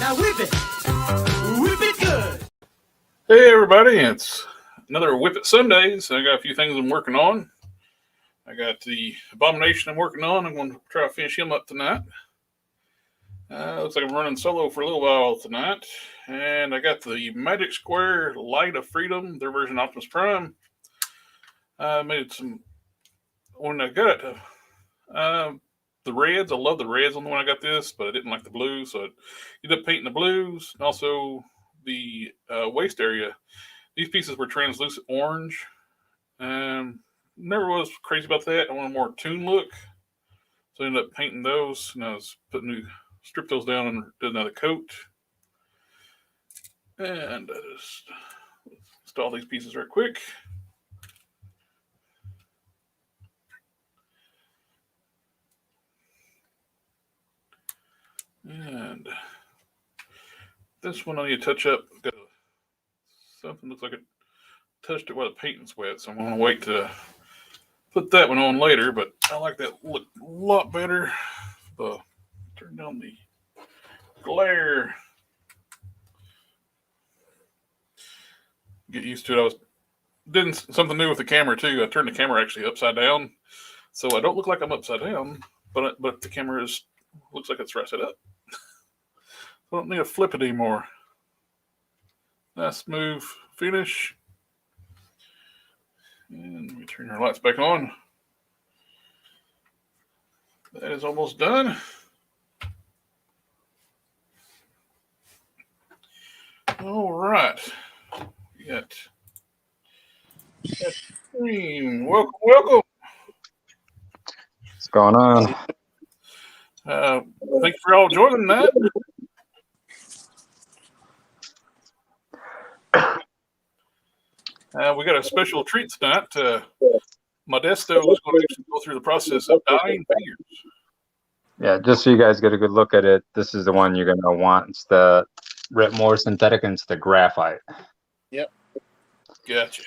Now whip it. Whip it good. Hey everybody, it's another Whip It Sundays. I got a few things I'm working on. I got the Abomination I'm working on. I'm going to try to finish him up tonight. Looks like I'm running solo for a little while tonight. And I got the Magic Square Light of Freedom, their version of Optimus Prime. I made some, when I got it, the reds, I love the reds on the one I got this, but I didn't like the blues, so I ended up painting the blues, and also the waist area. These pieces were translucent orange. Never was crazy about that. I wanted a more toon look, so I ended up painting those, and I was stripped those down and did another coat. And I just install these pieces right quick. And this one I need to touch up. Something looks like it touched it while the paint's wet, so I'm going to wait to put that one on later, but I like that look a lot better. Turn down the glare. Get used to it. I was doing something new with the camera too. I turned the camera actually upside down, so I don't look like I'm upside down, but the camera looks like it's right side up. I don't need to flip it anymore. Nice smooth finish. And let me turn our lights back on. That is almost done. All right. We got Cream. Welcome. What's going on? Thank you for all joining that. We got a special treat tonight. Modesto is going to go through the process of dyeing figures. Yeah, just so you guys get a good look at it, this is the one you're going to want. It's the more synthetic, and it's the graphite. Yep. Gotcha.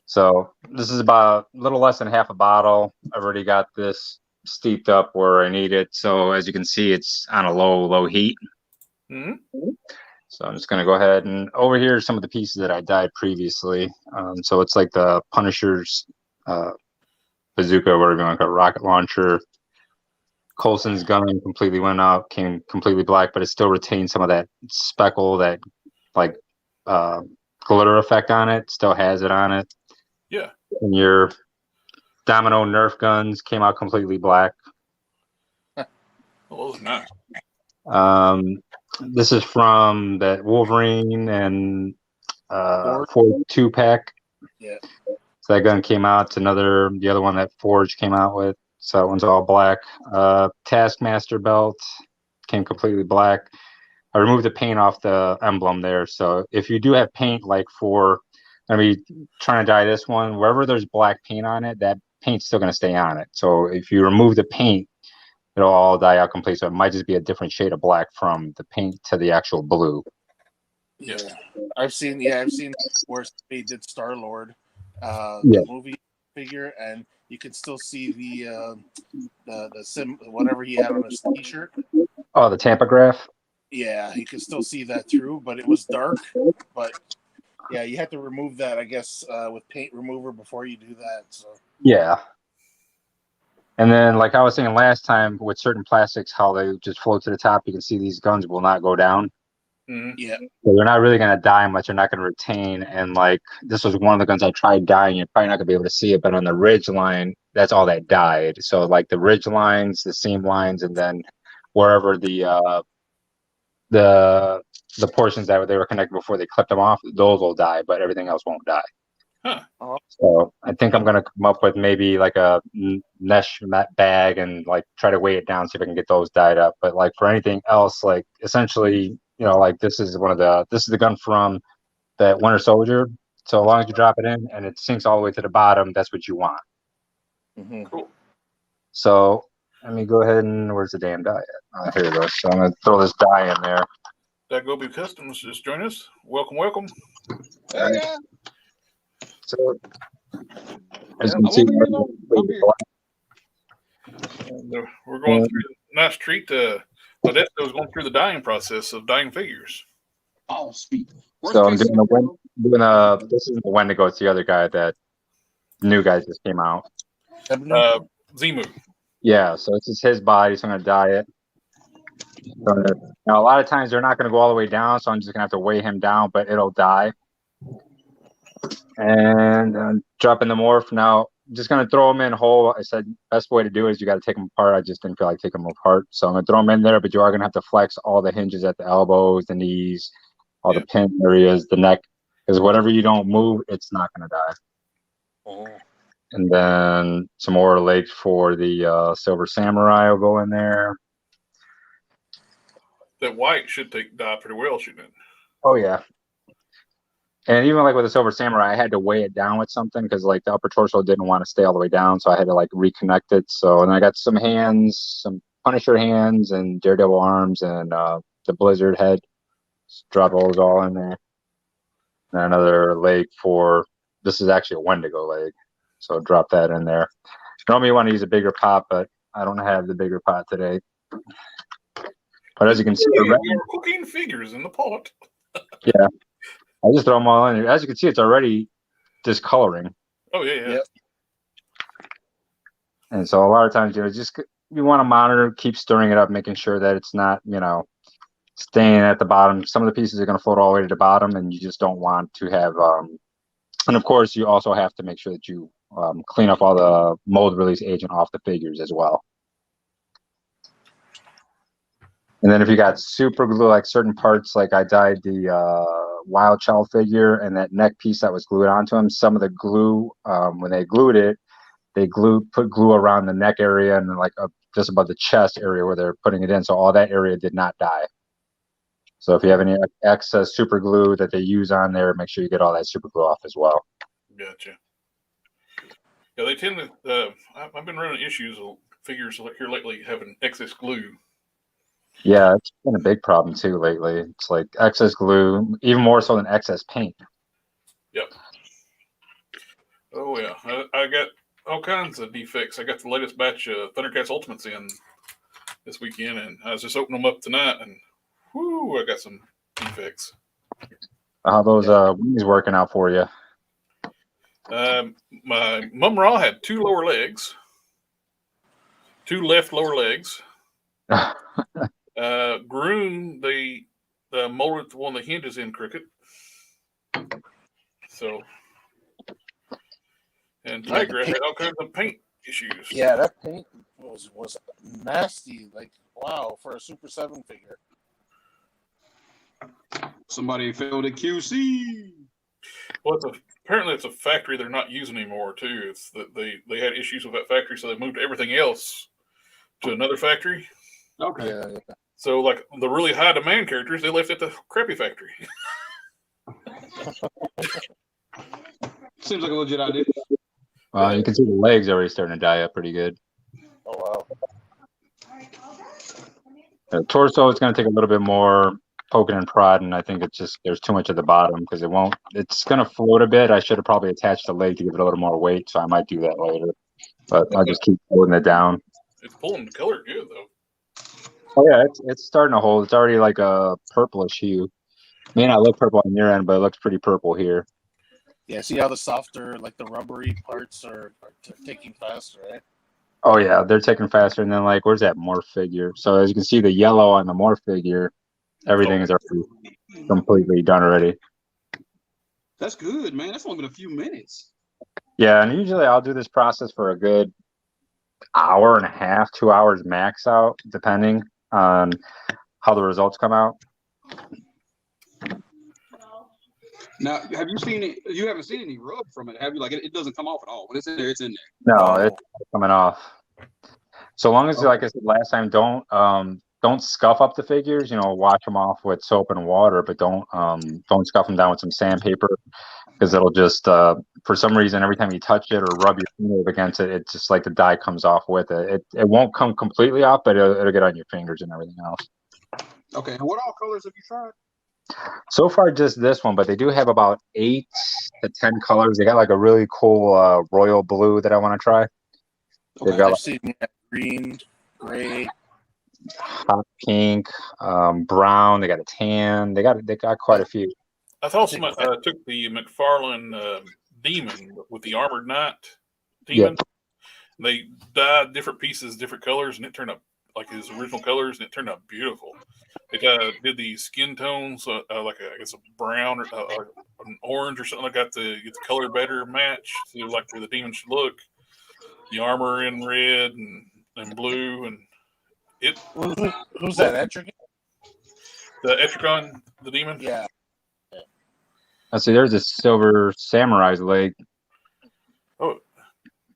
So this is about a little less than half a bottle. I've already got this steeped up where I need it. So as you can see, it's on a low heat. Mm-hmm. So I'm just going to go ahead, and over here are some of the pieces that I dyed previously. So it's like the Punisher's bazooka, whatever you want to call it, rocket launcher. Coulson's gun completely went out, came completely black, but it still retained some of that speckle, that like glitter effect on it. Still has it on it. Yeah. And your Domino Nerf guns came out completely black. Oh, those are nice. This is from that Wolverine and Forge 2-pack. Yeah. So that gun came out. It's the other one that Forge came out with. So that one's all black. Taskmaster belt came completely black. I removed the paint off the emblem there. So if you do have paint, like trying to dye this one, wherever there's black paint on it, that paint's still going to stay on it. So if you remove the paint, it'll all dye out completely. So it might just be a different shade of black from the paint to the actual blue. Yeah, I've seen where they did Star-Lord, the movie figure, and you can still see the whatever he had on his t-shirt. Oh, the tampograph? Yeah, you can still see that through, but it was dark. But yeah, you have to remove that, I guess, with paint remover before you do that. So yeah. And then, like I was saying last time, with certain plastics, how they just float to the top, you can see these guns will not go down. Mm-hmm. Yeah. So they're not really going to dye much. They're not going to retain. And like, this was one of the guns I tried dyeing. You're probably not going to be able to see it, but on the ridge line, that's all that dyed. So like the ridge lines, the seam lines, and then wherever the portions that they were connected before they clipped them off, those will dye, but everything else won't dye. Huh. So I think I'm going to come up with maybe like a mesh bag and like try to weigh it down, see if I can get those dyed up. But like for anything else, like essentially, like this is the gun from that Winter Soldier. So as long as you drop it in and it sinks all the way to the bottom, that's what you want. Mm-hmm. Cool. So let me go ahead and where's the damn dye at? Here it goes. So I'm going to throw this dye in there. That Gobi Customs just joined us. Welcome. Yeah. So as you can see, we're going through a nice treat. Modesto's going through the dyeing process of dyeing figures. Oh, sweet. So I'm doing this is the Wendigo. It's the other guy that new guy just came out. Zimu. Yeah, so this is his body, so I'm gonna dye it. So now a lot of times they're not gonna go all the way down, so I'm just gonna have to weigh him down, but it'll dye. And dropping the morph now. Just gonna throw them in whole. I said best way to do it is you got to take them apart. I just didn't feel like taking them apart, so I'm gonna throw them in there. But you are gonna have to flex all the hinges at the elbows, the knees, all the pin areas, the neck, because whatever you don't move, it's not gonna die. Oh. And then some more legs for the Silver Samurai will go in there. That white should dye pretty well, shouldn't it? Oh yeah. And even like with the Silver Samurai, I had to weigh it down with something because like the upper torso didn't want to stay all the way down, so I had to like reconnect it. So and I got some hands, some Punisher hands, and Daredevil arms, and the Blizzard head. Just drop those all in there. And another leg for this is actually a Wendigo leg, so drop that in there. Normally you want to use a bigger pot, but I don't have the bigger pot today. But as you can see, we are cooking figures in the pot. Yeah. I just throw them all in. As you can see, it's already discoloring. Oh yeah. Yep. And so a lot of times, you want to monitor, keep stirring it up, making sure that it's not, staying at the bottom. Some of the pieces are going to float all the way to the bottom, and you just don't want to have. And of course, you also have to make sure that you clean up all the mold release agent off the figures as well. And then if you got super glue, like certain parts, like I dyed the Wild Child figure and that neck piece that was glued onto him, some of the glue, when they glued it, they put glue around the neck area and then like just above the chest area where they're putting it in. So all that area did not dye. So if you have any excess super glue that they use on there, make sure you get all that super glue off as well. Gotcha. Yeah, they tend to. I've been running issues with figures here lately having excess glue. Yeah, it's been a big problem too lately. It's like excess glue, even more so than excess paint. Yep. Oh yeah, I got all kinds of defects. I got the latest batch of Thundercats Ultimates in this weekend, and I was just opening them up tonight, and whoo, I got some defects. How those wings working out for you? My Mum Ra had two lower legs, two left lower legs. Groom, they molded one of the hinges in crooked. So, and Tigra had all kinds of paint issues. Yeah, that paint was nasty. Like, wow, for a Super 7 figure. Somebody failed at QC. Well, apparently it's a factory they're not using anymore too. It's that they had issues with that factory, so they moved everything else to another factory. Okay. Yeah. So, like the really high demand characters, they left at the crappy factory. Seems like a legit idea. You can see the legs already starting to dye up pretty good. Oh wow. The torso is going to take a little bit more poking and prodding. I think it's just there's too much at the bottom because it won't. It's going to float a bit. I should have probably attached the leg to give it a little more weight, so I might do that later. But I'll just keep holding it down. It's pulling the color good though. Oh yeah, it's starting to hold. It's already like a purplish hue. May not look purple on your end, but it looks pretty purple here. Yeah, see how the softer, like the rubbery parts are taking faster, right? Oh yeah, they're taking faster. And then like, where's that morph figure? So as you can see, the yellow on the morph figure, everything is already completely done already. That's good, man. That's only been a few minutes. Yeah, and usually I'll do this process for a good hour and a half, 2 hours max out, depending on how the results come out. Now, have you seen it? You haven't seen any rub from it, have you? Like, it doesn't come off at all. When it's in there, it's in there. No, it's coming off. So long as, like I said last time, don't scuff up the figures. Wash them off with soap and water, but don't scuff them down with some sandpaper because it'll just for some reason every time you touch it or rub your finger against it, it's just like the dye comes off with it. It won't come completely off, but it'll get on your fingers and everything else. Okay. And what all colors have you tried? So far, just this one, but they do have about 8 to 10 colors. They got like a really cool royal blue that I want to try. Okay. They've got I've seen green, gray. hot pink, brown. They got a tan. They got quite a few. I thought someone took the McFarlane demon with the armored knight demon. Yeah. They dyed different pieces, different colors, and it turned out like his original colors, and it turned out beautiful. They did the skin tones, like I guess a brown or an orange or something like that to get the color better match to like where the demon should look. The armor in red and blue, and it. Who's that? Etrigan? The Etrigan, the demon. Yeah. I see. There's a silver samurai's leg. Oh,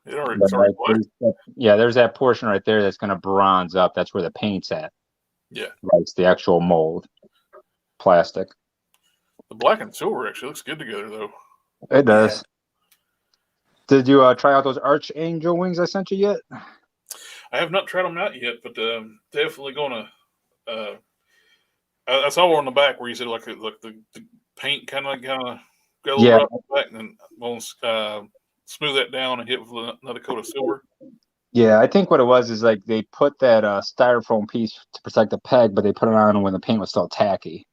it already black. Yeah, there's that portion right there that's going to bronze up. That's where the paint's at. Yeah, it's the actual mold, plastic. The black and silver actually looks good together, though. It does. Yeah. Did you try out those archangel wings I sent you yet? I have not tried them out yet, but definitely gonna. I saw one on the back where you said like the paint kind of got a little rough on the back, and then gonna smooth that down and hit with another coat of silver. Yeah, I think what it was is like they put that styrofoam piece to protect the peg, but they put it on when the paint was still tacky.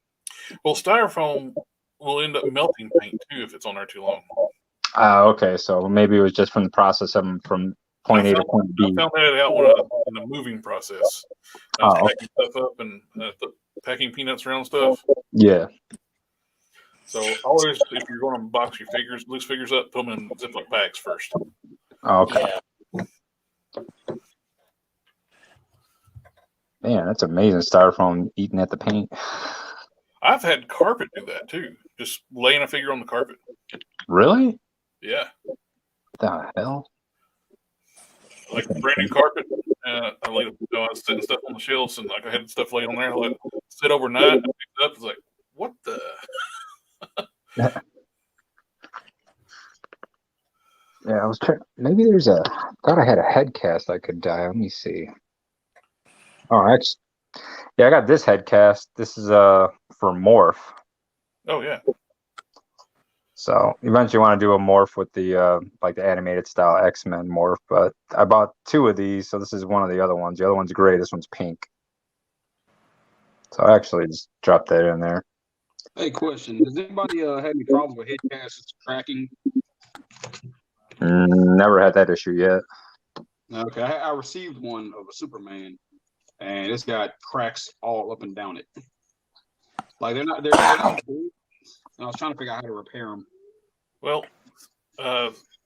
Well, styrofoam will end up melting paint too if it's on there too long. Okay, so maybe it was just from the process of them from point A to point B. I found that out in the moving process. Packing stuff up and packing peanuts around stuff. Yeah. So always, if you're going to box your loose figures up, put them in Ziploc bags first. Okay. Yeah. Man, that's amazing. Styrofoam eating at the paint. I've had carpet do that too. Just laying a figure on the carpet. Really? Yeah. What the hell? Like branded carpet. I was setting stuff on the shelves and like I had stuff laid on there. I let it sit overnight. I picked it up. I was like, what the? Yeah, I was trying. Maybe there's thought I had a head cast I could dye. Let me see. Oh, actually, yeah, I got this head cast. This is for morph. Oh yeah. So eventually, want to do a morph with the like the animated style X-Men morph. But I bought two of these, so this is one of the other ones. The other one's gray. This one's pink. So I actually just dropped that in there. Hey, question: does anybody have any problems with head casts tracking? Never had that issue yet. Okay, I received one of a Superman, and it's got cracks all up and down it. Like they're not big. And I was trying to figure out how to repair them. Well,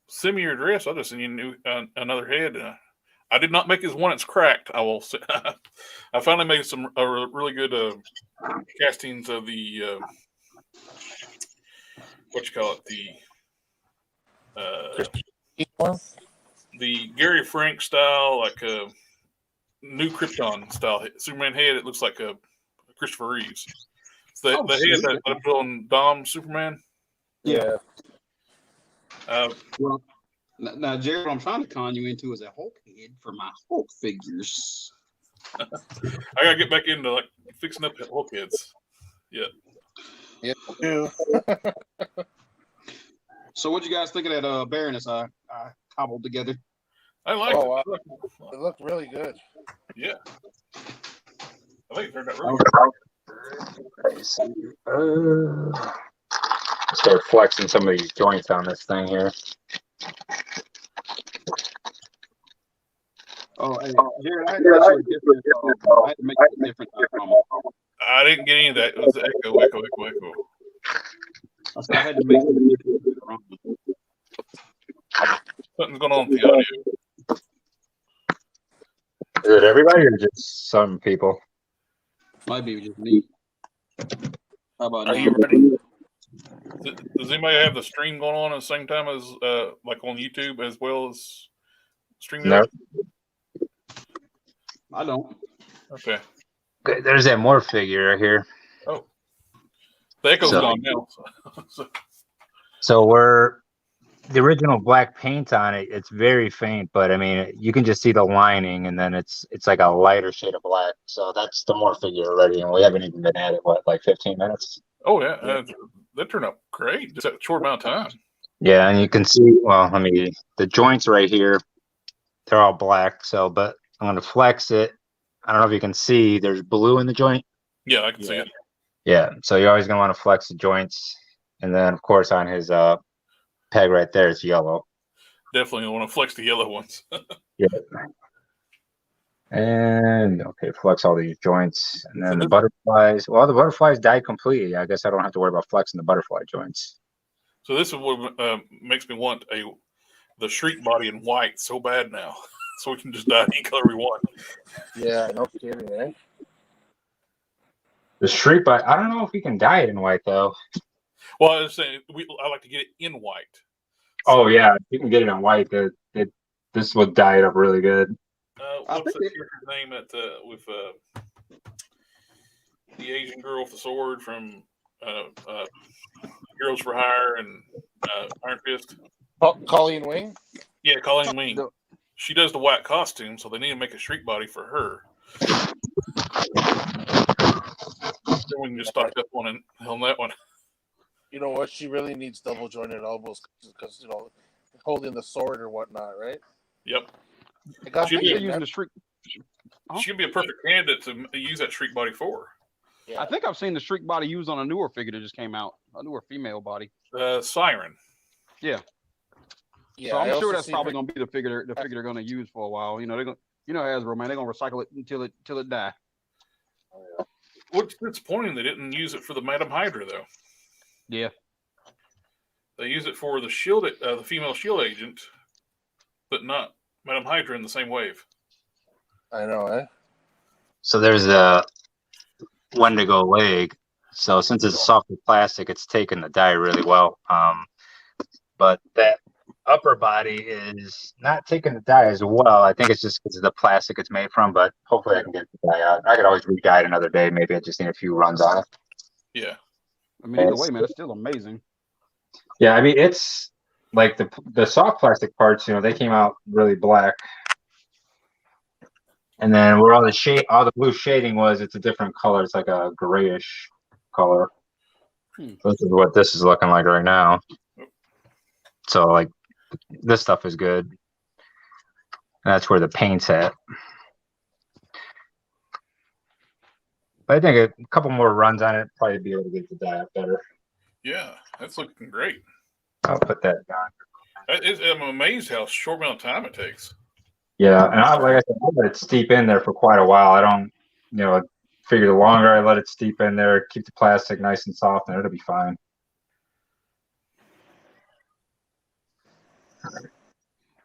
send me your address. I'll just send you another head. I did not make this one. It's cracked. I will. I finally made some really good castings of the what you call it, the Gary Frank style, like new Krypton style Superman head. It looks like a Christopher Reeves. The head that I put on Dom Superman. Yeah. Well, now, Jared, what I'm trying to con you into is a Hulk head for my Hulk figures. I gotta get back into like fixing up Hulk heads. Yeah. Yeah. So, what you guys think of that Baroness I cobbled together? I like it. Wow. It looked really good. Yeah. I think it turned out really good. Start flexing some of these joints on this thing here. Oh, hey, Jared, I had to make it different. I didn't get any of that. It was echo. I had to make it different. Something's going on with the audio. Is it everybody or just some people? Might be just me. How about Are now? you ready? Does anybody have the stream going on at the same time as like on YouTube as well as streaming? No. I don't. Okay. There's that morph figure right here. Oh. The echo's gone now. So we're the original black paint on it. It's very faint, but I mean, you can just see the lining, and then it's like a lighter shade of black. So that's the morph figure already, and we haven't even been at it. What, like 15 minutes? Oh yeah, that turned out great. Just a short amount of time. Yeah, and you can see. Well, I mean, the joints right here, they're all black. So, but I'm gonna flex it I don't know if you can see, there's blue in the joint. Yeah, I can see it. Yeah, so you're always gonna want to flex the joints, and then of course on his peg right there is yellow. Definitely want to flex the yellow ones. Yeah. And okay, flex all these joints, and then So the this- butterflies. Well, the butterflies died completely. I guess I don't have to worry about flexing the butterfly joints. So this is what makes me want the Shriek body in white so bad now, so we can just dye any color we want. Yeah, no kidding, eh? The Shriek, I don't know if we can dye it in white though. Well, I was saying I like to get it in white. Oh yeah, you can get it in white. This would dye it up really good. What's the character's name with the Asian girl with the sword from Heroes for Hire and Iron Fist? Colleen Wing? Yeah, Colleen Wing. She does the white costume, so they need to make a Shriek body for her. Then we can just stock up on that one. You know what? She really needs double jointed elbows because holding the sword or whatnot, right? Yep. She'd be using the Shriek. She'd be a perfect candidate to use that Shriek body for. Yeah. I think I've seen the Shriek body used on a newer figure that just came out, a newer female body. Siren. Yeah. Yeah. So I'm sure that's probably going to be the figure they're going to use for a while. They're going, Hasbro, man, they're going to recycle it until it die. What's disappointing, they didn't use it for the Madam Hydra though. Yeah. They use it for the Shield, the female Shield agent, but not Madam Hydra in the same wave. I know, eh? So there's a Wendigo leg. So since it's softer plastic, it's taken the dye really well. But that upper body is not taking the dye as well. I think it's just because of the plastic it's made from, but hopefully I can get the dye out. I could always re-dye it another day. Maybe I just need a few runs on it. Yeah. I mean, either way, man, it's still amazing. Yeah, I mean, it's like the soft plastic parts, they came out really black. And then where all the blue shading was, it's a different color. It's like a grayish color. This is what this is looking like right now. So like this stuff is good. And that's where the paint's at. But I think a couple more runs on it, probably be able to get the dye up better. Yeah, that's looking great. I'll put that down. I'm amazed how short amount of time it takes. Yeah, and like I said, I let it steep in there for quite a while. I don't, figure the longer I let it steep in there, keep the plastic nice and soft, and it'll be fine.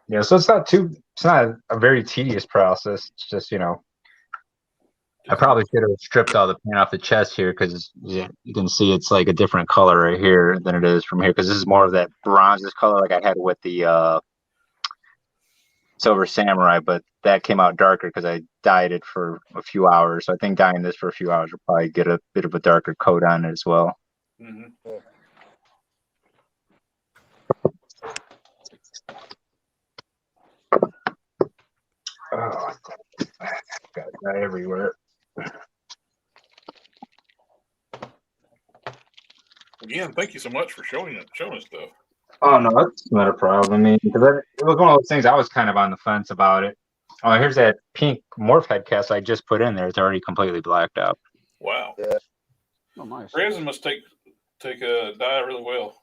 Yeah, so it's not a very tedious process. It's just, I probably should have stripped all the paint off the chest here because you can see it's like a different color right here than it is from here because this is more of that bronze color like I had with the Silver Samurai, but that came out darker because I dyed it for a few hours. So I think dyeing this for a few hours will probably get a bit of a darker coat on it as well. Mm-hmm. Oh, got dye everywhere. Again, thank you so much for showing us stuff. Oh no, that's not a problem. I mean, because it was one of those things I was kind of on the fence about it. Oh, here's that pink morph head cast I just put in there. It's already completely blacked out. Wow. Yeah. Oh, nice. Resin must take a dye really well.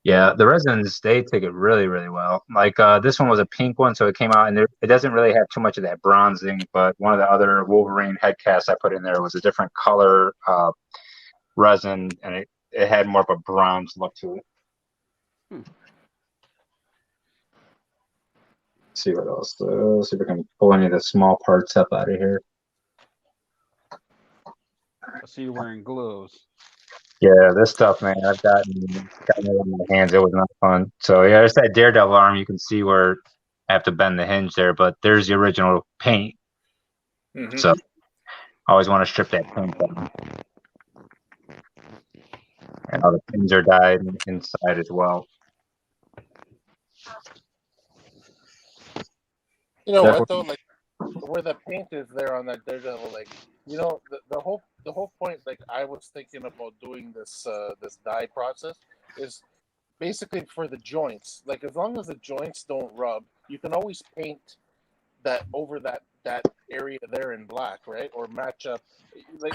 Yeah, the resins, they take it really, really well. Like this one was a pink one, so it came out, and it doesn't really have too much of that bronzing, but one of the other Wolverine head casts I put in there was a different color resin, and it had more of a bronze look to it. Let's see what else. See if we can pull any of the small parts up out of here. I see you wearing gloves. Yeah, this stuff, man, I've gotten it on my hands. It was not fun. So yeah, there's that Daredevil arm. You can see where I have to bend the hinge there, but there's the original paint. Mm-hmm. So I always want to strip that paint down. And all the pins are dyed inside as well. You know what though, like where the paint is there on that Daredevil, like the whole point, like I was thinking about doing this dye process is basically for the joints. Like as long as the joints don't rub, you can always paint that over that that area there in black, right? Or match up, like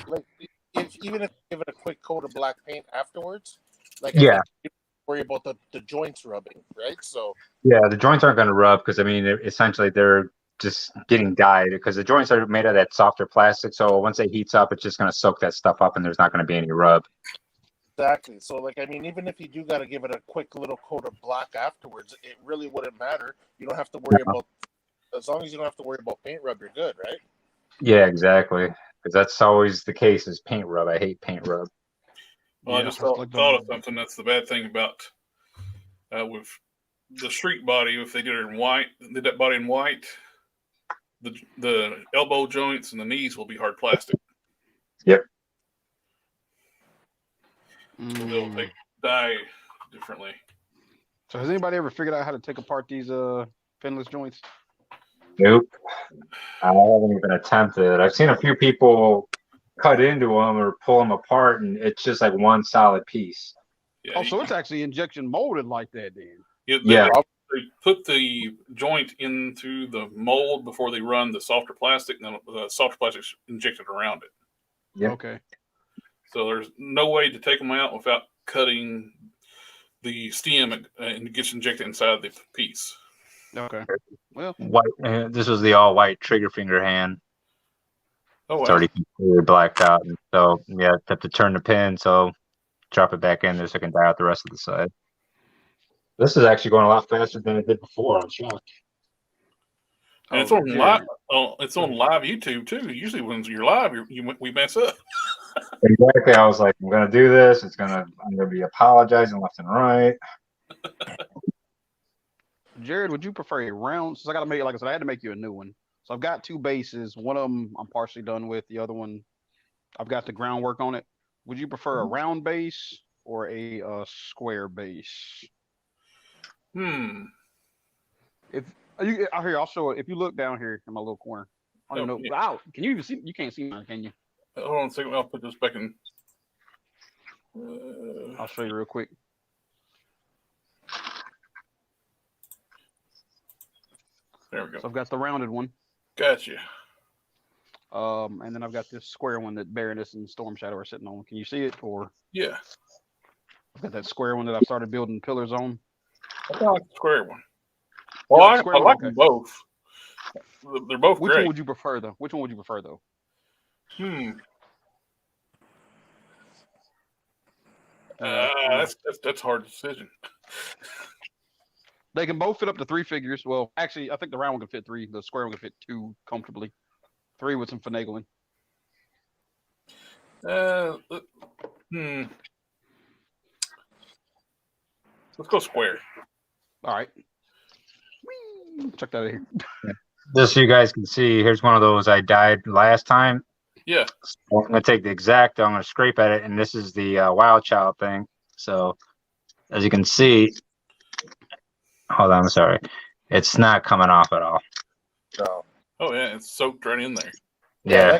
if even if you give it a quick coat of black paint afterwards, like I Yeah. think you worry about the joints rubbing, right? So Yeah, the joints aren't going to rub because I mean, essentially they're just getting dyed because the joints are made of that softer plastic. So once it heats up, it's just going to soak that stuff up, and there's not going to be any rub. exactly. So like I mean, even if you do got to give it a quick little coat of black afterwards, it really wouldn't matter. You don't have to worry about, as long as you don't have to worry about paint rub, you're good, right? Yeah, exactly. Because that's always the case is paint rub. I hate paint rub. Well, I just thought of something. That's the bad thing about with the street body. If they did it in white, did that body in white, the elbow joints and the knees will be hard plastic. Yep. So they'll take dye differently. So has anybody ever figured out how to take apart these finless joints? Nope. I haven't even attempted. I've seen a few people cut into them or pull them apart, and it's just like one solid piece. Yeah, Oh, so it's actually injection molded like that then. Yeah. They put the joint into the mold before they run the softer plastic, and then the softer plastic injected around it. Yep. Okay. So there's no way to take them out without cutting the stem, and it gets injected inside the piece. Okay. Well, White. This was the all white trigger finger hand. Oh, wow. It's already completely blacked out, and so yeah, have to turn the pin. So drop it back in there so I can dye out the rest of the side. This is actually going a lot faster than it did before. I'm shocked. And it's on live. It's on live YouTube too. Usually, when you're live, we mess up. Exactly. I was like, I'm gonna do this. I'm gonna be apologizing left and right. Jared, would you prefer a round? Since I gotta make, like I said, I had to make you a new one. So I've got two bases. One of them I'm partially done with. The other one, I've got the groundwork on it. Would you prefer a round base or a square base? If you, out here, I'll show it. If you look down here in my little corner, I don't know. Yeah. Wow, can you even see? You can't see mine, can you? Hold on a second. I'll put this back in. I'll show you real quick. There we go. So I've got the rounded one. Gotcha. And then I've got this square one that Baroness and Storm Shadow are sitting on. Can you see it? Or Yeah. I've got that square one that I've started building pillars on. I kind of like the square one. Well, I like them both. They're both Which great. one would you prefer, though? Which one would you prefer, though? That's a hard decision. They can both fit up to 3 figures. Well, actually, I think the round one can fit 3. The square one can fit 2 comfortably. 3 with some finagling. Let's go square. All right. Whee! Check that out here. Just so you guys can see, here's one of those I dyed last time. Yeah. So I'm gonna take the Exacto, I'm gonna scrape at it, and this is the Wild Child thing. So as you can see, hold on, I'm sorry, it's not coming off at all. No. Oh yeah, it's soaked right in there. Yeah,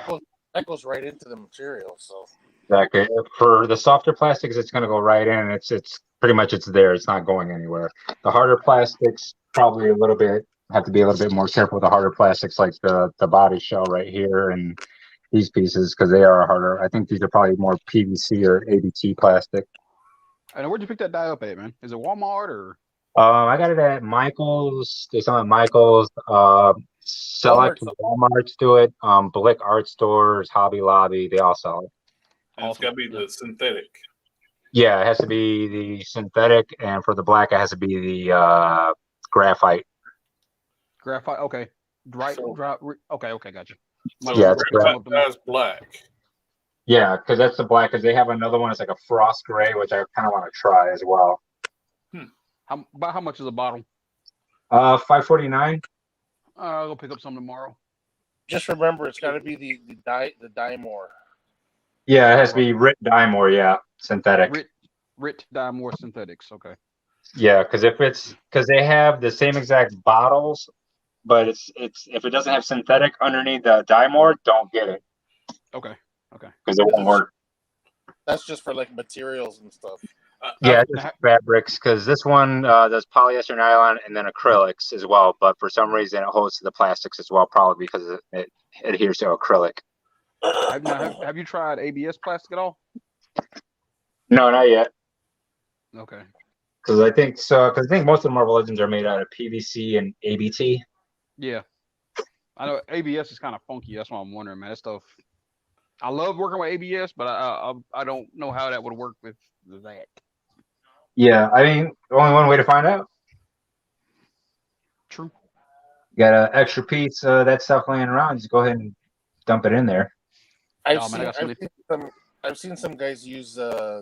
that goes right into the material. So exactly. For the softer plastics, it's gonna go right in. It's pretty much it's there. It's not going anywhere. The harder plastics probably a little bit have to be a little bit more careful with the harder plastics, like the body shell right here and these pieces, because they are harder. I think these are probably more PVC or ABT plastic. And where'd you pick that die up at, man? Is it Walmart or? I got it at Michael's. They sell it at Michael's. Select Walmart's do it. Blick Art Stores, Hobby Lobby, they all sell it. And it's got to be the synthetic. Yeah, it has to be the synthetic, and for the black, it has to be the graphite. Graphite, okay. Right, So, okay, gotcha. So Yeah, it's that's black. Yeah, because that's the black. Because they have another one. It's like a frost gray, which I kind of want to try as well. How much is a bottle? $5.49. I'll go pick up some tomorrow. just remember, it's got to be the dye more. Yeah, it has to be Rit Dymore. Yeah, synthetic. Rit Dymore synthetics. Okay. Yeah, because they have the same exact bottles, but it's if it doesn't have synthetic underneath the Dymore, don't get it. Okay. Because it won't work. That's just for like materials and stuff. Yeah, just fabrics, because this one does polyester, nylon, and then acrylics as well. But for some reason, it holds to the plastics as well, probably because it adheres to acrylic. Have you tried ABS plastic at all? No, not yet. Okay. Because I think so. Because I think most of the Marvel Legends are made out of PVC and ABT. Yeah. I know ABS is kind of funky. That's why I'm wondering, man. That stuff. I love working with ABS, but I don't know how that would work with that. Yeah, I mean, only one way to find out. True. Got an extra piece that stuff laying around, just go ahead and dump it in there. I've Oh, man, I've seen some guys use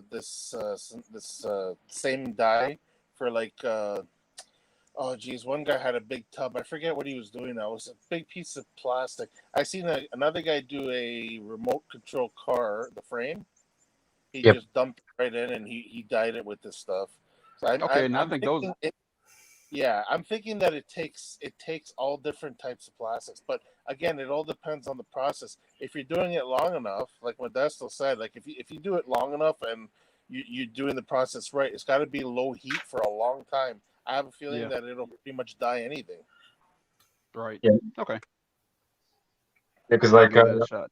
this same dye for like oh geez, one guy had a big tub. I forget what he was doing now. It was a big piece of plastic. I seen another guy do a remote control car, the frame. He Yep. just dumped it right in and he dyed it with this stuff. So I think those. Yeah, I'm thinking that it takes all different types of plastics, but again, it all depends on the process. If you're doing it long enough, like what Destel said, like if you do it long enough and you're doing the process right, it's got to be low heat for a long time. I have a feeling that it'll pretty much dye anything. Right. Yeah. Okay. Because I'll give that a shot.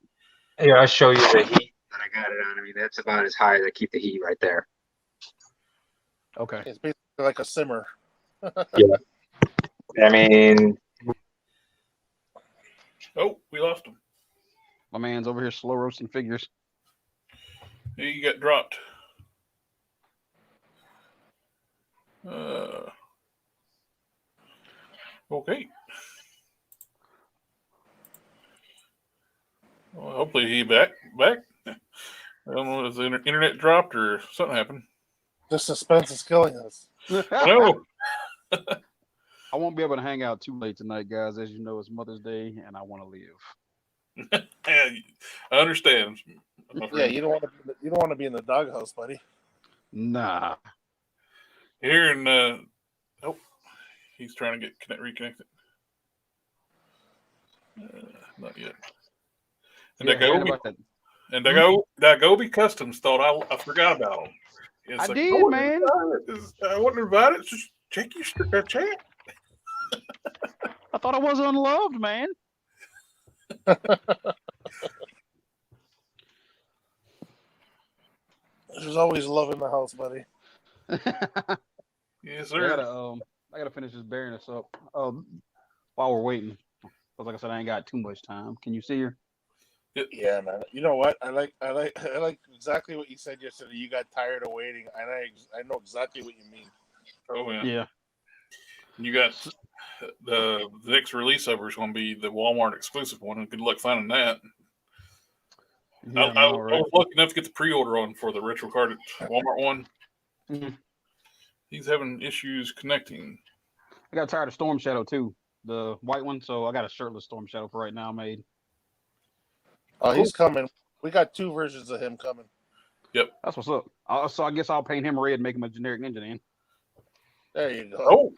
yeah, I'll show you the heat that I got it on. I mean, that's about as high as I keep the heat right there. Okay. It's basically like a simmer. Yeah. I mean, Oh, we lost him. My man's over here slow roasting figures. He got dropped. Okay. Well, hopefully he back. I don't know if the internet dropped or something happened. The suspense is killing us. No. I won't be able to hang out too late tonight, guys. As you know, it's Mother's Day, and I want to live. Yeah, I understand. Yeah, you don't want to be in the doghouse, buddy. Nah. Here in oh, he's trying to get reconnected. Not yet. And Dagobi Customs thought I forgot about him. It's I did, man. I wasn't invited. Just check your chat. I thought I was unloved, man. There's always love in the house, buddy. Yes, sir. I gotta finish this bearing this up. While we're waiting, because like I said, I ain't got too much time. Can you see her? Yeah, man. You know what? I like exactly what you said yesterday. You got tired of waiting, and I know exactly what you mean. Oh yeah. Yeah. You got the next release of her is going to be the Walmart exclusive one, and good luck finding that. Yeah, I was lucky enough to get the pre-order on for the retro card Walmart one. Mm-hmm. He's having issues connecting. I got tired of Storm Shadow too, the white one. So I got a shirtless Storm Shadow for right now made. Oh, he's coming. We got 2 versions of him coming. Yep. That's what's up. So I guess I'll paint him red and make him a generic ninja then. There you go. Oh,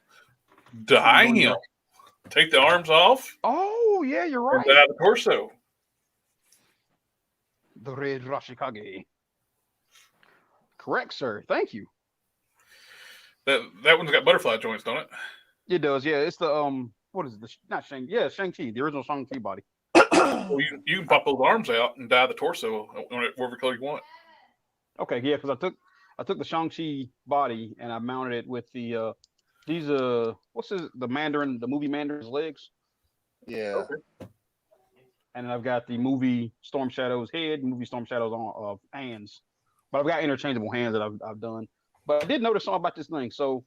dye him. Take the arms off. Oh, yeah, you're right. And dye the torso. The red Rashikage. Correct, sir. Thank you. That one's got butterfly joints, don't it? It does, yeah. It's the what is it? Not Shang. Yeah, Shang-Chi, the original Shang-Chi body. Well, you can pop those arms out and dye the torso whatever color you want. Okay, yeah, because I took the Shang-Chi body and I mounted it with the these the movie Mandarin's legs. Yeah. Okay. And then I've got the movie Storm Shadow's head, movie Storm Shadow's hands. But I've got interchangeable hands that I've done. But I did notice something about this thing. So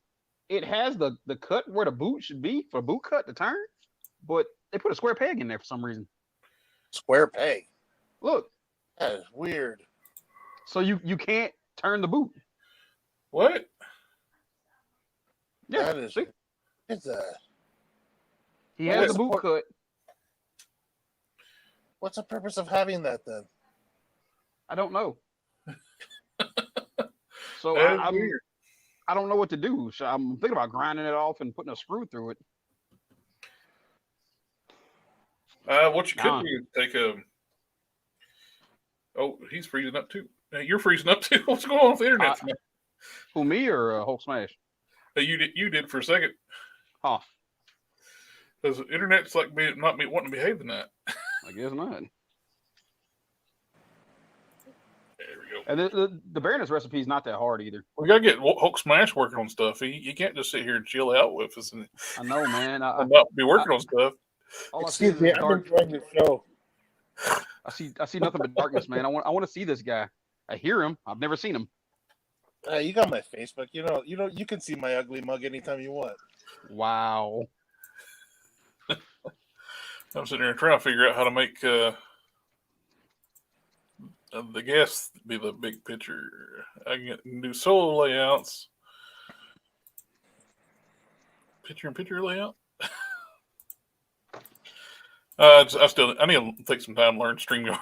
it has the cut where the boot should be for boot cut to turn, but they put a square peg in there for some reason. Square peg. Look. That is weird. So you can't turn the boot. What? Yeah. That is. See? It's a. He has the boot cut. What's the purpose of having that then? I don't know. So I don't know what to do. So I'm thinking about grinding it off and putting a screw through it. What you could do is take a. Oh, he's freezing up too. You're freezing up too. What's going on with the internet? Who, me or Hulk Smash? You did for a second. Huh. Because the internet's like not wanting to behave in that. I guess not. There we go. And the Baroness recipe is not that hard either. We gotta get Hulk Smash working on stuff. He can't just sit here and chill out with us and I know, man. not be working on stuff. All I see Excuse me, is I'm dark. enjoying the show. I see nothing but darkness, man. I want to see this guy. I hear him. I've never seen him. You got my Facebook. You can see my ugly mug anytime you want. Wow. I'm sitting here trying to figure out how to make the guest be the big picture. I can do solo layouts, picture layout. I need to take some time to learn StreamYard.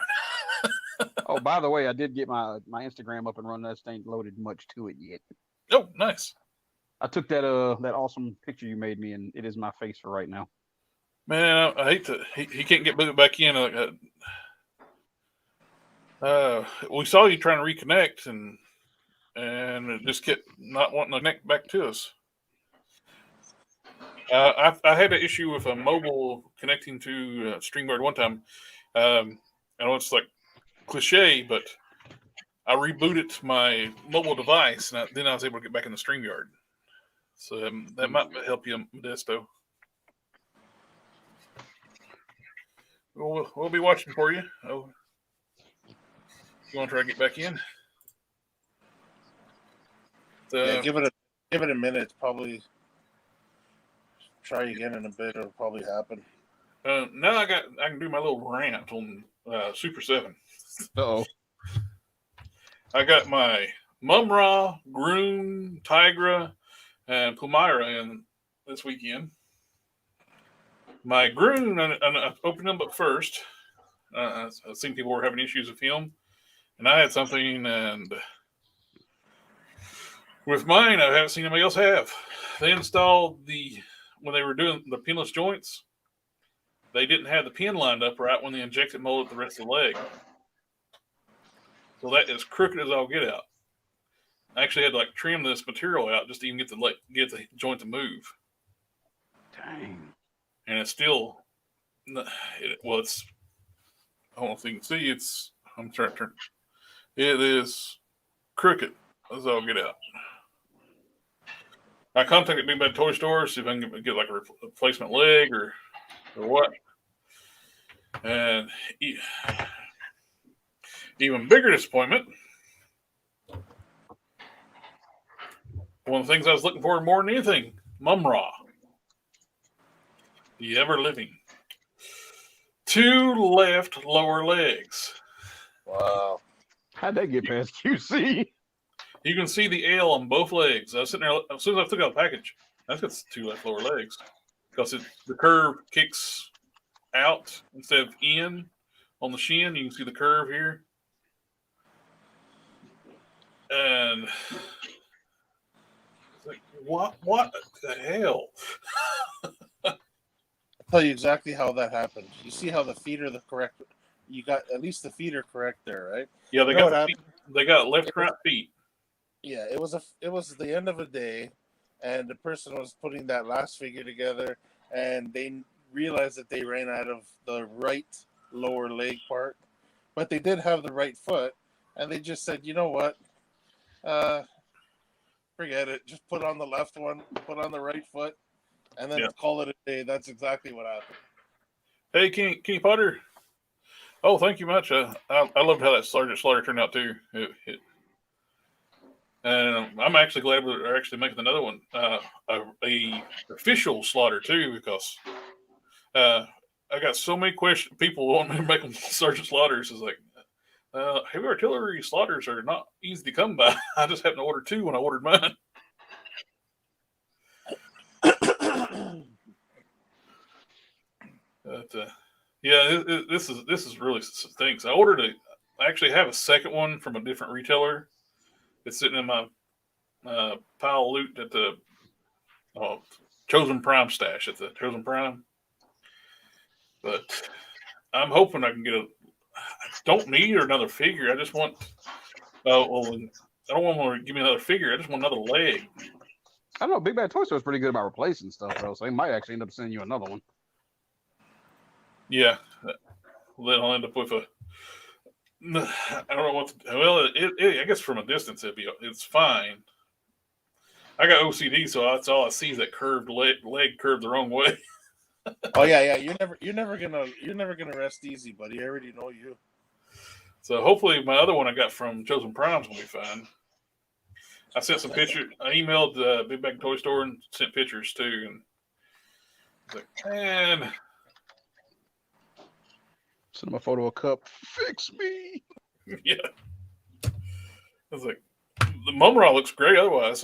Oh, by the way, I did get my Instagram up and running. That ain't loaded much to it yet. Oh, nice. I took that awesome picture you made me, and it is my face for right now. Man, I hate to. He can't get booted back in. We saw you trying to reconnect, and it just kept not wanting to connect back to us. I had an issue with a mobile connecting to StreamYard one time. I know it's like cliche, but I rebooted my mobile device, and then I was able to get back in the StreamYard. So that might help you, Modesto. We'll be watching for you. Oh, you want to try to get back in? Yeah, give it a minute. Probably try again in a bit. It'll probably happen. Now I can do my little rant on Super 7. Uh-oh. I got my Mumra, Groom, Tigra, and Palmyra in this weekend. My Groom, and I opened him up first. I've seen people were having issues with him, and I had something, and with mine, I haven't seen anybody else have. They installed when they were doing the pinless joints, they didn't have the pin lined up right when they injected molded the rest of the leg. So that is crooked as all get out. I actually had to trim this material out just to even get the joint to move. Dang. And it's still, it's, I don't know if you can see, I'm trying to turn, it is crooked as all get out. I contacted Big Bad Toy Store, see if I can get a replacement leg or what. And even bigger disappointment, one of the things I was looking for more than anything, Mumra. The ever living. 2 left lower legs. Wow. How'd that get past QC? You can see the L on both legs. I was sitting there, as soon as I took out the package, that's got 2 left lower legs. Because the curve kicks out instead of in on the shin. You can see the curve here. And it's like, what the hell? I'll tell you exactly how that happened. You see how the feet are the correct. You got at least the feet are correct there, right? Yeah, they You know got they got left right feet. Yeah, it was the end of a day, and the person was putting that last figure together, and they realized that they ran out of the right lower leg part, but they did have the right foot, and they just said, you know what, forget it, just put on the left one, put on the right foot, and then call it a day. That's exactly what happened. Hey, Kenny Potter. Oh, thank you much. I loved how that Sergeant Slaughter turned out too. And I'm actually glad we're actually making another one, a official Slaughter too, because I got so many questions. People want me to make them Sergeant Slaughters. It's like heavy artillery Slaughters are not easy to come by. I just happened to order 2 when I ordered mine. But this is really stinks. I actually have a second one from a different retailer. It's sitting in my pile of loot at the Chosen Prime stash at the Chosen Prime. But I'm hoping I can get I don't need another figure. I just want. I don't want to give me another figure. I just want another leg. I don't know. Big Bad Toy Store is pretty good about replacing stuff, though. So they might actually end up sending you another one. Yeah. Then I'll end up with a. I don't know what. Well, I guess from a distance it's fine. I got OCD, so that's all I see is that curved leg curved the wrong way. Oh yeah. You're never gonna rest easy, buddy. I already know you. So hopefully my other one I got from Chosen Prime's will be fine. I sent some pictures. I emailed the Big Bag Toy Store and sent pictures too. And I was like, man. Send them a photo of Cup. Fix me. Yeah. I was like, the Mumra looks great otherwise.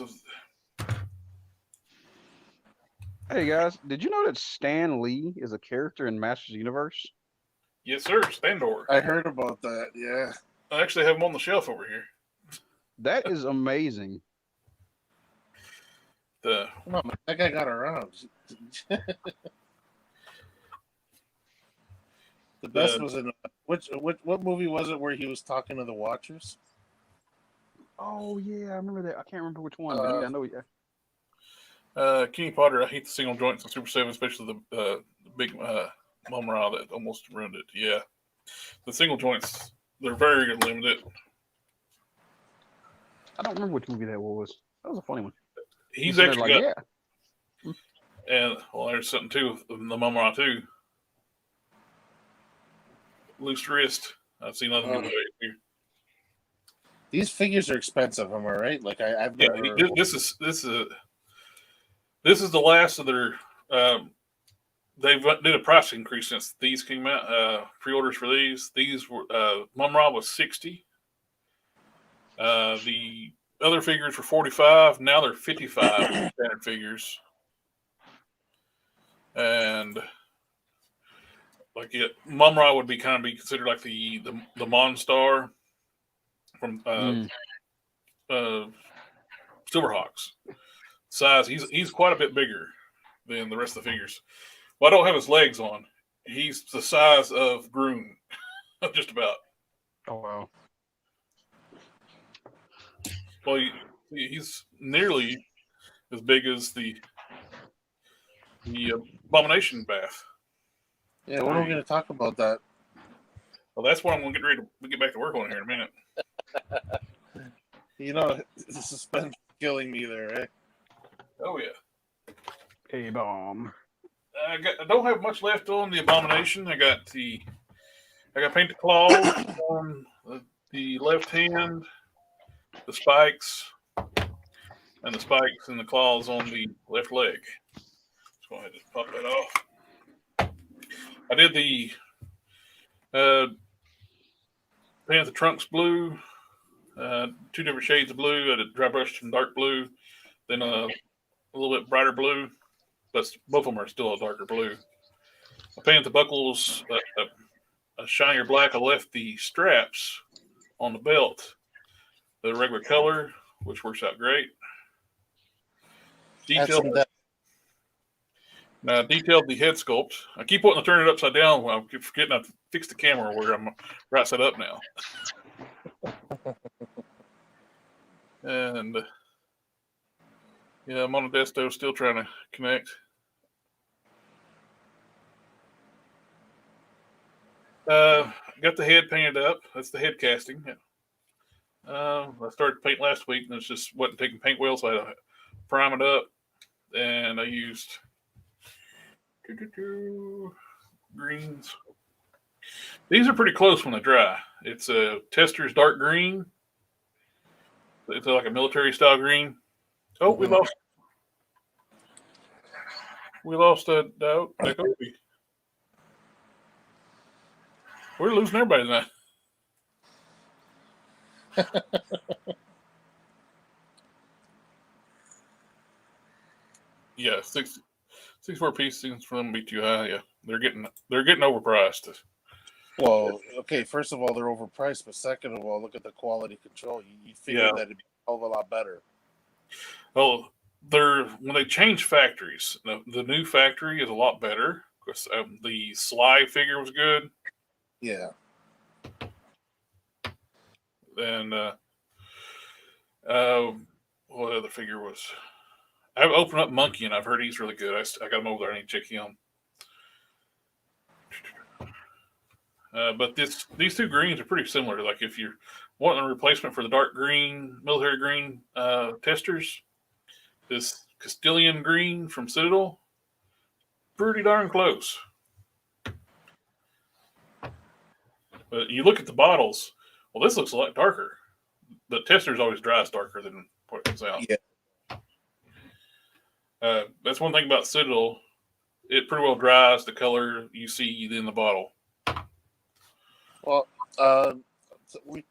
Hey guys, did you know that Stan Lee is a character in Masters of the Universe? Yes, sir. Standor. I heard about that. Yeah. I actually have them on the shelf over here. That is amazing. The Come on, man. That guy got around. The best was in what movie was it where he was talking to the Watchers? Oh yeah, I remember that. I can't remember which one, but yeah, I know. Yeah. Kenny Potter. I hate the single joints on Super 7, especially the big Mumra that almost ruined it. Yeah, the single joints, they're very limited. I don't remember which movie that was. That was a funny one. He's actually like, got, yeah. and well, there's something too with the Mumra too. Loose wrist. I've seen other people here. These figures are expensive, am I right? Like I've Yeah, never. this is the last of their. They've did a price increase since these came out. Pre-orders for these. These were Mumra was 60. The other figures were 45. Now they're 55 standard figures. And like Mumra would be considered like the Monstar from Silverhawks. Size, he's quite a bit bigger than the rest of the figures. Well, I don't have his legs on. He's the size of Groom, just about. Oh wow. Well, he's nearly as big as the Abomination Bath. Yeah, when are we going to talk about that? Well, that's what I'm going to get ready to get back to work on here in a minute. You know, the suspense is killing me there, right? Oh yeah. Hey, bomb. I don't have much left on the Abomination. I got paint the claws on the left hand, the spikes, and the spikes and the claws on the left leg. Let's go ahead and just pop that off. I did the paint the trunks blue, 2 different shades of blue. I did dry brush and dark blue, then a little bit brighter blue, but both of them are still a darker blue. I painted the buckles a shinier black. I left the straps on the belt the regular color, which works out great. Detailed the head sculpt. I keep wanting to turn it upside down when I keep forgetting I fix the camera where I'm right side up now. And yeah, I'm on the Desto still trying to connect. Got the head painted up. That's the head casting. I started paint last week and it's just wasn't taking paint well, so I had to prime it up. And I used greens. These are pretty close when they dry. It's a Tester's dark green. It's like a military style green. Oh, we lost a Dakobi. We're losing everybody tonight. Yeah, 64 piece seems for them to be too high. Yeah, they're getting overpriced. Well, okay, first of all, they're overpriced, but second of all, look at the quality control. You figure that it'd be a hell of a lot better. Well, when they change factories, the new factory is a lot better. Because the Sly figure was good. Yeah. And What other figure was? I've opened up Monkey, and I've heard he's really good. I got him over there. I need to check him. But these two greens are pretty similar. Like if you're wanting a replacement for the dark green, military green testers, this Castilian green from Citadel, pretty darn close. But you look at the bottles. Well, this looks a lot darker. The testers always dries darker than what comes out. Yeah. That's one thing about Citadel. It pretty well dries the color you see in the bottle. Well, we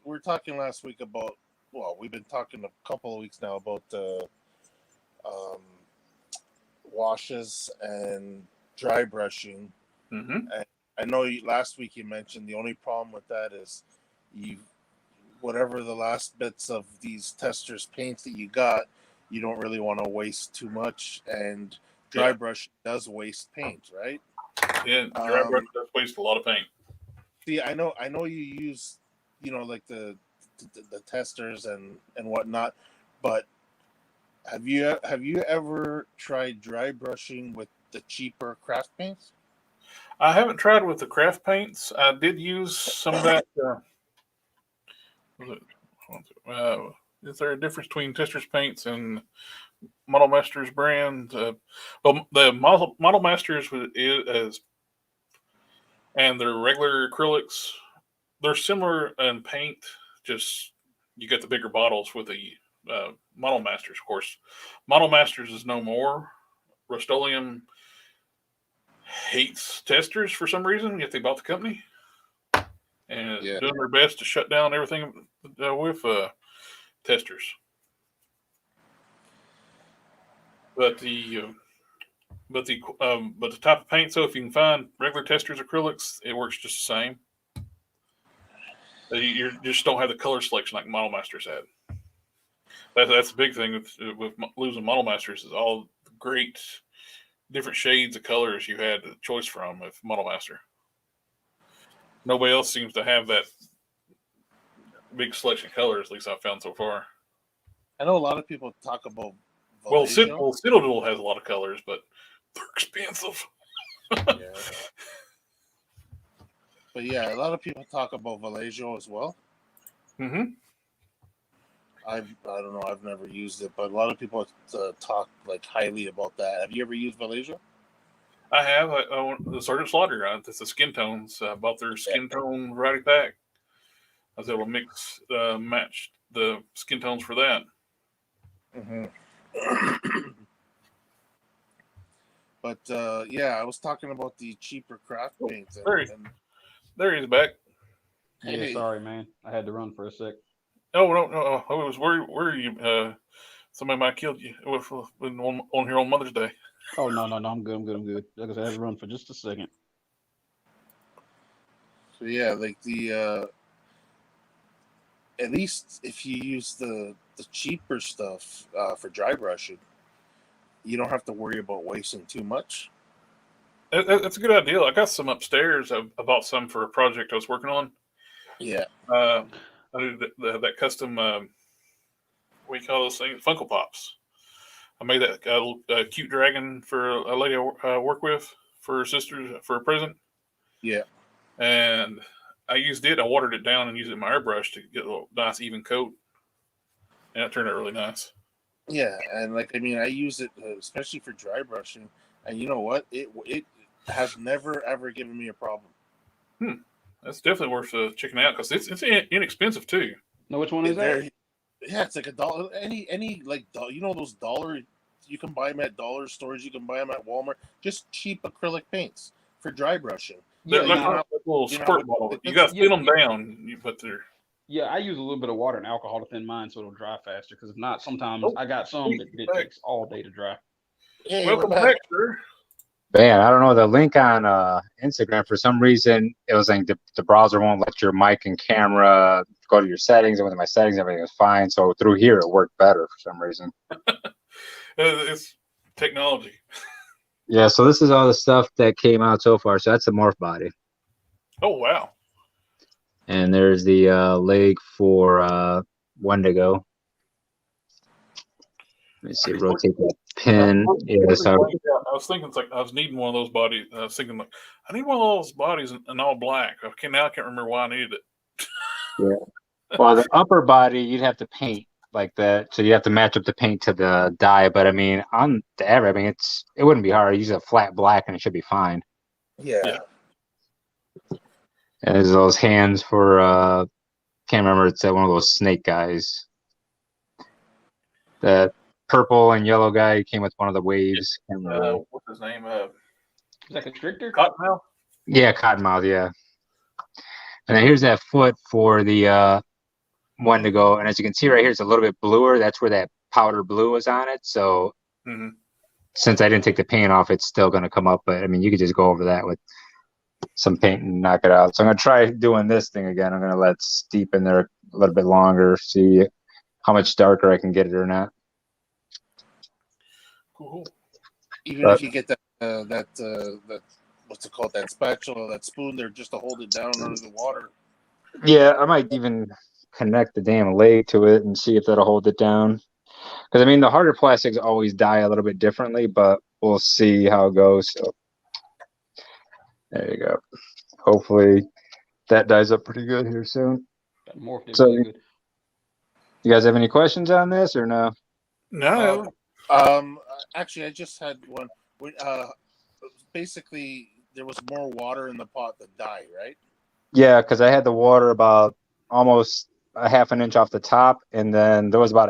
were talking last week about. Well, we've been talking a couple of weeks now about washes and dry brushing. Mm-hmm. And I know last week you mentioned the only problem with that is whatever the last bits of these testers paints that you got, you don't really want to waste too much, and dry brush does waste paint, right? Yeah, dry brush does waste a lot of paint. See, I know you use, like the testers and whatnot, but have you ever tried dry brushing with the cheaper craft paints? I haven't tried with the craft paints. I did use some of that. Is there a difference between Tester's paints and Model Masters brand? Well, the Model Masters is and their regular acrylics, they're similar in paint. Just you get the bigger bottles with the Model Masters, of course. Model Masters is no more. Rust-Oleum hates testers for some reason, yet they bought the company and doing their best to shut down everything with testers. But the type of paint, so if you can find regular testers acrylics, it works just the same. You just don't have the color selection like Model Masters had. That's the big thing with losing Model Masters is all the great different shades of colors you had to choice from with Model Master. Nobody else seems to have that big selection of colors, at least I've found so far. I know a lot of people talk about Citadel has a lot of colors, but they're expensive. Yeah. But yeah, a lot of people talk about Vallejo as well. Mm-hmm. I don't know. I've never used it, but a lot of people talk like highly about that. Have you ever used Vallejo? I have. I own the Sergeant Slaughter. It's the skin tones. I bought their skin tone variety pack. I was able to match the skin tones for that. Mm-hmm. But I was talking about the cheaper craft paints. There he is back. Yeah, sorry, man. I had to run for a sec. Oh no! I was worried. Where are you? Somebody might have killed you on here on Mother's Day. Oh no! I'm good. Like I said, I had to run for just a second. So yeah, like the at least if you use the cheaper stuff for dry brushing, you don't have to worry about wasting too much. That's a good idea. I got some upstairs. I bought some for a project I was working on. Yeah. I did that custom. What do you call those things? Funko Pops. I made that cute dragon for a lady I work with for her sister for a present. Yeah. And I used it. I watered it down and used it in my airbrush to get a nice even coat. And it turned out really nice. Yeah, and I use it especially for dry brushing, and you know what? It has never ever given me a problem. That's definitely worth checking out because it's inexpensive too. No, which one is that? Yeah, it's like $1. Any those dollar, you can buy them at dollar stores. You can buy them at Walmart. Just cheap acrylic paints for dry brushing. They're like a little squirt bottle. You got to thin them down. You put their. Yeah, I use a little bit of water and alcohol to thin mine so it'll dry faster. Because if not, sometimes I got some that it takes all day to dry. Hey, welcome back, sir. Man, I don't know, the link on Instagram, for some reason, it was like the browser won't let your mic and camera go to your settings. I went to my settings, everything was fine. So through here, it worked better for some reason. It's technology. Yeah, so this is all the stuff that came out so far. So that's the morph body. Oh, wow. And there's the leg for Wendigo. me see. Rotate that pin. Yeah, so I was thinking it's like I was needing one of those bodies. I was thinking like I need one of those bodies in all black. Okay, now I can't remember why I needed it. yeah. Well, the upper body you'd have to paint like that, so you have to match up the paint to the die. But I mean, on the average, I mean, it wouldn't be hard. Use a flat black and it should be fine. Yeah. And there's those hands for can't remember. It's one of those snake guys. The purple and yellow guy came with one of the waves. Can't remember. What's his name? Is that Constrictor? Cottonmouth. Yeah, Cottonmouth. Yeah. And then here's that foot for the one to go. And as you can see right here, it's a little bit bluer. That's where that powder blue was on it. So since I didn't take the paint off, it's still going to come up. But I mean, you could just go over that with some paint and knock it out. So I'm going to try doing this thing again. I'm going to let it steep in there a little bit longer, see how much darker I can get it or not. Cool. Even if you get that what's it called, that spatula, that spoon there, just to hold it down under the water. Yeah, I might even connect the damn leg to it and see if that'll hold it down. Because I mean, the harder plastics always die a little bit differently, but we'll see how it goes. So there you go. Hopefully that dies up pretty good here soon. So you guys have any questions on this or no? No. Actually, I just had one. Basically, there was more water in the pot than dye, right? Yeah, because I had the water about almost a half an inch off the top, and then there was about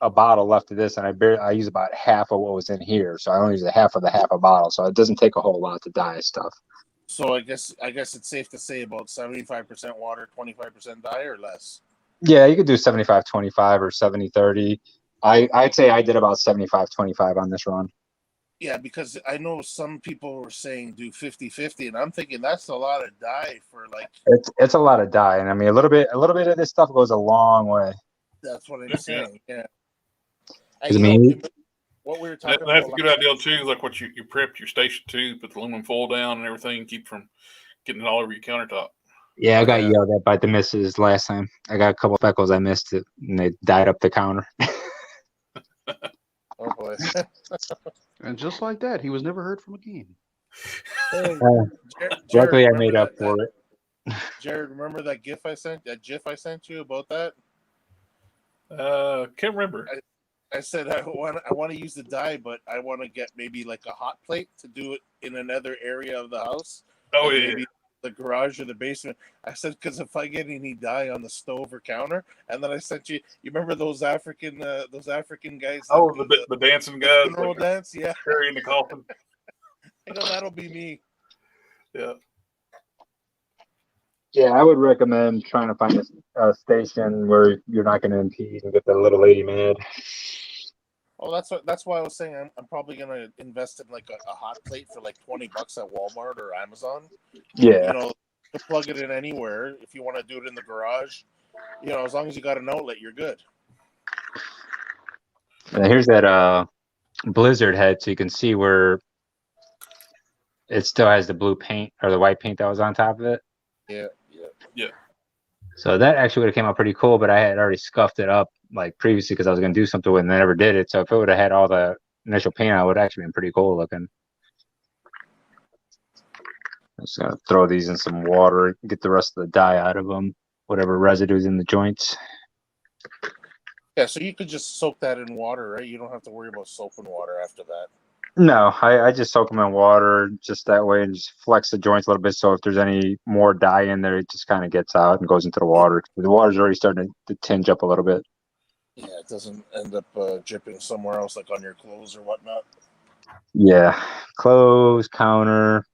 a bottle left of this, and I use about half of what was in here, so I only use a half a bottle, so it doesn't take a whole lot to dye stuff. So I guess it's safe to say about 75% water, 25% dye, or less. Yeah, you could do 75-25 or 70-30. I'd say I did about 75-25 on this run. Yeah, because I know some people were saying do 50-50, and I'm thinking that's a lot of dye for like. It's a lot of dye, and I mean a little bit of this stuff goes a long way. That's what I'm saying. Yeah. I mean, what we were talking about. That's a good idea too. Like what you prepped your station too, put the aluminum foil down and everything, keep from getting it all over your countertop. Yeah, I got yelled at by the missus last time. I got a couple of speckles. I missed it, and they dyed up the counter. Oh boy! And just like that, he was never heard from again. Hey, Luckily, I made up for it. Jared, remember that GIF I sent? That GIF I sent you about that? Can't remember. I said I want to use the dye, but I want to get maybe like a hot plate to do it in another area of the house. Oh like yeah. Maybe the garage or the basement. I said because if I get any dye on the stove or counter, and then I sent you. You remember those African guys? Oh, the dancing guys. Funeral dance, yeah. Carrying the coffin. I go, that'll be me. Yeah. Yeah, I would recommend trying to find a station where you're not going to impede and get the little lady mad. Oh, that's why I was saying I'm probably gonna invest in like a hot plate for like $20 at Walmart or Amazon. Yeah, you know, to plug it in anywhere. If you want to do it in the garage, as long as you got an outlet, you're good. and here's that blizzard head, so you can see where it still has the blue paint or the white paint that was on top of it. Yeah. So that actually would have came out pretty cool, but I had already scuffed it up like previously because I was going to do something with it and I never did it. So if it would have had all the initial paint on, it would have actually been pretty cool looking. I'm just going to throw these in some water, get the rest of the dye out of them, whatever residues in the joints. Yeah, so you could just soak that in water, right? You don't have to worry about soap and water after that. No, I just soak them in water just that way and just flex the joints a little bit. So if there's any more dye in there, it just kind of gets out and goes into the water. The water's already starting to tinge up a little bit. Yeah, it doesn't end up dripping somewhere else, like on your clothes or whatnot. Yeah, clothes, counter,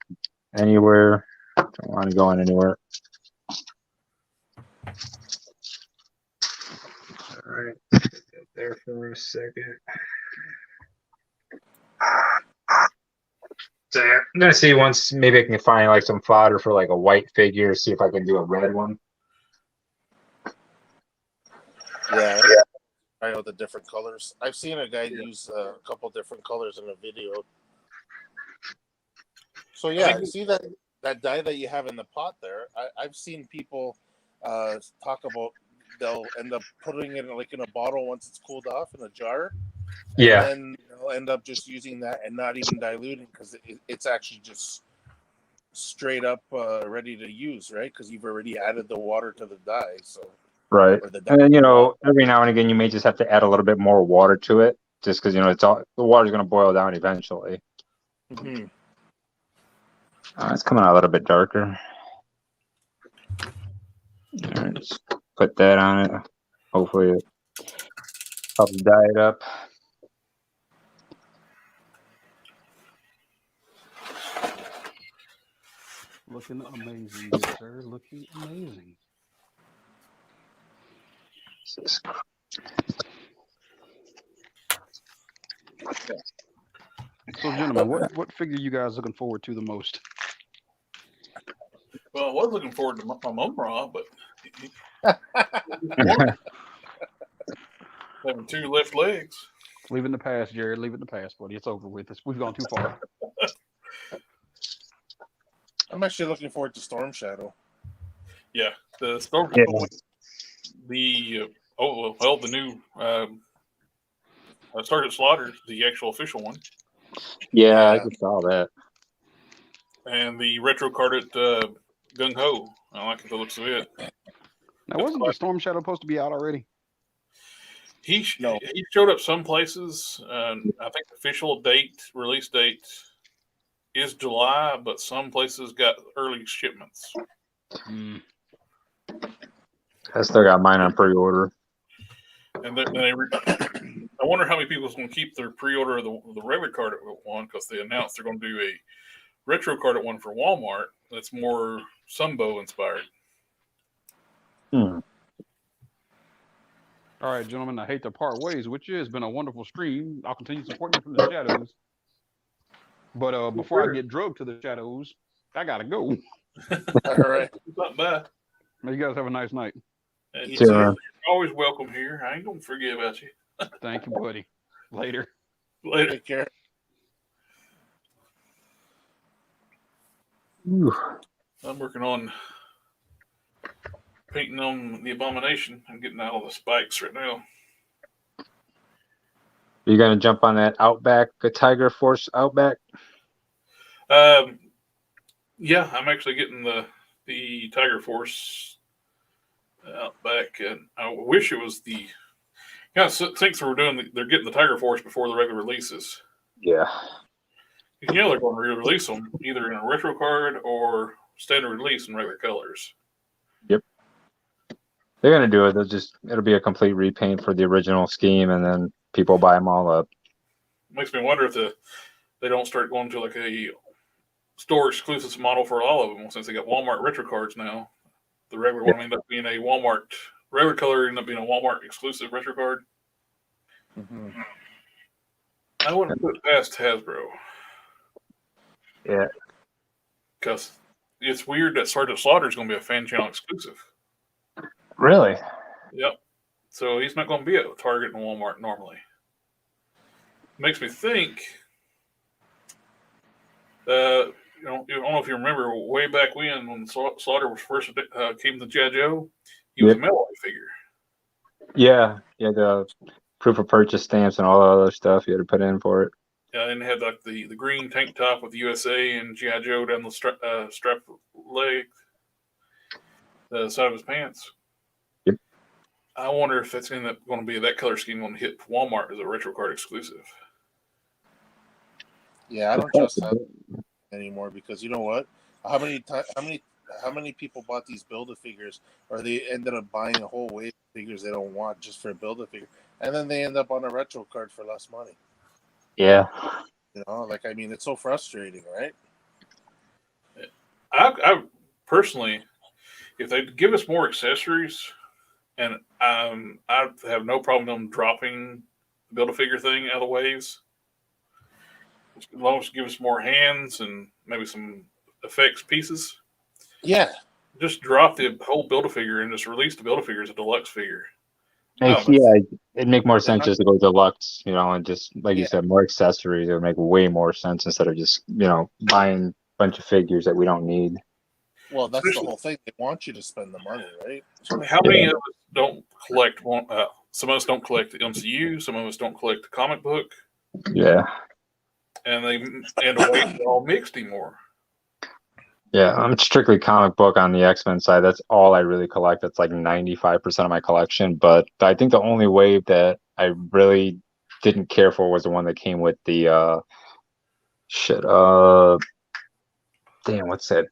anywhere. Don't want to go in anywhere. All right, sit there for a second. So I'm gonna see once maybe I can find like some fodder for like a white figure. See if I can do a red one. Yeah. I know the different colors. I've seen a guy use a couple different colors in a video. So yeah, see that dye that you have in the pot there. I've seen people talk about they'll end up putting it in a bottle once it's cooled off in a jar, Yeah. And then they'll end up just using that and not even diluting because it's actually just straight up ready to use, right? Because you've already added the water to the dye, so Right. or the dye. And then, you know, every now and again, you may just have to add a little bit more water to it, just because, you know, it's all the water's going to boil down eventually. Mm-hmm. It's coming out a little bit darker. All right, just put that on it. Hopefully, it helps dye it up. Looking amazing, good sir. Looking amazing. So, gentlemen, what figure you guys looking forward to the most? Well, I was looking forward to my Mumra, but having two left legs. Leave it in the past, Jared. Leave it in the past, buddy. It's over with. We've gone too far. I'm actually looking forward to Storm Shadow. Yeah, the Storm. Yeah. The the new Sergeant Slaughter, the actual official one. Yeah, I just saw that. And the retro carded Gung Ho. I like the looks of it. Now, wasn't the Storm Shadow supposed to be out already? He No. he showed up some places. I think the official release date is July, but some places got early shipments. I still got mine on pre-order. And then I wonder how many people is going to keep their pre-order of the regular card one, because they announced they're going to do a retro card one for Walmart that's more Sunbow inspired. All right, gentlemen, I hate to part ways with you. It's been a wonderful stream. I'll continue supporting you from the shadows. But before I get drugged to the shadows, I gotta go. All right. Not bad. You guys have a nice night. And Sure. you're always welcome here. I ain't going to forget about you. Thank you, buddy. Later. Later. Take care. I'm working on painting on the Abomination. I'm getting out all the spikes right now. You gonna jump on that Outback, the Tiger Force Outback? Yeah, I'm actually getting the Tiger Force Outback, and I wish it was the. Yeah, thinks they're getting the Tiger Force before the regular releases. Yeah. You know they're going to re-release them either in a retro card or standard release in regular colors. Yep. They're gonna do it. It'll be a complete repaint for the original scheme, and then people buy them all up. Makes me wonder if they don't start going to like a store exclusive model for all of them, since they got Walmart retro cards now. The regular one ended up being a Walmart regular color, ended up being a Walmart exclusive retro card. Mm-hmm. I wouldn't put it past Hasbro. Yeah. Because it's weird that Sergeant Slaughter is going to be a fan channel exclusive. Really? Yep. So he's not going to be at Target and Walmart normally. Makes me think. I don't know if you remember way back when Slaughter was first came to G.I. Joe, he was a metal figure. Yeah. Yeah. The proof of purchase stamps and all the other stuff you had to put in for it. Yeah, and had like the green tank top with USA and G.I. Joe down the strap leg, the side of his pants. Yep. I wonder if that's going to be that color scheme going to hit Walmart as a retro card exclusive. Yeah, I don't trust that anymore because you know what? How many people bought these Build-A-Figures, or they ended up buying a whole wave of figures they don't want just for a Build-A-Figure, and then they end up on a retro card for less money. Yeah. Oh, I mean, it's so frustrating, right? I personally, if they give us more accessories, and I have no problem them dropping the Build-A-Figure thing out of the waves, as long as it gives us more hands and maybe some effects pieces. Yeah. Just drop the whole Build-A-Figure and just release the Build-A-Figure as a deluxe figure. It'd make more sense just to go deluxe, and just like you said, more accessories. It would make way more sense instead of just buying a bunch of figures that we don't need. Well, that's the whole thing. They want you to spend the money, right? How many of us don't collect some of us don't collect the MCU, some of us don't collect the comic book, Yeah. and they're all mixed anymore. Yeah, I'm strictly comic book on the X-Men side. That's all I really collect. That's like 95% of my collection. But I think the only wave that I really didn't care for was the one that came with the damn, what's that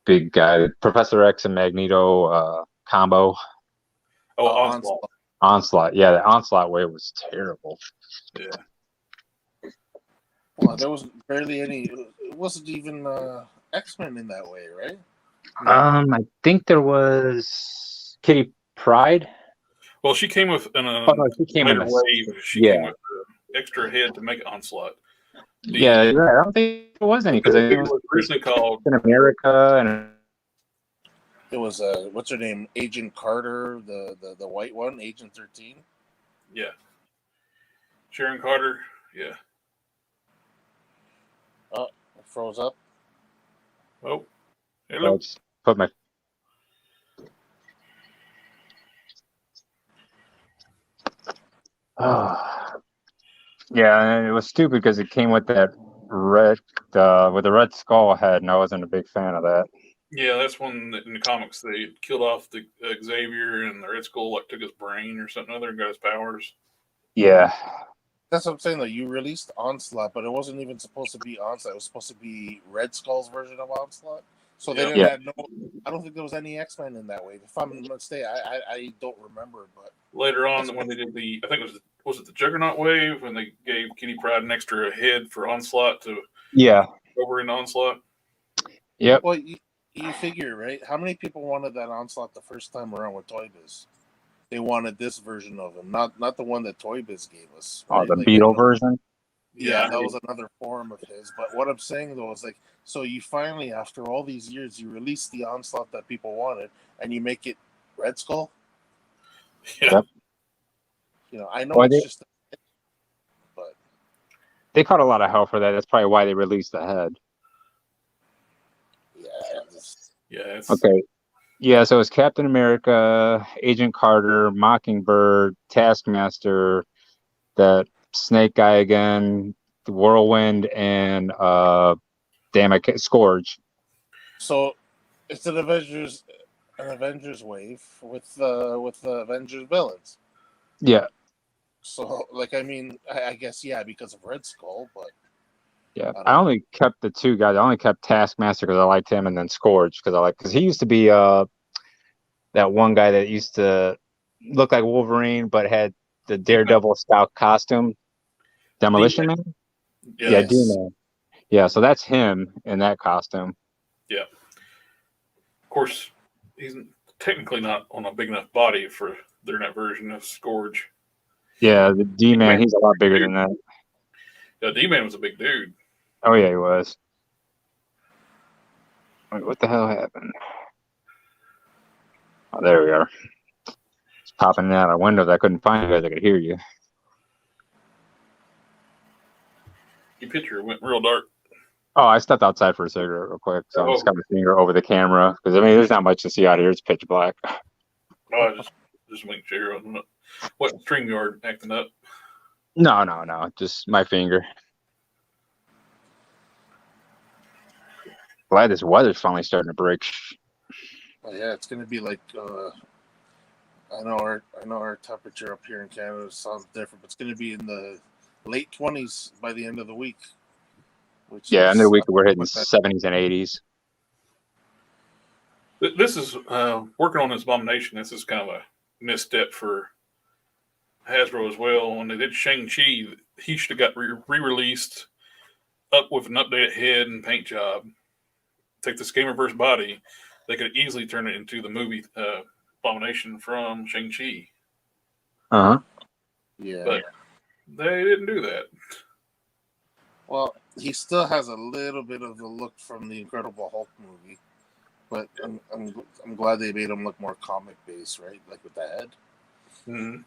big guy? Professor X and Magneto combo. Oh, Onslaught. Onslaught. Yeah, the Onslaught wave was terrible. Yeah. Well, there was barely any. It wasn't even X-Men in that way, right? I think there was Kitty Pryde. Well, she came with she came in later wave. She yeah. came with the extra head to make Onslaught. Yeah, I don't think there was any because it was originally called in America, and it was what's her name, Agent Carter, the white one, Agent 13. Yeah, Sharon Carter. Yeah. Oh, it froze up. Oh, hello. I'll just put my. Oh. Yeah, and it was stupid because it came with that red, with the red skull head, and I wasn't a big fan of that. Yeah, that's one that in the comics they killed off the Xavier, and the Red Skull like took his brain or something other and got his powers. Yeah. That's what I'm saying. Like, you released Onslaught, but it wasn't even supposed to be Onslaught. It was supposed to be Red Skull's version of Onslaught. So they didn't have no. I don't think there was any X-Men in that way. If I'm mistaken, I don't remember. But later on, when they did I think it was it the Juggernaut wave when they gave Kitty Pryde an extra head for Onslaught to over in Onslaught. Yep. Well, you figure, right? How many people wanted that Onslaught the first time around with Toy Biz? They wanted this version of him, not the one that Toy Biz gave us. Right? Oh, the Beetle version. Yeah, that was another form of his. But what I'm saying though is like, so you finally, after all these years, you release the Onslaught that people wanted, and you make it Red Skull. Yeah. You know, I know it's just, but they caught a lot of hell for that. That's probably why they released the head. Yeah. Okay. Yeah, so it's Captain America, Agent Carter, Mockingbird, Taskmaster, that Snake guy again, the Whirlwind, and Scourge. So it's an Avengers wave with the Avengers villains. Yeah. So, like, I mean, I guess because of Red Skull, but yeah, I only kept the two guys. I only kept Taskmaster because I liked him, and then Scourge because he used to be that one guy that used to look like Wolverine but had the Daredevil style costume. Demolition Man? Yeah, D-Man. Yeah, so that's him in that costume. Yeah. Of course, he's technically not on a big enough body for that version of Scourge. Yeah, the D-Man, he's a lot bigger than that. Yeah, D-Man was a big dude. Oh, yeah, he was. Wait, what the hell happened? Oh, there we are. It's popping out of windows. I couldn't find you guys. I could hear you. Your picture went real dark. Oh, I stepped outside for a cigarette real quick, so I just got my finger over the camera because I mean, there's not much to see out here. It's pitch black. Oh, I just making sure. What StreamYard acting up? No, just my finger. Glad this weather's finally starting to break. Oh, yeah, it's gonna be like I know our temperature up here in Canada sounds different, but it's gonna be in the late 20s by the end of the week. Yeah, end of the week we're hitting 70s and 80s. This is working on this Abomination. This is kind of a misstep for Hasbro as well. When they did Shang-Chi, he should have got re-released up with an updated head and paint job. Take the Gamerverse body, they could easily turn it into the movie Abomination from Shang-Chi. Yeah. But they didn't do that. Well, he still has a little bit of the look from the Incredible Hulk movie, but I'm glad they made him look more comic based, right? Like with the head. Mm-hmm.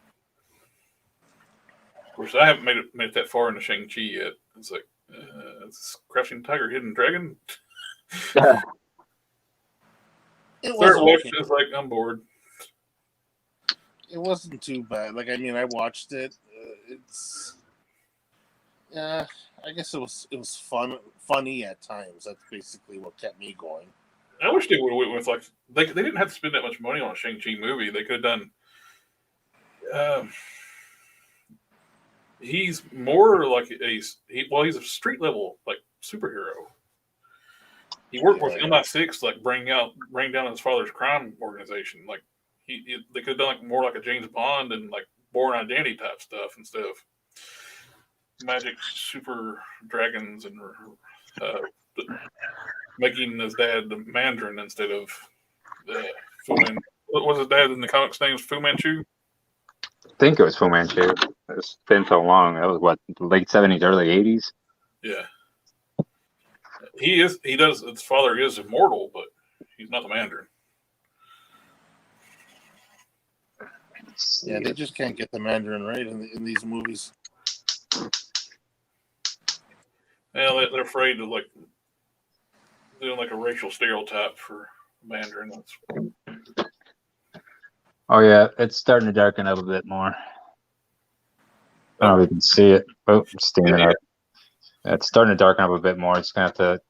Of course, I haven't made it that far into Shang-Chi yet. It's like Crouching Tiger, Hidden Dragon. It was okay. It's like I'm bored. It wasn't too bad. Like, I mean, I watched it. It's yeah. I guess it was funny at times. That's basically what kept me going. I wish they would have went with like they didn't have to spend that much money on a Shang-Chi movie. They could have done. Um, he's more like he's a street level like superhero. He worked with MI6 like bring down his father's crime organization. Like they could have done like more like a James Bond and like Born Identity type stuff instead of magic super dragons and making his dad the Mandarin instead of Fu Man. What was his dad in the comics' name? Fu Manchu? I think it was Fu Manchu. It's been so long. That was what, late 70s, early 80s? Yeah. His father is immortal, but he's not the Mandarin. Yeah, they just can't get the Mandarin right in these movies. Yeah, they're afraid of like doing like a racial stereotype for Mandarin. Oh yeah, it's starting to darken up a bit more. I don't know if you can see it. Oh, it's standing up. Yeah, it's starting to darken up a bit more. It's gonna have to,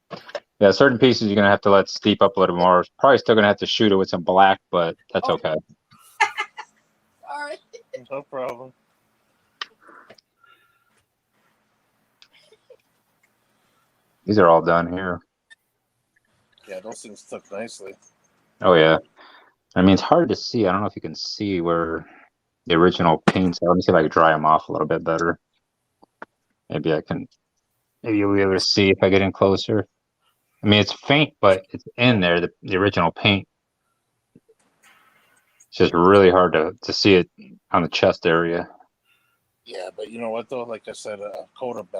yeah, certain pieces you're gonna have to let steep up a little more. Probably still gonna have to shoot it with some black, but that's okay. All right. No problem. These are all done here. Yeah, those things took nicely. Oh yeah. I mean, it's hard to see. I don't know if you can see where the original paints are. Let me see if I can dry them off a little bit better. Maybe I can. Maybe you'll be able to see if I get in closer. I mean, it's faint, but it's in there. The original paint. It's just really hard to see it on the chest area. Yeah, but you know what though? Like I said, a coat of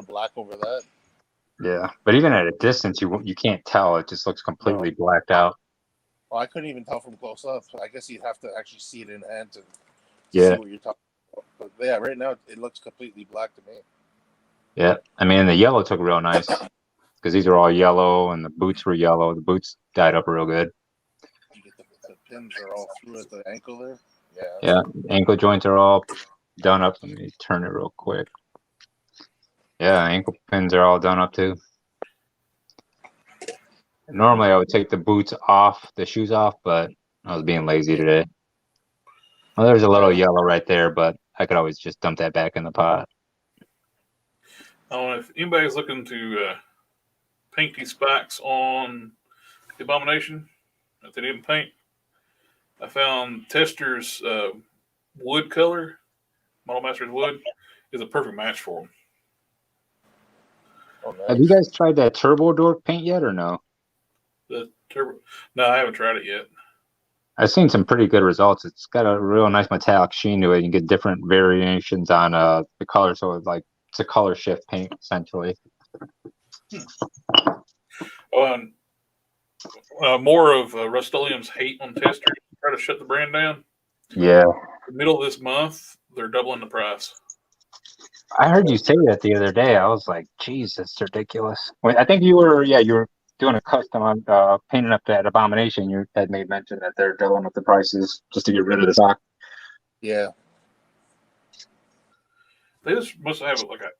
black over that. Yeah, but even at a distance, you can't tell. It just looks completely blacked out. Well, I couldn't even tell from close up. I guess you'd have to actually see it in hand to Yeah. see what you're talking about. But yeah, right now it looks completely black to me. Yeah, I mean, the yellow took real nice because these are all yellow, and the boots were yellow. The boots dyed up real good. You get the pins are all through at the ankle there. Yeah. Yeah, ankle joints are all done up. Let me turn it real quick. Yeah, ankle pins are all done up too. Normally, I would take the boots off, the shoes off, but I was being lazy today. Well, there's a little yellow right there, but I could always just dump that back in the pot. I don't know if anybody's looking to paint these spikes on the Abomination that they didn't paint. I found Tester's wood color, Model Master's wood, is a perfect match for them. Oh, nice. Have you guys tried that Turbo Dork paint yet or no? The turbo? No, I haven't tried it yet. I've seen some pretty good results. It's got a real nice metallic sheen to it. You get different variations on the color, so it's like it's a color shift paint essentially. More of Rust-Oleum's hate on Tester to try to shut the brand down. Yeah, The middle of this month, they're doubling the price. I heard you say that the other day. I was like, "Geez, that's ridiculous." Wait, I think you were doing a custom on painting up that Abomination. You had made mention that they're doubling up the prices just to get rid of the stock. Yeah. They just must have like a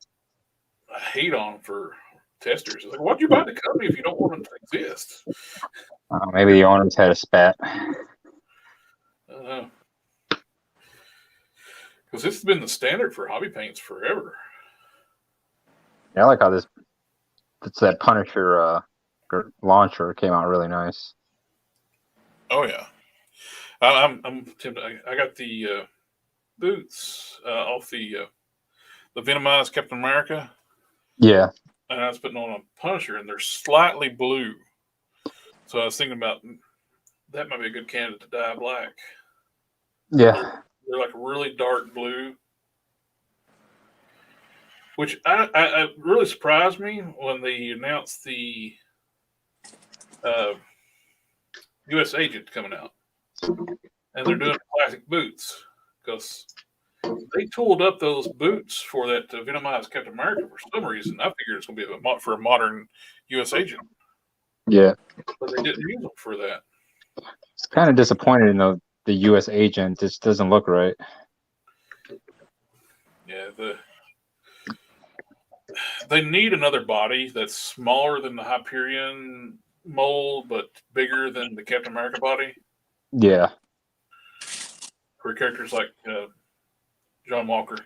hate on for Testers. It's like, why'd you buy the company if you don't want them to exist? Maybe the owners had a spat. Because this has been the standard for hobby paints forever. Yeah, I like how it's that Punisher launcher came out really nice. Oh yeah, I'm tempted. I got the boots off the Venomized Captain America. Yeah, and I was putting on a Punisher, and they're slightly blue. So I was thinking about that might be a good candidate to dye black. yeah. They're like really dark blue, which I really surprised me when they announced the U.S. Agent coming out, and they're doing classic boots because they tooled up those boots for that Venomized Captain America for some reason. I figured it's going to be for a modern U.S. Agent. Yeah. But they didn't use them for that. It's kind of disappointing though. the U.S. agent. This doesn't look right. Yeah, they need another body that's smaller than the Hyperion mold, but bigger than the Captain America body. Yeah. For characters like John Walker.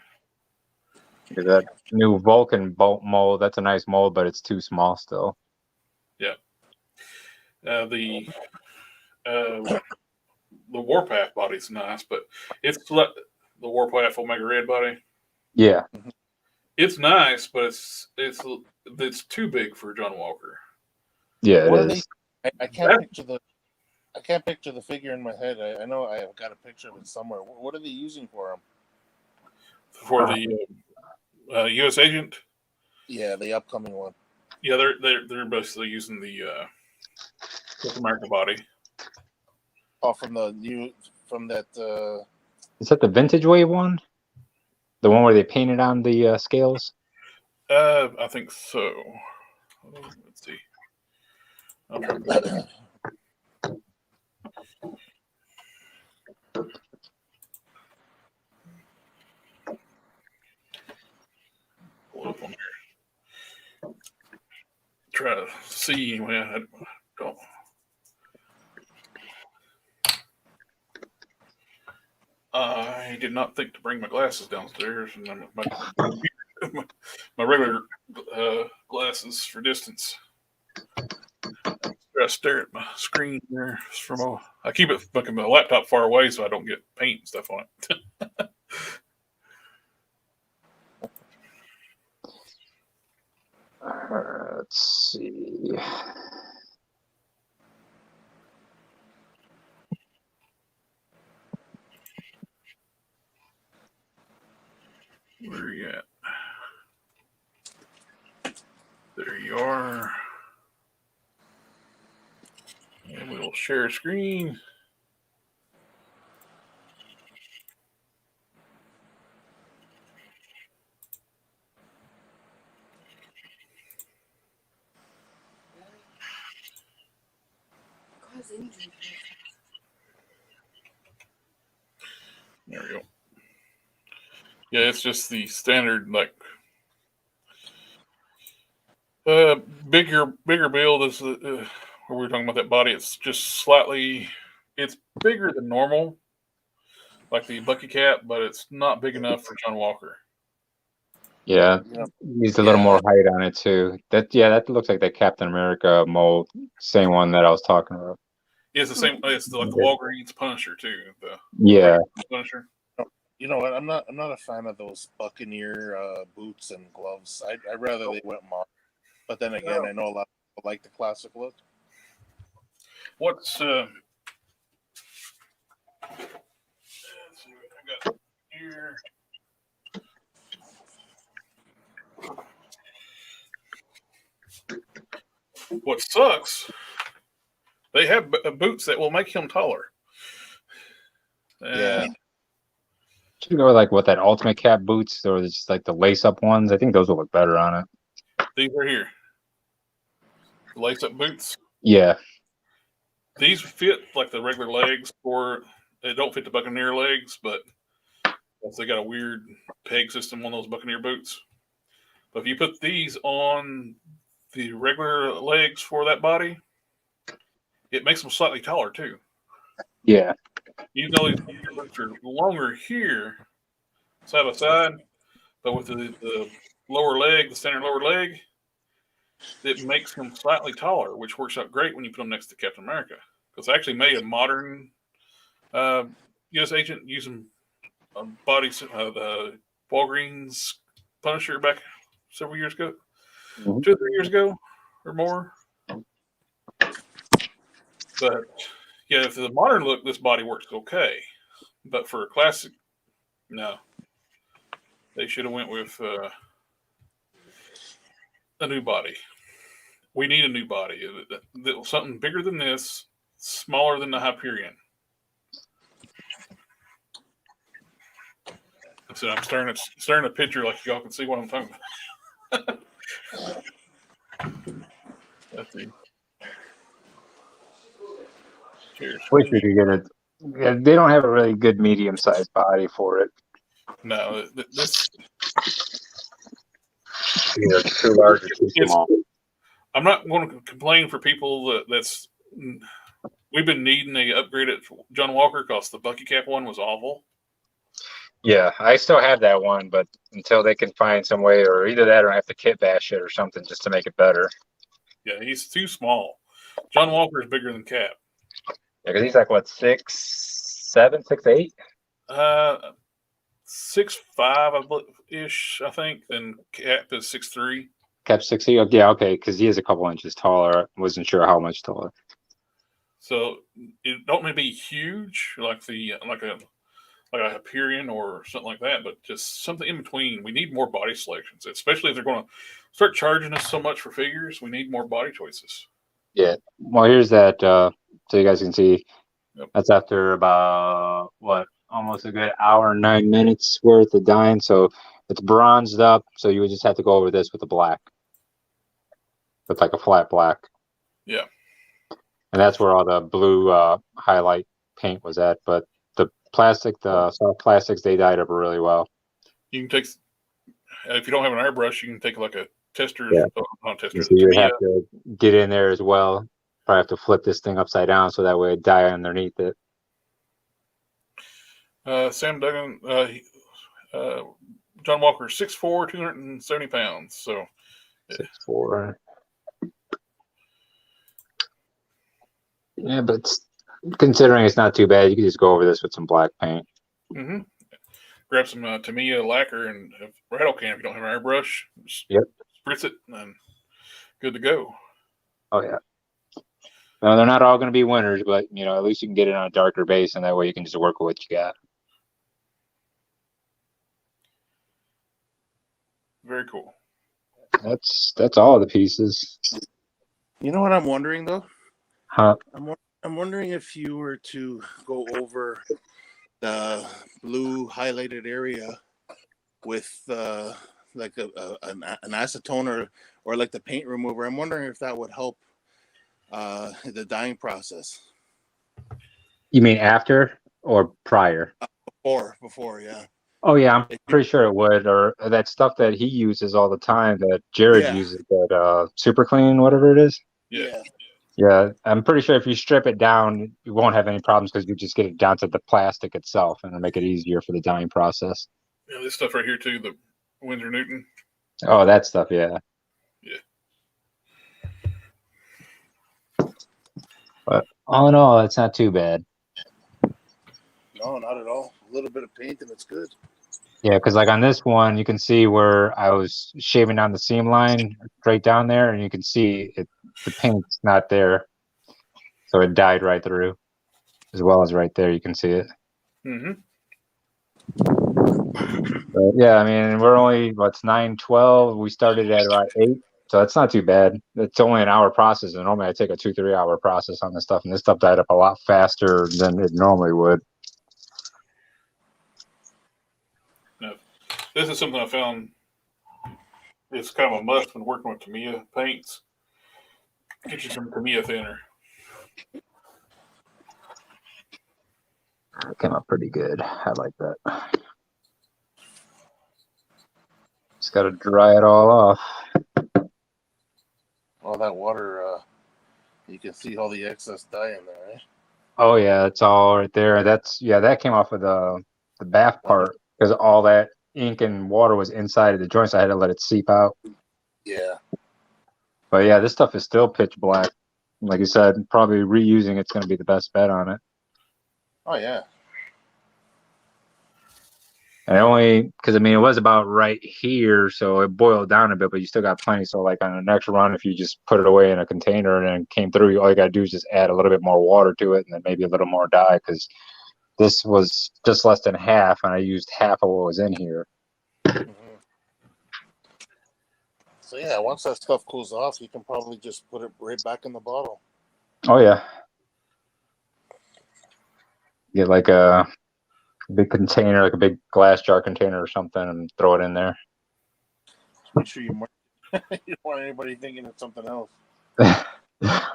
That new Vulcan bolt mold, that's a nice mold, but it's too small still. Yeah. The Warpath body's nice, but it's the Warpath Omega Red body. Yeah. It's nice, but it's too big for John Walker. Yeah, What it are is. I can't picture the figure in my head. I know I've got a picture of it somewhere. What are they using for him? For the U.S. agent. Yeah, the upcoming one. Yeah, they're basically using the Captain America body. Oh, from that. Is that the Vintage Wave one? The one where they painted on the scales? I think so. Let's see. I'll try to pull it up on here. Try to see anyway. I don't. I did not think to bring my glasses downstairs, and my regular glasses for distance. I stare at my screen there I keep it fucking my laptop far away so I don't get paint and stuff on it. Let's see. Where are you at? There you are. And we'll share screen. There we go. Yeah, it's just the standard like bigger build is where we were talking about that body. It's just slightly, it's bigger than normal, like the Bucky Cap, but it's not big enough for John Walker. Yeah, needs a little more height on it too. That looks like that Captain America mold, same one that I was talking about. It's the same. It's like the Walgreens Punisher too. Yeah. Punisher. You know what? I'm not a fan of those Buccaneer boots and gloves. I'd rather they went modern. But then again, I know a lot of people like the classic look. What's let's see what I got here. What sucks? They have boots that will make him taller. Yeah. Should go with like what that Ultimate Cap boots, or just like the lace up ones. I think those will look better on it. These are here. Lace up boots. Yeah. These fit like the regular legs, or they don't fit the Buccaneer legs, but they got a weird peg system on those Buccaneer boots. But if you put these on the regular legs for that body, it makes them slightly taller too. Yeah. Even though these boots are longer here, side by side, but with the lower leg, the standard lower leg, it makes them slightly taller, which works out great when you put them next to Captain America. Because I actually made a modern U.S. agent using a body, the Walgreens Punisher back several years ago, 2 or 3 years ago or more. But yeah, for the modern look, this body works okay. But for a classic, no. They should have went with a new body. We need a new body. Something bigger than this, smaller than the Hyperion. So I'm staring at a picture like y'all can see what I'm talking about. Let's see. Cheers. Wish we could get Yeah, they don't have a really good medium-sized body for it. No, this Either it's too large or too small. I'm not going to complain for people that's. We've been needing a upgraded John Walker because the Bucky Cap one was awful. Yeah, I still have that one, but until they can find some way, or either that or I have to kit bash it or something just to make it better. Yeah, he's too small. John Walker is bigger than Cap. Yeah, because he's like what, 6'7", 6'8"? 6'5" ish, I think. And Cap is 6'3". Cap 6'8". Yeah, okay, because he is a couple inches taller. I wasn't sure how much taller. So it don't need to be huge like a Hyperion or something like that, but just something in between. We need more body selections, especially if they're going to start charging us so much for figures. We need more body choices. Yeah. Well, here's that, so you guys can see. Yep. That's after about, what, almost a good hour and 9 minutes worth of dyeing. So it's bronzed up, so you would just have to go over this with a black. With like a flat black. Yeah. And that's where all the blue highlight paint was at. But the plastic, the soft plastics, they dyed up really well. You can take, if you don't have an airbrush, you can take like a tester. Yeah. Not tester. So you would have to get in there as well. Probably have to flip this thing upside down so that way it dye underneath it. Sam Duggan, John Walker, 6'4", 270 pounds. So 6'4". Yeah, but considering it's not too bad, you can just go over this with some black paint. Mm-hmm. Grab some Tamiya lacquer and a rattle can if you don't have an airbrush. Yep. Spritz it and good to go. Oh, yeah. Well, they're not all going to be winners, but, you know, at least you can get it on a darker base, and that way you can just work with what you got. Very cool. That's all of the pieces. You know what I'm wondering, though? Huh? I'm wondering if you were to go over the blue highlighted area with like an acetone or like the paint remover. I'm wondering if that would help the dyeing process. You mean after or prior? Before, yeah. Oh, yeah, I'm pretty sure it would. Or that stuff that he uses all the time that Jared uses, that Super Clean, whatever it is. Yeah. Yeah, I'm pretty sure if you strip it down, you won't have any problems because you just get it down to the plastic itself, and it'll make it easier for the dyeing process. Yeah, this stuff right here too, the Winsor Newton. Oh, that stuff, yeah. Yeah. But all in all, it's not too bad. No, not at all. A little bit of paint and it's good. Yeah, because like on this one, you can see where I was shaving down the seam line straight down there, and you can see the paint's not there. So it dyed right through, as well as right there, you can see it. Mm-hmm. But yeah, I mean, we're only, it's 9:12. We started at about 8, so that's not too bad. It's only an hour process, and normally I take a 2-3 hour process on this stuff, and this stuff dyed up a lot faster than it normally would. Now, this is something I found. It's kind of a must when working with Tamiya paints. Get you some Tamiya thinner. It came out pretty good. I like that. Just got to dry it all off. All that water, you can see all the excess dye in there, right? Oh yeah, it's all right there. That came off of the bath part because all that ink and water was inside of the joints. I had to let it seep out. Yeah. But yeah, this stuff is still pitch black. Like you said, probably reusing it's going to be the best bet on it. Oh yeah. And only because I mean it was about right here, so it boiled down a bit, but you still got plenty. So like on the next run, if you just put it away in a container and then came through, all you got to do is just add a little bit more water to it and then maybe a little more dye, because this was just less than half, and I used half of what was in here. Mm-hmm. So yeah, once that stuff cools off, you can probably just put it right back in the bottle. Oh yeah, get like a big container, like a big glass jar container or something, and throw it in there. Just make sure you don't want anybody thinking it's something else.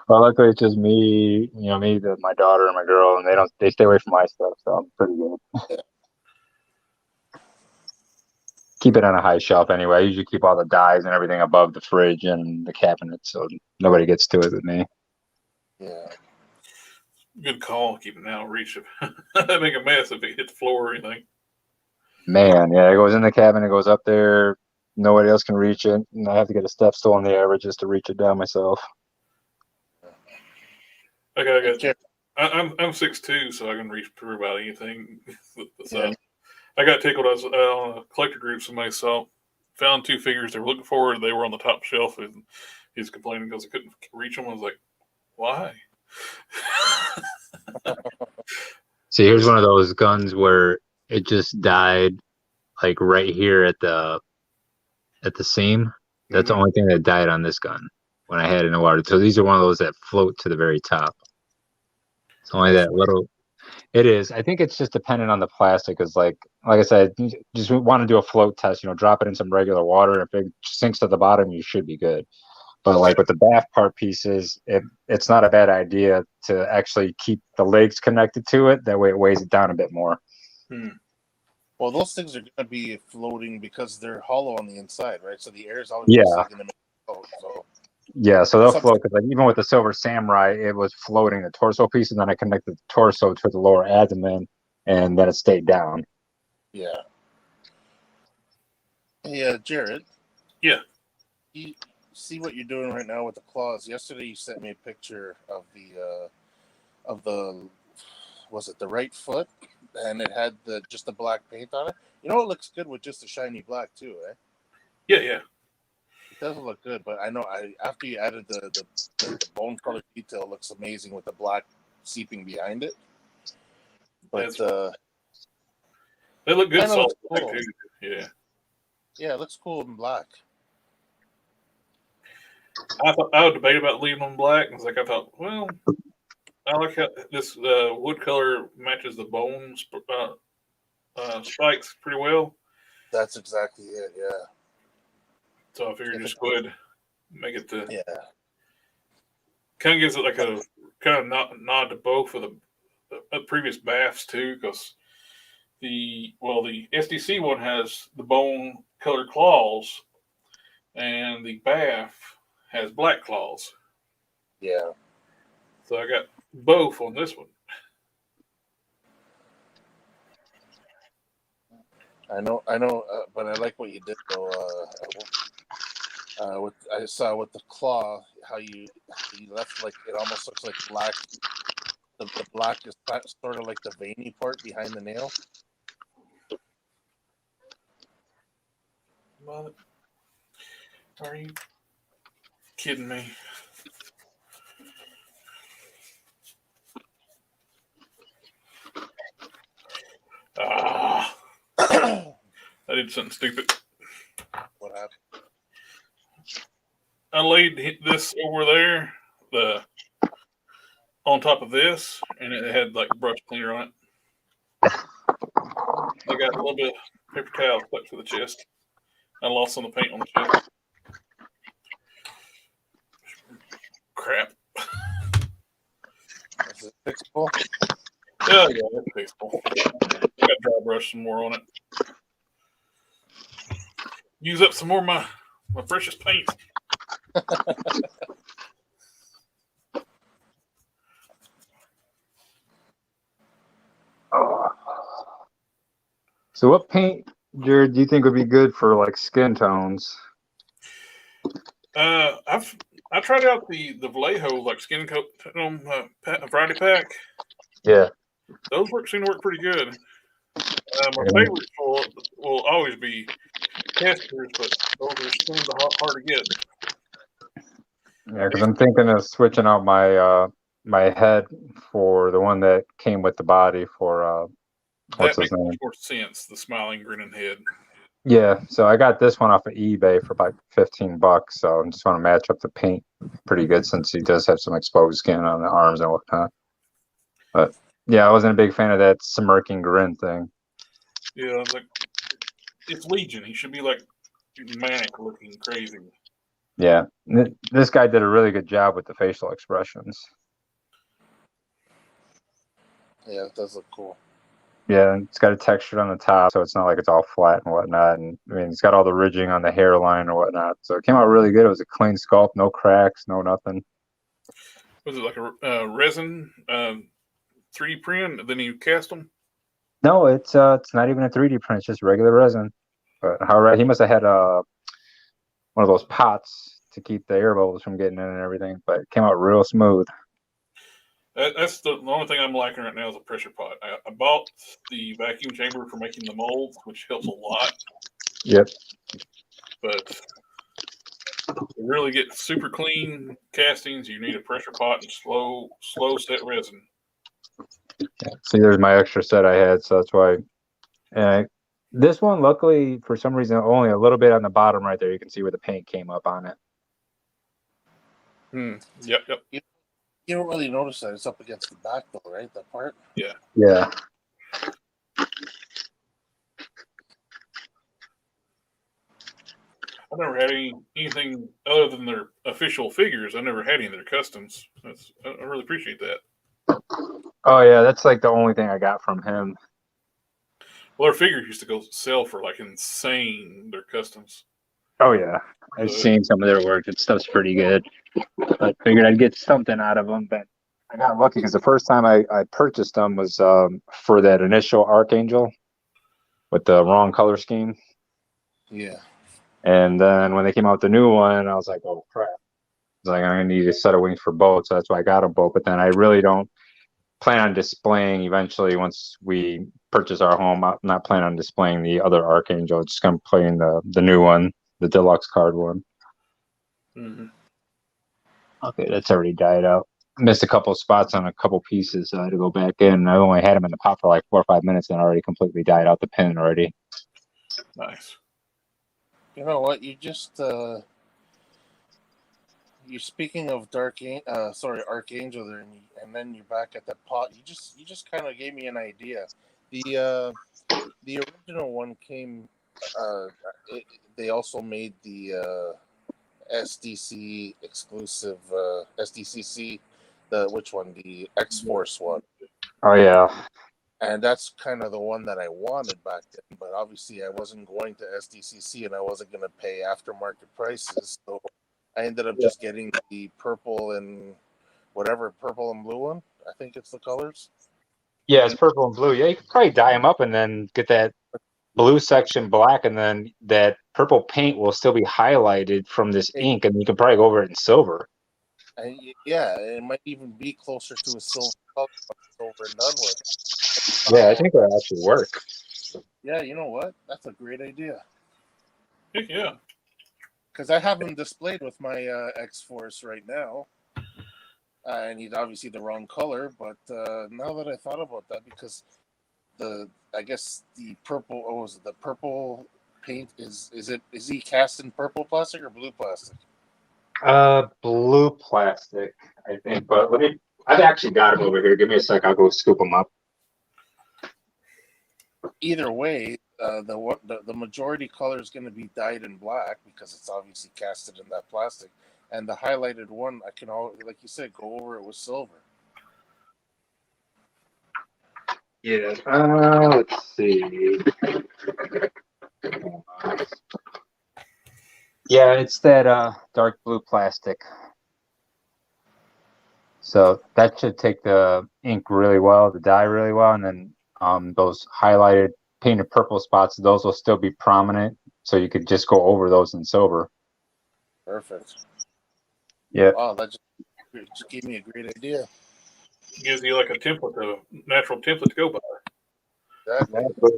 Well, luckily it's just me, my daughter and my girl, and they stay away from my stuff, so I'm pretty good. Keep it on a high shelf anyway. I usually keep all the dyes and everything above the fridge and the cabinet, so nobody gets to it with me. Yeah. Good call, keeping it out of reach. That'd make a mess if it hit the floor or anything. Man, yeah, it goes in the cabinet, it goes up there. Nobody else can reach it, and I have to get a step stool on the average just to reach it down myself. Okay, I'm 6'2", so I can reach through about anything. So Yeah. I got tickled. I was on a collector group. Somebody found 2 figures they were looking for. They were on the top shelf, and he's complaining because I couldn't reach them. I was like, why? See, here's one of those guns where it just died, like right here at the seam. That's the only thing that died on this gun when I had it in the water. So these are one of those that float to the very top. It's only that little. It is. I think it's just dependent on the plastic. Is like I said, you just want to do a float test. Drop it in some regular water. If it sinks to the bottom, you should be good. But like with the bath part pieces, it's not a bad idea to actually keep the legs connected to it. That way it weighs it down a bit more. Well, those things are going to be floating because they're hollow on the inside, right? So the air is always going to make it float. So. Yeah, so they'll float because even with the Silver Samurai, it was floating the torso piece, and then I connected the torso to the lower abdomen, and then it stayed down. Yeah. Yeah, Jared. Yeah. You see what you're doing right now with the claws. Yesterday, you sent me a picture of the was it the right foot, and it had just the black paint on it. It looks good with just the shiny black too, eh? Yeah. It doesn't look good, but I know after you added the bone color detail, it looks amazing with the black seeping behind it. But they look good soft cool. black too. Yeah, it looks cool in black. I would debate about leaving them black. I thought, well, I like how this wood color matches the bones spikes pretty well. That's exactly it. Yeah. So I figured just go ahead, make it kind of gives it like a kind of nod to both of the previous baths too, because the SDC one has the bone colored claws, and the bath has black claws. Yeah. So I got both on this one. I know, but I like what you did though. I saw with the claw how you left like it almost looks like black. The black is sort of like the veiny part behind the nail. What? Are you kidding me? I did something stupid. What happened? I laid this over there, on top of this, and it had like brush cleaner on it. I got a little bit of paper towel stuck to the chest. I lost some of the paint on the chest. Crap. Is it fixable? Yeah, it's fixable. I got to dry brush some more on it. Use up some more of my precious paint. So what paint, Jared, do you think would be good for like skin tones? I tried out the Vallejo like skin coat variety pack. Yeah. Those seem to work pretty good. My favorites will always be testers, but those are hard to get. Yeah, because I'm thinking of switching out my my head for the one that came with the body for what's his name? Makes more sense. The smiling, grinning head. Yeah, so I got this one off of eBay for about $15. So I just want to match up the paint pretty good since he does have some exposed skin on the arms and whatnot. But yeah, I wasn't a big fan of that smirking grin thing. Yeah, it's Legion. He should be like manic looking crazy. Yeah, this guy did a really good job with the facial expressions. Yeah, it does look cool. Yeah, and it's got a texture on the top, so it's not like it's all flat and whatnot. And I mean, it's got all the ridging on the hairline or whatnot. So it came out really good. It was a clean sculpt, no cracks, no nothing. Was it like a resin 3D print? And then you cast them? No, it's not even a 3D print. It's just regular resin. But however, he must have had one of those pots to keep the air bubbles from getting in and everything. But it came out real smooth. That's the only thing I'm lacking right now is a pressure pot. I bought the vacuum chamber for making the molds, which helps a lot. Yep. But to really get super clean castings, you need a pressure pot and slow set resin. See, there's my extra set I had, so that's why. And this one, luckily, for some reason, only a little bit on the bottom right there. You can see where the paint came up on it. Yep. You don't really notice that it's up against the back, though, right? That part. Yeah. Yeah. I've never had anything other than their official figures. I never had any of their customs. I really appreciate that. Oh yeah, that's like the only thing I got from him. Well, their figures used to go sell for like insane. Their customs. Oh yeah, I've seen some of their work. That stuff's pretty good. I figured I'd get something out of them, but I got lucky because the first time I purchased them was for that initial Archangel with the wrong color scheme. Yeah. And then when they came out with the new one, I was like, oh crap. I was like, I'm gonna need a set of wings for both, so that's why I got them both. But then I really don't plan on displaying eventually once we purchase our home. I'm not planning on displaying the other Archangel. Just gonna play in the new one, the deluxe card one. Mm-hmm. Okay, that's already died out. Missed a couple of spots on a couple pieces, so I had to go back in. I only had them in the pot for like 4 or 5 minutes and already completely died out the pin already. Nice. You know what? You just you're speaking of Archangel there, and then you're back at that pot. You just kind of gave me an idea. The original one came. They also made the SDC exclusive SDCC. Which one? The X Force one. Oh yeah. And that's kind of the one that I wanted back then. But obviously, I wasn't going to SDCC, and I wasn't going to pay aftermarket prices. So I ended up just getting the purple and blue one. I think it's the colors. Yeah, it's purple and blue. Yeah, you could probably dye them up and then get that blue section black, and then that purple paint will still be highlighted from this ink, and you can probably go over it in silver. And yeah, it might even be closer to a silver color when it's over and done with. Yeah, I think that'll actually work. Yeah, you know what? That's a great idea. Yeah. Because I have him displayed with my X Force right now. And he's obviously the wrong color, but now that I thought about that, because I guess the purple, the purple paint is he cast in purple plastic or blue plastic? Blue plastic, I think. But I've actually got them over here. Give me a sec. I'll go scoop them up. Either way, the majority color is going to be dyed in black because it's obviously casted in that plastic, and the highlighted one I can like you said, go over it with silver. Yeah. Let's see. Yeah, it's that dark blue plastic. So that should take the ink really well, the dye really well, and then those highlighted painted purple spots, those will still be prominent, so you could just go over those in silver. Perfect. Yeah. Wow, that just gave me a great idea. Gives you like a natural template to go by. Exactly.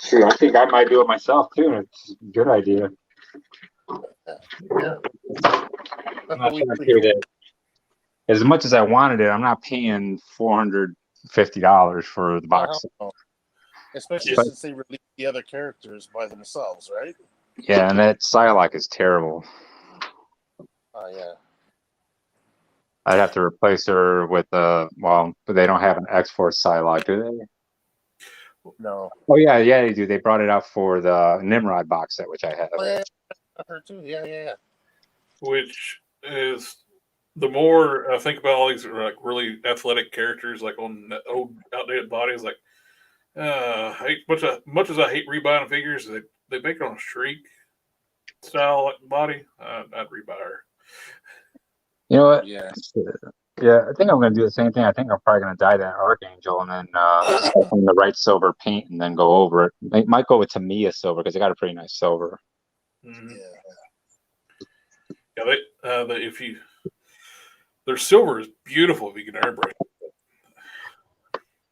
Shoot, I think I might do it myself too. It's a good idea. Yeah. I'm not trying to pay that. As much as I wanted it, I'm not paying $450 for the box. Especially since they released the other characters by themselves, right? Yeah, and that Psylocke is terrible. Oh, yeah. I'd have to replace her with but they don't have an X-Force Psylocke, do they? No. Oh yeah, they do. They brought it out for the Nimrod box set, which I have. Oh, yeah, her too. Yeah. which is the more I think about all these like really athletic characters, like on old outdated bodies, like much as I hate rebuying figures, they make it on a streak style like body. I'd rebuy her. You know what? Yeah. Yeah, I think I'm gonna do the same thing. I think I'm probably gonna dye that Archangel and then from the right silver paint and then go over it. Might go with Tamiya silver because they got a pretty nice silver. Mm-hmm. Yeah. Yeah, their silver is beautiful if you can airbrush.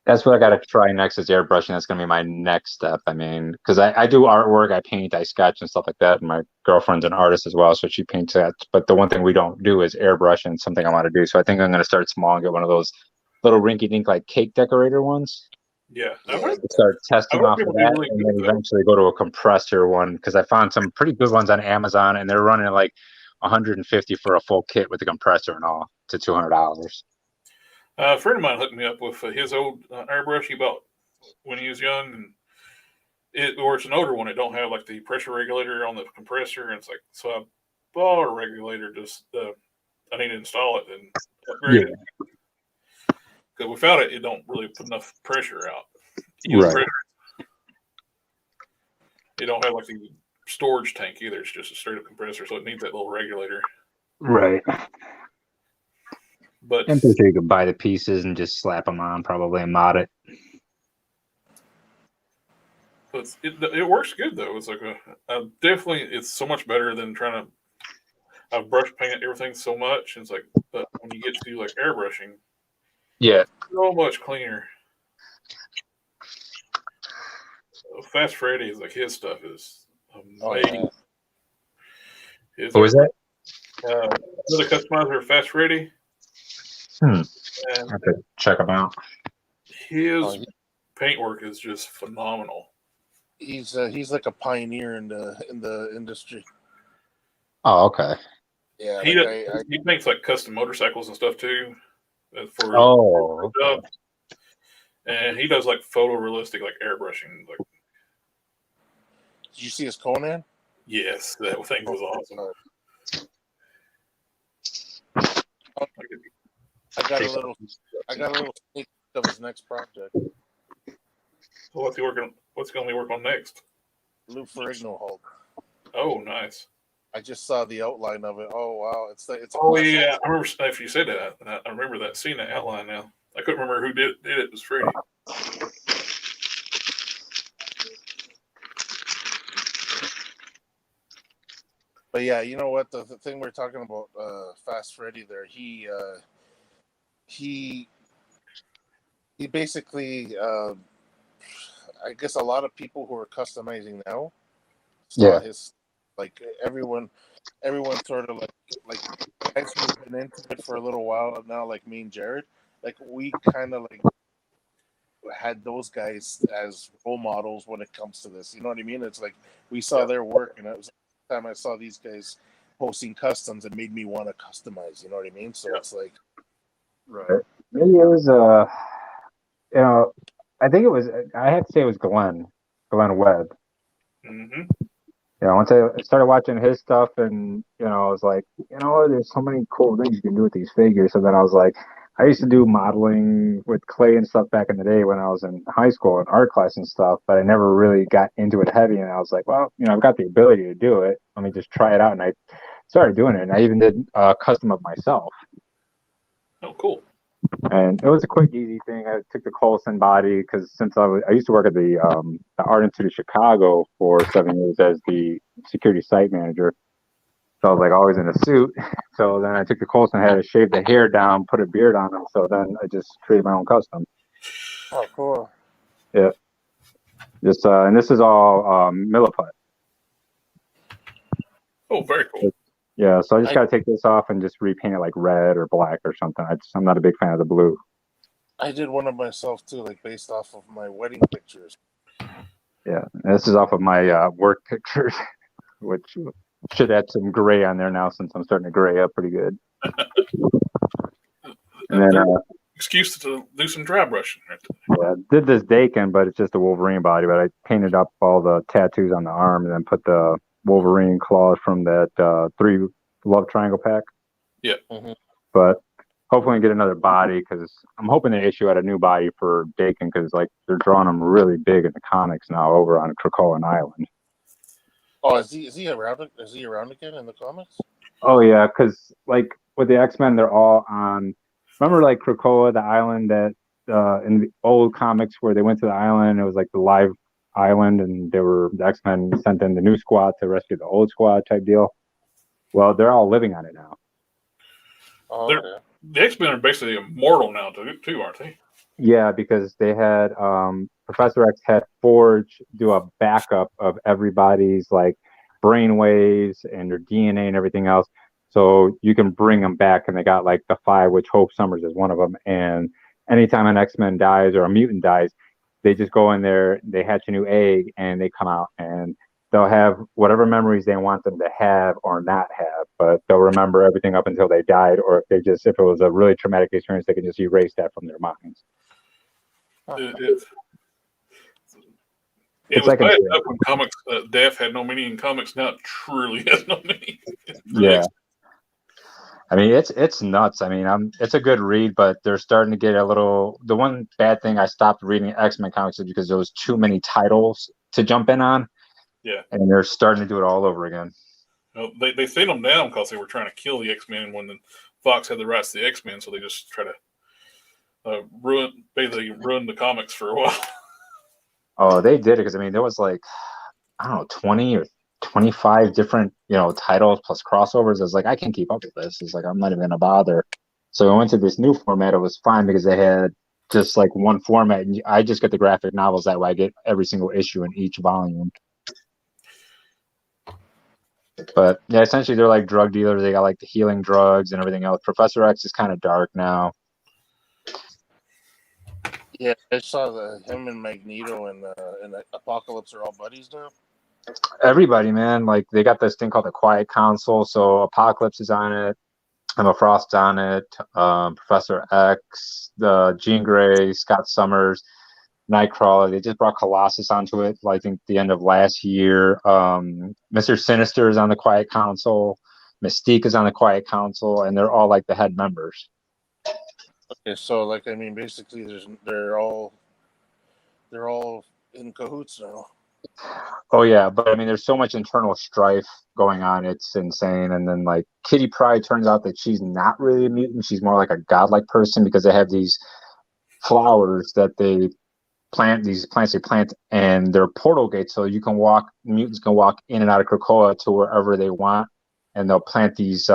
That's what I got to try next is airbrushing. That's going to be my next step. I mean, because I do artwork, I paint, I sketch and stuff like that. And my girlfriend's an artist as well, so she paints that. But the one thing we don't do is airbrush, and something I want to do. So I think I'm going to start small and get one of those little rinky-dink like cake decorator ones. Yeah, Start testing I've heard off of people do that, really and good then with that. eventually go to a compressor one because I found some pretty good ones on Amazon, and they're running like 150 for a full kit with the compressor and all to $200. A friend of mine hooked me up with his old airbrush he bought when he was young, and it's an older one. It don't have like the pressure regulator on the compressor, and it's like so I bought a regulator. Just I need to install it and upgrade it because without it, it don't really put enough pressure out. Even pressure, it don't have like the storage tank either. It's just a straight up compressor, so it needs that little regulator. Right. But I'm pretty sure you could buy the pieces and just slap them on probably and mod it. it works good though. It's like definitely it's so much better than trying to. I've brush painted everything so much, and it's like, but when you get to do like airbrushing, so much cleaner. Fast Freddy is like his stuff is amazing. What was that? Another customizer, Fast Freddy. I And have to check them out. his paintwork is just phenomenal. He's like a pioneer in the industry. Oh, okay. Yeah, He makes like custom motorcycles and stuff too. Okay. Stuff. And he does like photorealistic like airbrushing. Like, did you see his Conan? yes, that thing was awesome. I got a little sneak of his next project. So what's he going to work on next? Lou Ferrigno Hulk. Oh, nice. I just saw the outline of it. Oh wow, it's. Oh yeah, I remember if you said that. I remember that seeing that outline now. I couldn't remember who did it. It was Freddy. But yeah, you know what? The thing we're talking about, Fast Freddy. There, he basically. I guess a lot of people who are customizing now saw his, like everyone sort of like guys who've been into it for a little while now, like me and Jared, like we kind of like had those guys as role models when it comes to this. You know what I mean? It's like we saw their work, and it was the time I saw these guys posting customs, it made me want to customize. You know what I mean? So it's like, right. Maybe it was you know, I think it was. I have to say it was Glenn Webb. Mm-hmm. You know, once I started watching his stuff, and I was like, there's so many cool things you can do with these figures. So then I was like, I used to do modeling with clay and stuff back in the day when I was in high school and art class and stuff, but I never really got into it heavy. And I was like, well, I've got the ability to do it. Let me just try it out. And I started doing it. And I even did a custom of myself. Oh, cool. And it was a quick, easy thing. I took the Colson body because since I used to work at the Art Institute of Chicago for 7 years as the security site manager. So I was like always in a suit. So then I took the Colson head, shaved the hair down, put a beard on him. So then I just created my own custom. oh, cool. Yeah. Just and this is all milliput. Oh, very cool. Yeah, so I just got to take this off and just repaint it like red or black or something. I'm not a big fan of the blue. I did one of myself too, like based off of my wedding pictures. Yeah, and this is off of my work pictures, which should add some gray on there now since I'm starting to gray up pretty good. And then excuse to do some dry brushing. Yeah, did this Dakin, but it's just a Wolverine body. But I painted up all the tattoos on the arm and then put the Wolverine claws from that Love Triangle pack. Yeah. Mhm. But hopefully get another body because I'm hoping they issue out a new body for Dakin because like they're drawing them really big in the comics now over on Krakoa Island. Oh, is he around? Is he around again in the comics? Oh yeah, because like with the X-Men, they're all on. Remember like Krakoa, the island that in the old comics where they went to the island, it was like the live island, and the X-Men sent in the new squad to rescue the old squad type deal. Well, they're all living on it now. Oh, They're, okay. the X-Men are basically immortal now, too, aren't they? Yeah, because they had Professor X had Forge do a backup of everybody's like brain waves and their DNA and everything else. So you can bring them back, and they got like the five, which Hope Summers is one of them. And anytime an X-Men dies or a mutant dies, they just go in there, they hatch a new egg, and they come out, and they'll have whatever memories they want them to have or not have, but they'll remember everything up until they died, or if it was a really traumatic experience, they can just erase that from their minds. It It's was like bad enough when comics death had no meaning in comics. Now it truly has no meaning. Yeah. I mean, it's nuts. I mean, it's a good read, but they're starting to get a little. The one bad thing I stopped reading X-Men comics is because there was too many titles to jump in on. Yeah. And they're starting to do it all over again. Well, they thin them down because they were trying to kill the X-Men when the Fox had the rights to the X-Men, so they just try to basically ruin the comics for a while. Oh, they did it because I mean, there was like I don't know, 20 or 25 different titles plus crossovers. I was like, I can't keep up with this. It's like I'm not even gonna bother. So I went to this new format. It was fine because they had just like one format, and I just get the graphic novels that way. I get every single issue in each volume. But yeah, essentially they're like drug dealers. They got like the healing drugs and everything else. Professor X is kind of dark now. Yeah, I saw him and Magneto and Apocalypse are all buddies now. Everybody, man, like they got this thing called the Quiet Council. So Apocalypse is on it. Emma Frost's on it. Professor X, the Jean Grey, Scott Summers, Nightcrawler. They just brought Colossus onto it. I think the end of last year. Mr. Sinister is on the Quiet Council. Mystique is on the Quiet Council, and they're all like the head members. Okay, so like I mean, basically, they're all in cahoots now. Oh yeah, but I mean, there's so much internal strife going on. It's insane. And then like Kitty Pryde turns out that she's not really a mutant. She's more like a godlike person because they have these flowers that they plant. These plants they plant, and they're portal gates, so mutants can walk in and out of Krakoa to wherever they want, and they'll plant these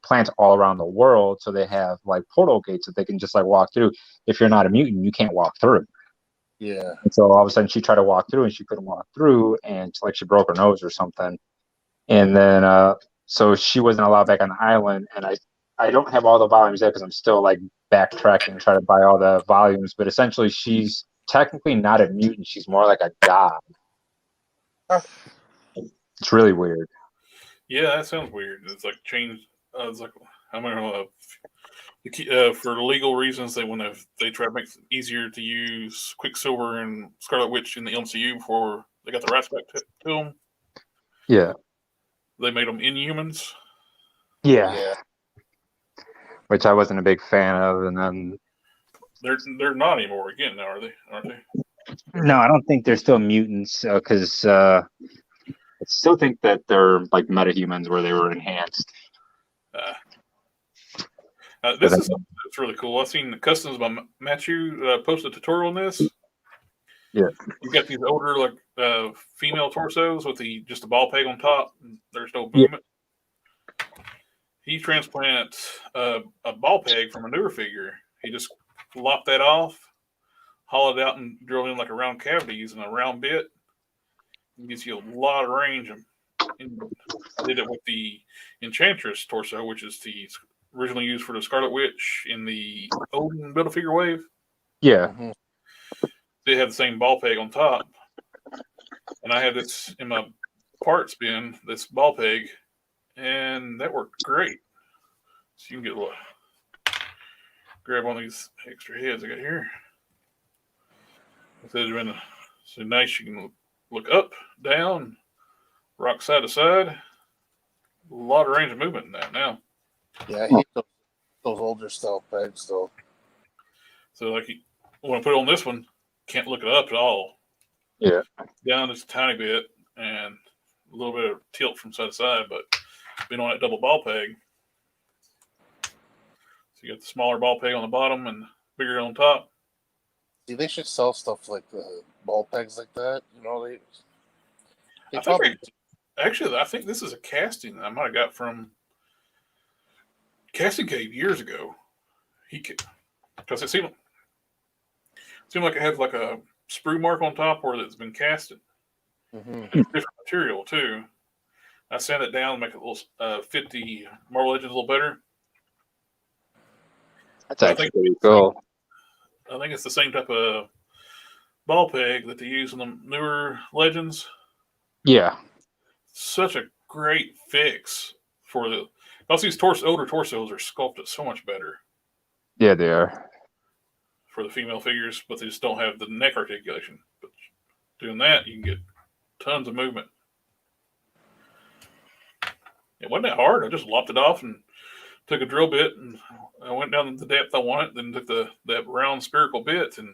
plants all around the world. So they have like portal gates that they can just like walk through. If you're not a mutant, you can't walk through. Yeah. And so all of a sudden she tried to walk through and she couldn't walk through, and like she broke her nose or something. And then so she wasn't allowed back on the island. And I don't have all the volumes yet because I'm still like backtracking, trying to buy all the volumes. But essentially she's technically not a mutant. She's more like a god. It's really weird. Yeah, that sounds weird. It's like changed. It's like I mean, for legal reasons, when they try to make it easier to use Quicksilver and Scarlet Witch in the MCU before they got the rights back to them. Yeah. They made them Inhumans. Yeah. Which I wasn't a big fan of, and then they're not anymore again now, are they? Aren't they? No, I don't think they're still mutants because I still think that they're like metahumans where they were enhanced. This is something that's really cool. I've seen Customs by Matthew post a tutorial on this. Yeah. You got these older like female torsos with just a ball peg on top. And there's no movement. Yeah. He transplants a ball peg from a newer figure. He just lopped that off, hollowed out, and drilled in like a round cavity using a round bit. It gives you a lot of range. And I did it with the Enchantress torso, which is originally used for the Scarlet Witch in the Odin Build-A-Figure wave. Yeah. Mm-hmm. They had the same ball peg on top. And I had this in my parts bin, this ball peg, and that worked great. So you can grab one of these extra heads I got here. So nice, you can look up, down, rock side to side. lot of range of movement in that now. Yeah, I hate those older style pegs though. So like, when I put it on this one, can't look it up at all. Yeah. Down just a tiny bit and a little bit of tilt from side to side, but being on that double ball peg. So you got the smaller ball peg on the bottom and bigger on top. See, they should sell stuff like the ball pegs like that. You know, they I probably think actually, I think this is a casting that I might have got from Casting Cave years ago. Because it seemed like it had like a sprue mark on top where it's been casted. Mm-hmm. Different material too. I sand it down and make it a little fit the Marvel Legends a little better. That's actually pretty cool. I think it's the same type of ball peg that they use in the newer Legends. Yeah. Such a great fix for the. Also, these older torsos are sculpted so much better. Yeah, they are. For the female figures, but they just don't have the neck articulation. But doing that, you can get tons of movement. It wasn't that hard. I just lopped it off and took a drill bit and I went down the depth I wanted. Then took that round spherical bit and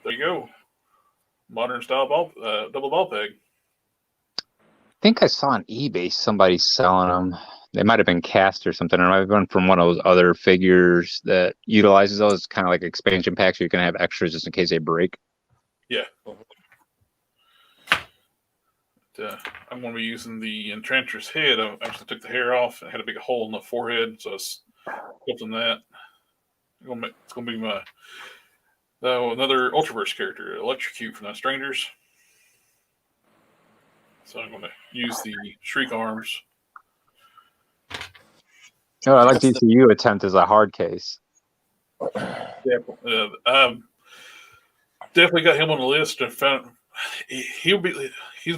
there you go. Modern style double ball peg. I think I saw on eBay somebody selling them. They might have been cast or something, or it might have been from one of those other figures that utilizes those kind of like expansion packs. You can have extras just in case they break. Yeah. I'm going to be using the Enchantress head. I actually took the hair off and had a big hole in the forehead, so I was sculpting that. It's going to be my another Ultraverse character, Electrocute from the Strangers. So I'm going to use the Shriek arms. Oh, I like DCU attempt as a hard case. Yeah, definitely got him on the list. And found he's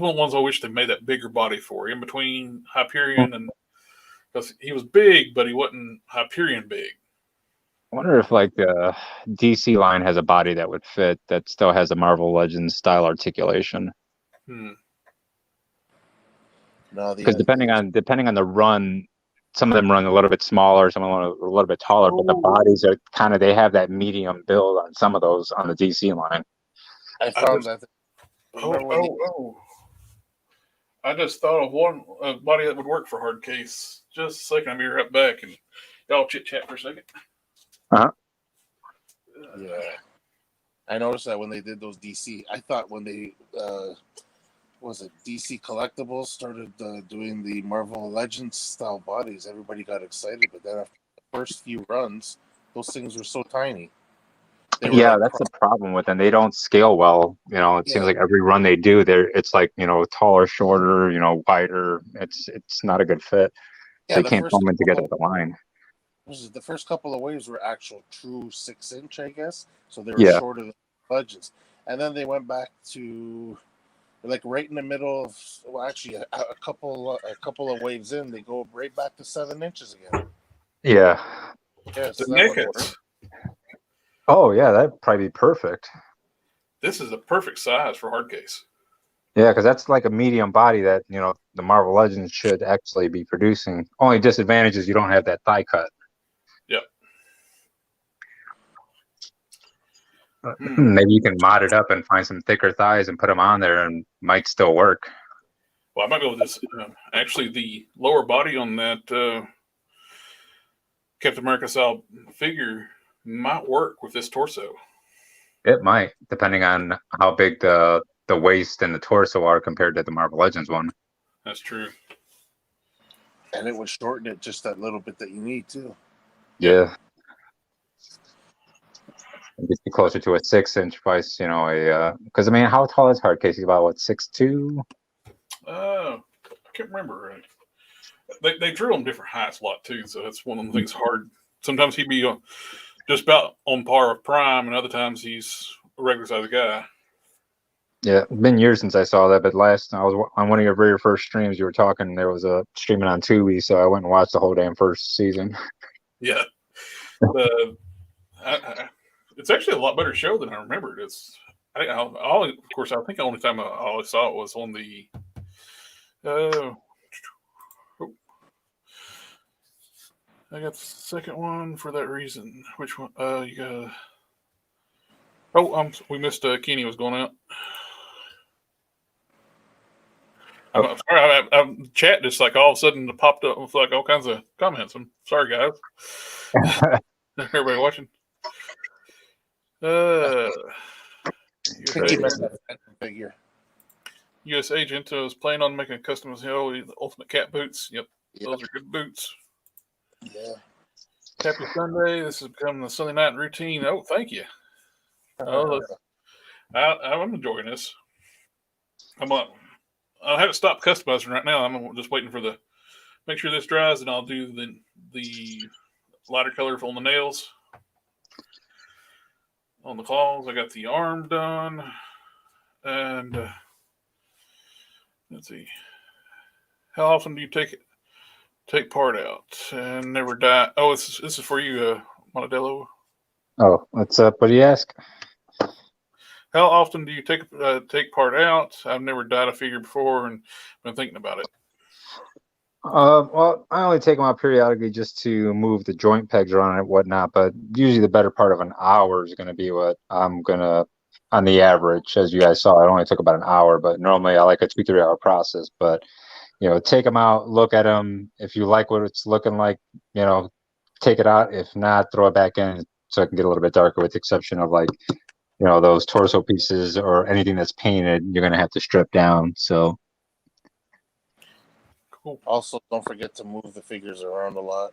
one of the ones I wish they made that bigger body for, in between Hyperion and because he was big, but he wasn't Hyperion big. I wonder if like the DC line has a body that would fit that still has a Marvel Legends style articulation. No, Because depending on the run, some of them run a little bit smaller, some of them are a little bit taller, but the bodies are they have that medium build on some of those on the DC line. I found that. I just thought of one body that would work for hard case. Just a second, I'll be right back and y'all chit chat for a second. Yeah, I noticed that when they did those DC. I thought when they DC Collectibles started doing the Marvel Legends style bodies, everybody got excited. But then after the first few runs, those things were so tiny. Yeah, like that's the problem with them. They don't scale well. It seems like every run they do, it's like taller, shorter, wider. It's not a good fit. Yeah, so you can't come in together with the line. The first couple of waves were actual true 6-inch, I guess. So they were shorter than Legends, and then they went back to like right in the middle of actually a couple of waves in, they go right back to 7 inches again. Yeah. Yes. Oh yeah, that'd probably be perfect. This is a perfect size for hard case. Yeah, because that's like a medium body that the Marvel Legends should actually be producing. Only disadvantage is you don't have that thigh cut. Yep. Maybe you can mod it up and find some thicker thighs and put them on there, and might still work. Well, I might go with this. Actually, the lower body on that Captain America style figure might work with this torso. It might, depending on how big the waist and the torso are compared to the Marvel Legends one. That's true. And it would shorten it just that little bit that you need too. Yeah. Just be closer to a 6-inch price, because how tall is Hardcase? He's about 6'2"? I can't remember. They drill them different heights a lot too, so that's one of the things hard. Sometimes he'd be just about on par with Prime, and other times he's a regular sized guy. Yeah, it's been years since I saw that, but last I was on one of your very first streams. You were talking. There was a streaming on Tubi, so I went and watched the whole damn first season. Yeah, it's actually a lot better show than I remembered. Of course, I think the only time I always saw it was on the I got the second one for that reason. Which one? You got. Oh, we missed. Kenny was going out. I'm sorry. Chat just like all of a sudden popped up with like all kinds of comments. I'm sorry, guys. Everybody watching. I think you US, meant that Phantom figure. US agent was planning on making a custom as hell. The ultimate cat boots. Yep, those are good boots. Yeah. Happy Sunday. This has become the Sunday night routine. Oh, thank you. Oh, I'm enjoying this. I haven't stopped customizing right now. I'm just waiting for make sure this dries, and I'll do the lighter color on the nails. On the claws, I got the arm done, and let's see. How often do you take part out and never die? Oh, this is for you, Montedello. Oh, what's up? What do you ask? How often do you take part out? I've never dyed a figure before and been thinking about it. Well, I only take them out periodically just to move the joint pegs around and whatnot, but usually the better part of an hour is going to be what I'm going to, on the average, as you guys saw, it only took about an hour, but normally I like a 2-3 hour process. But, take them out, look at them. If you like what it's looking like, take it out. If not, throw it back in so it can get a little bit darker, with the exception of like, those torso pieces or anything that's painted, you're going to have to strip down. So. Cool. Also, don't forget to move the figures around a lot.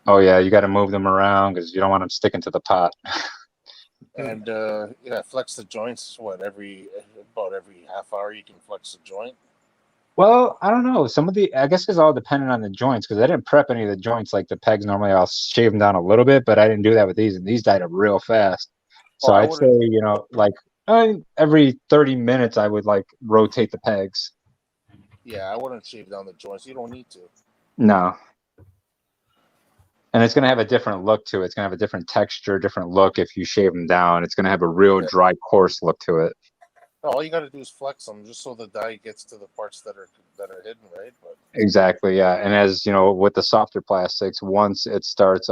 Oh yeah, you got to move them around because you don't want them sticking to the pot. And flex the joints. About every half hour, you can flex the joint. Well, I don't know. I guess it's all dependent on the joints, because I didn't prep any of the joints like the pegs. Normally, I'll shave them down a little bit, but I didn't do that with these, and these dyed up real fast. So I'd say, like every 30 minutes, I would like rotate the pegs. Yeah, I wouldn't shave down the joints. You don't need to. No. And it's going to have a different look to it. It's going to have a different texture, different look if you shave them down. It's going to have a real dry, coarse look to it. All you got to do is flex them just so the dye gets to the parts that are hidden, right? But exactly, yeah. And as you know, with the softer plastics, once it starts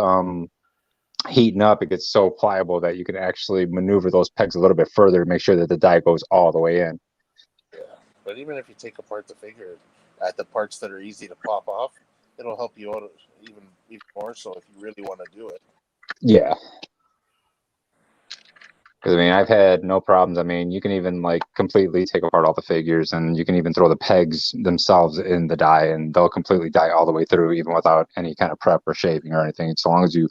heating up, it gets so pliable that you can actually maneuver those pegs a little bit further to make sure that the dye goes all the way in. Yeah, but even if you take apart the figure at the parts that are easy to pop off, it'll help you out even more so if you really want to do it. Yeah. Because I've had no problems. You can even like completely take apart all the figures, and you can even throw the pegs themselves in the dye, and they'll completely dye all the way through, even without any kind of prep or shaving or anything. So long as you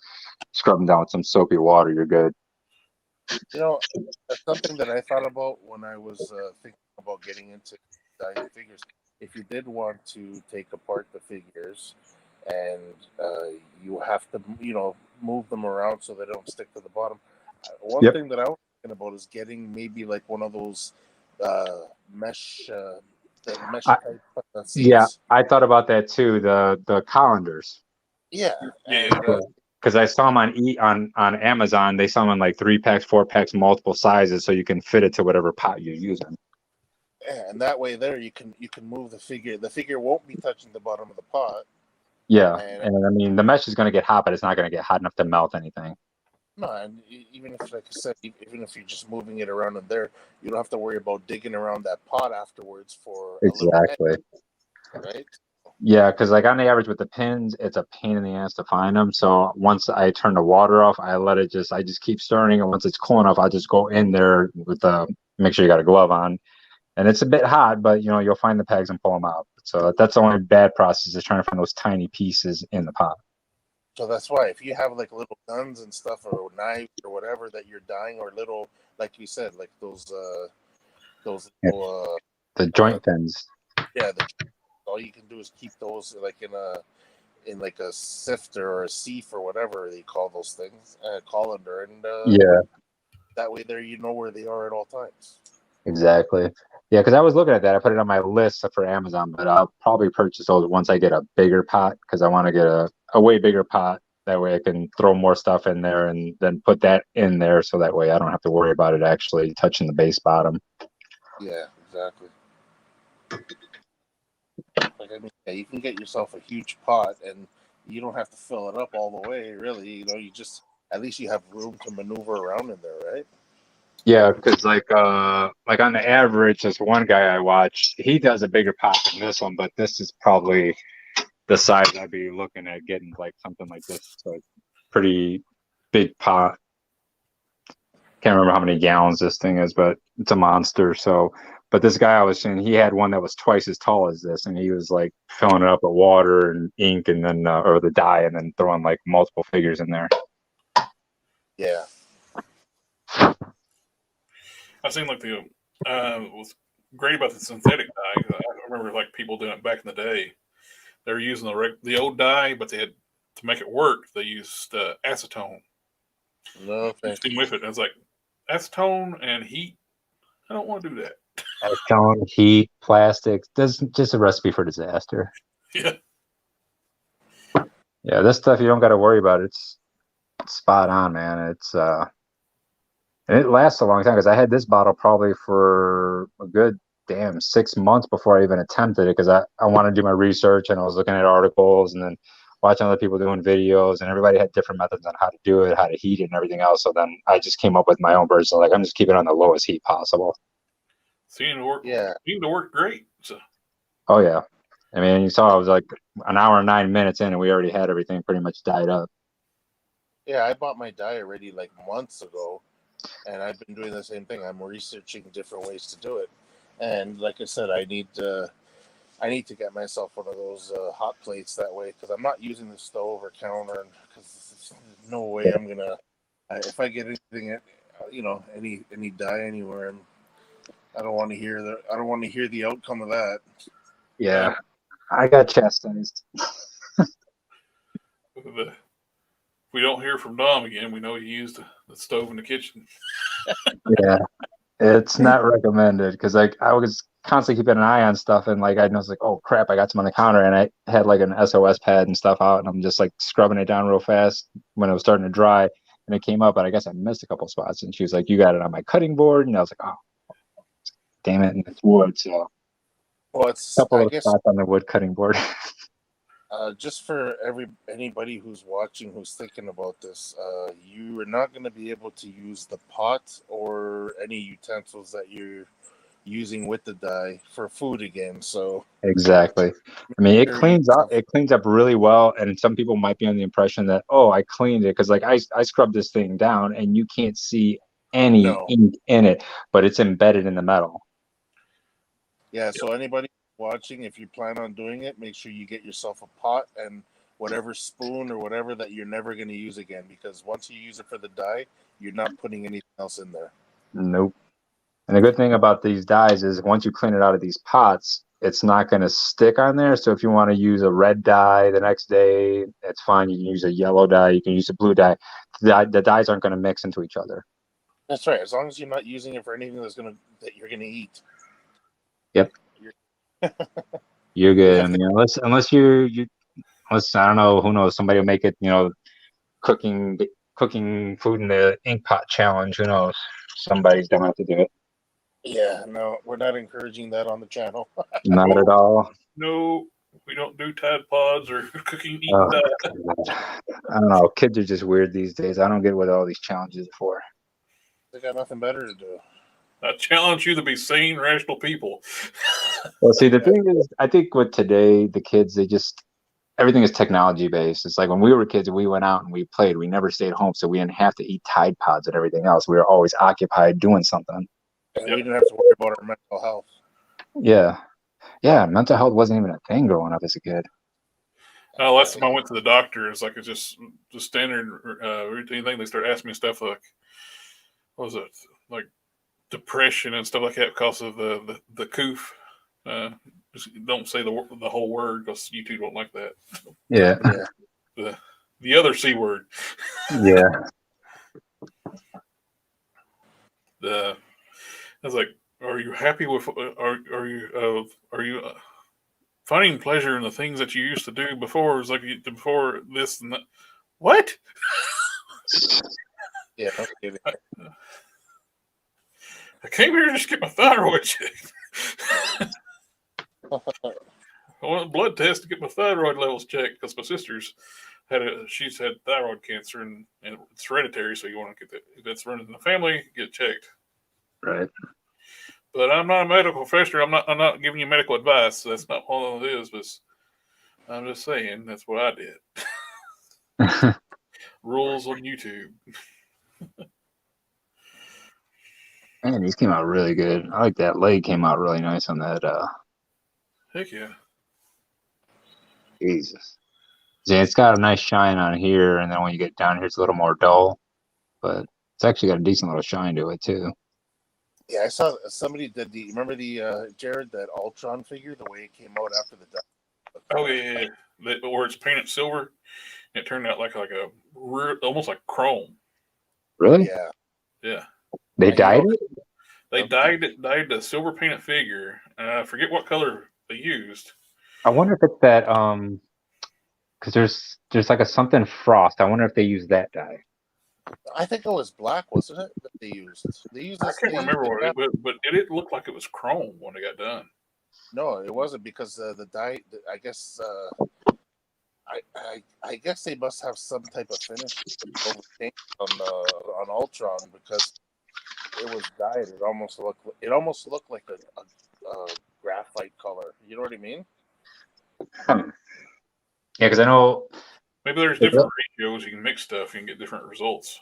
scrub them down with some soapy water, you're good. That's something that I thought about when I was thinking about getting into dyeing figures. If you did want to take apart the figures, and you have to, move them around so they don't stick to the bottom. One thing that I was thinking about is getting maybe like one of those mesh type seats. Yeah, I thought about that too. The colanders. Yeah. Because I saw them on Amazon. They sell them in like 3-packs, 4-packs, multiple sizes, so you can fit it to whatever pot you're using. Yeah, and that way there you can move the figure. The figure won't be touching the bottom of the pot. Yeah, and the mesh is going to get hot, but it's not going to get hot enough to melt anything. No, and even if, like I said, even if you're just moving it around in there, you don't have to worry about digging around that pot afterwards for exactly. Right? Yeah, because like on the average with the pins, it's a pain in the ass to find them. So once I turn the water off, I just keep stirring, and once it's cool enough, I just go in there with make sure you got a glove on. And it's a bit hot, but you'll find the pegs and pull them out. So that's the only bad process, is trying to find those tiny pieces in the pot. So that's why if you have like little guns and stuff or knives or whatever that you're dyeing, or little, like you said, like those little, the joint fins. Yeah, all you can do is keep those like in like a sifter or a sieve or whatever they call those things, colander, and that way there you know where they are at all times. Exactly. Yeah, because I was looking at that. I put it on my list for Amazon, but I'll probably purchase those once I get a bigger pot, because I want to get a way bigger pot. That way I can throw more stuff in there and then put that in there, so that way I don't have to worry about it actually touching the base bottom. Yeah, exactly. Like you can get yourself a huge pot, and you don't have to fill it up all the way, really. You just at least you have room to maneuver around in there, right? Yeah, because like on the average, this one guy I watched, he does a bigger pot than this one, but this is probably the size I'd be looking at getting, like something like this. So it's pretty big pot. Can't remember how many gallons this thing is, but it's a monster. So, but this guy I was seeing, he had one that was twice as tall as this, and he was like filling it up with water and ink, and then or the dye, and then throwing like multiple figures in there. Yeah. I've seen like the what's great about the synthetic dye. I remember like people doing it back in the day. They were using the old dye, but they had to make it work. They used acetone. No thank Mixing you. with it. And it's like acetone and heat. I don't want to do that. Acetone, heat, plastics. This is just a recipe for disaster. Yeah. Yeah, this stuff you don't got to worry about. It's spot on, man. It's and it lasts a long time because I had this bottle probably for a good damn 6 months before I even attempted it because I wanted to do my research and I was looking at articles and then watching other people doing videos and everybody had different methods on how to do it, how to heat it and everything else. So then I just came up with my own version. So like I'm just keeping it on the lowest heat possible. Seemed to work. Yeah. Seemed to work great. So Oh yeah. I mean, you saw I was like an hour and 9 minutes in and we already had everything pretty much dyed up. Yeah, I bought my dye already like months ago, and I've been doing the same thing. I'm researching different ways to do it, and like I said, I need to get myself one of those hot plates that way because I'm not using the stove or counter, because there's no way I'm gonna if I get anything, any dye anywhere, and I don't want to hear the outcome of that. Yeah. I got chastised. if we don't hear from Dom again, we know he used the stove in the kitchen. Yeah. It's not recommended because like I was constantly keeping an eye on stuff and like I was like, oh crap, I got some on the counter and I had like an SOS pad and stuff out and I'm just like scrubbing it down real fast when it was starting to dry and it came up and I guess I missed a couple spots and she was like, you got it on my cutting board and I was like, oh damn it, and it's wood, so Well, a couple of spots on the wood cutting board. just for anybody who's watching who's thinking about this, you are not going to be able to use the pot or any utensils that you're using with the dye for food again. So Exactly. I mean, it sure cleans up. It cleans up really well, and some people might be under the impression that, oh, I cleaned it because like I scrubbed this thing down, and you can't see any No. ink in it, but it's embedded in the metal. Yeah, so anybody watching, if you plan on doing it, make sure you get yourself a pot and whatever spoon or whatever that you're never going to use again, because once you use it for the dye, you're not putting anything else in there. Nope. And the good thing about these dyes is once you clean it out of these pots, it's not going to stick on there. So if you want to use a red dye the next day, it's fine. You can use a yellow dye. You can use a blue dye. The dyes aren't going to mix into each other. That's right. As long as you're not using it for anything that you're gonna eat. Yep. You're good. I mean, unless unless I don't know, who knows, somebody will make it, cooking food in the ink pot challenge. Who knows? Somebody's gonna have to do it. Yeah, no, we're not encouraging that on the channel. Not at all. No, we don't do Tide Pods or cooking eating Oh, that. I don't know. Kids are just weird these days. I don't get what all these challenges are for. They got nothing better to do. I challenge you to be sane, rational people. Well, see, the thing is, I think with today, the kids, everything is technology based. It's like when we were kids, we went out and we played. We never stayed home, so we didn't have to eat Tide Pods and everything else. We were always occupied doing something. And we didn't have to worry about our mental health. Yeah. Yeah, mental health wasn't even a thing growing up as a kid. Last time I went to the doctor, it's like it's just the standard routine thing. They start asking me stuff like, what was it, like depression and stuff like that because of the coof. Just don't say the whole word because you two don't like that. Yeah. The other C word. Yeah. I was like, are you happy with? Are you finding pleasure in the things that you used to do before? It was like before this and that. What? Yeah, no kidding. I came here to just get my thyroid checked. I went to blood test to get my thyroid levels checked because my sister's she's had thyroid cancer and it's hereditary, so you want to get that. If that's running in the family, get it checked. Right. But I'm not a medical professional. I'm not giving you medical advice. So that's not all it is. But I'm just saying that's what I did. Rules on YouTube. Man, these came out really good. I like that leg came out really nice on that. Heck yeah. Jesus. Yeah, it's got a nice shine on here, and then when you get down here, it's a little more dull. But it's actually got a decent little shine to it too. Yeah, I saw somebody did the. Remember the Jared, that Ultron figure, the way it came out after the death. Oh yeah. Where it's painted silver. It turned out like a almost like chrome. Really? Yeah. Yeah. They dyed it? They dyed the silver painted figure. I forget what color they used. I wonder if it's that because there's like a something frost. I wonder if they use that dye. I think it was black, wasn't it? That they used. They used. I can't remember what it was, but it looked like it was chrome when it got done. No, it wasn't because the dye. I guess. I guess they must have some type of finish over paint on Ultron because it was dyed. It almost looked like a graphite color. You know what I mean? Yeah, because I know. Maybe there's different ratios. You can mix stuff. You can get different results.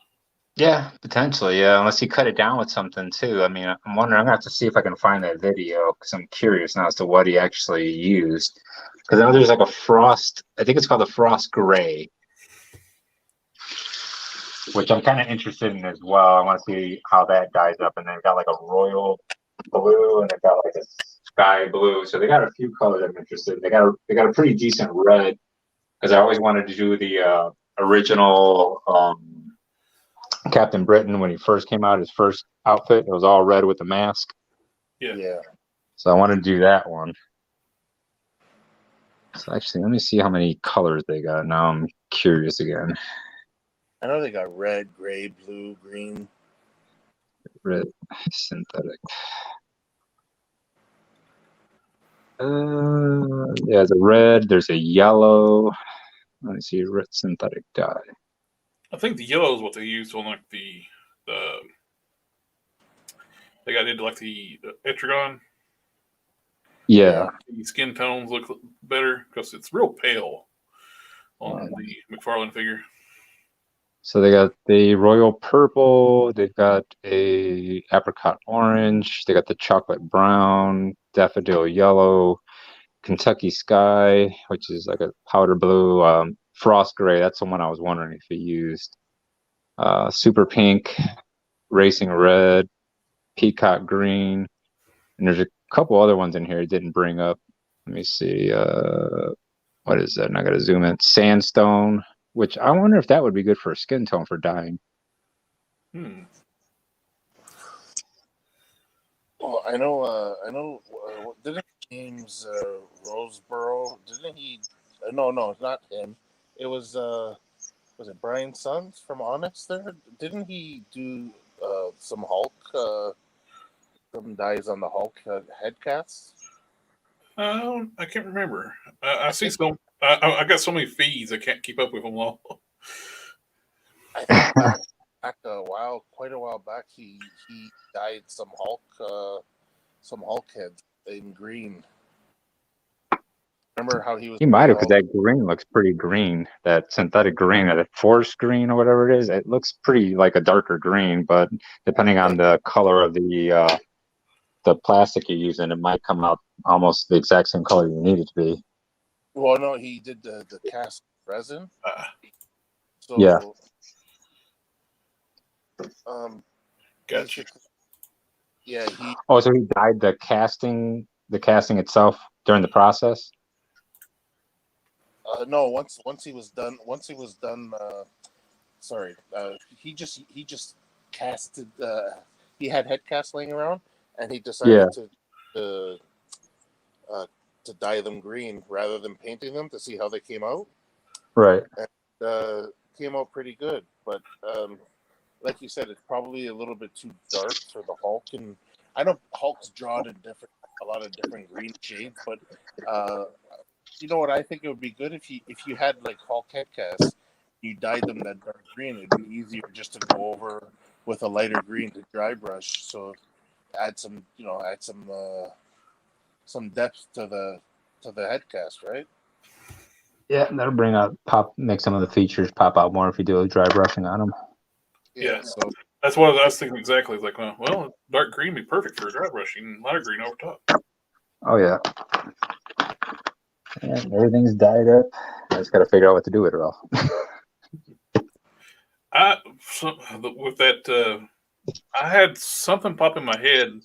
Yeah, potentially. Yeah, unless you cut it down with something too. I mean, I'm wondering. I'm gonna have to see if I can find that video because I'm curious now as to what he actually used. Because I know there's like a frost. I think it's called the frost gray, which I'm kind of interested in as well. I want to see how that dyes up. And they've got like a royal blue, and they've got like a sky blue. So they got a few colors I'm interested in. They got a pretty decent red because I always wanted to do the original. Captain Britain when he first came out, his first outfit, it was all red with the mask. Yeah. So I wanted to do that one. So actually, let me see how many colors they got. Now I'm curious again. I know they got red, gray, blue, green. Red synthetic. There's a red. There's a yellow. Let me see, red synthetic dye. I think the yellow is what they used on like the they got into like the Etrigan. Yeah. The skin tones look better because it's real pale on the McFarlane figure. So they got the royal purple. They've got a apricot orange. They got the chocolate brown, daffodil yellow, Kentucky sky, which is like a powder blue, frost gray. That's the one I was wondering if he used. Super pink, racing red, peacock green, and there's a couple other ones in here I didn't bring up. Let me see. What is that? And I got to zoom in. Sandstone, which I wonder if that would be good for a skin tone for dyeing. Well, I know. Didn't James Roseborough? Didn't he? No, it's not him. It was. Was it Brian Sons from Onyx? There, didn't he do some Hulk? Some dyes on the Hulk head casts. I can't remember. I see some. I got so many feeds I can't keep up with them all. I think back quite a while back, he dyed some Hulk heads in green. Remember how he was? He might have, because that green looks pretty green. That synthetic green, that forest green or whatever it is, it looks pretty like a darker green. But depending on the color of the plastic you're using, it might come out almost the exact same color you need it to be. Well, no, he did the cast resin. So yeah. Gotcha. Yeah, so he dyed the casting itself during the process. No, once he was done. He just casted. He had head casts laying around, and he decided to dye them green rather than painting them to see how they came out. Right. And came out pretty good, but like you said, it's probably a little bit too dark for the Hulk. And I know Hulk's drawn in a lot of different green shades, but You know what? I think it would be good if you had like Hulk head casts, you dyed them that dark green. It'd be easier just to go over with a lighter green to dry brush. So add some, add some depth to the head cast, right? Yeah, that'll make some of the features pop out more if you do a dry brushing on them. Yeah. So That's what I was thinking exactly. It's like, well, dark green would be perfect for dry brushing, and lighter green over top. Oh yeah. Yeah, everything's dyed up. I just got to figure out what to do with it all. With that, I had something pop in my head.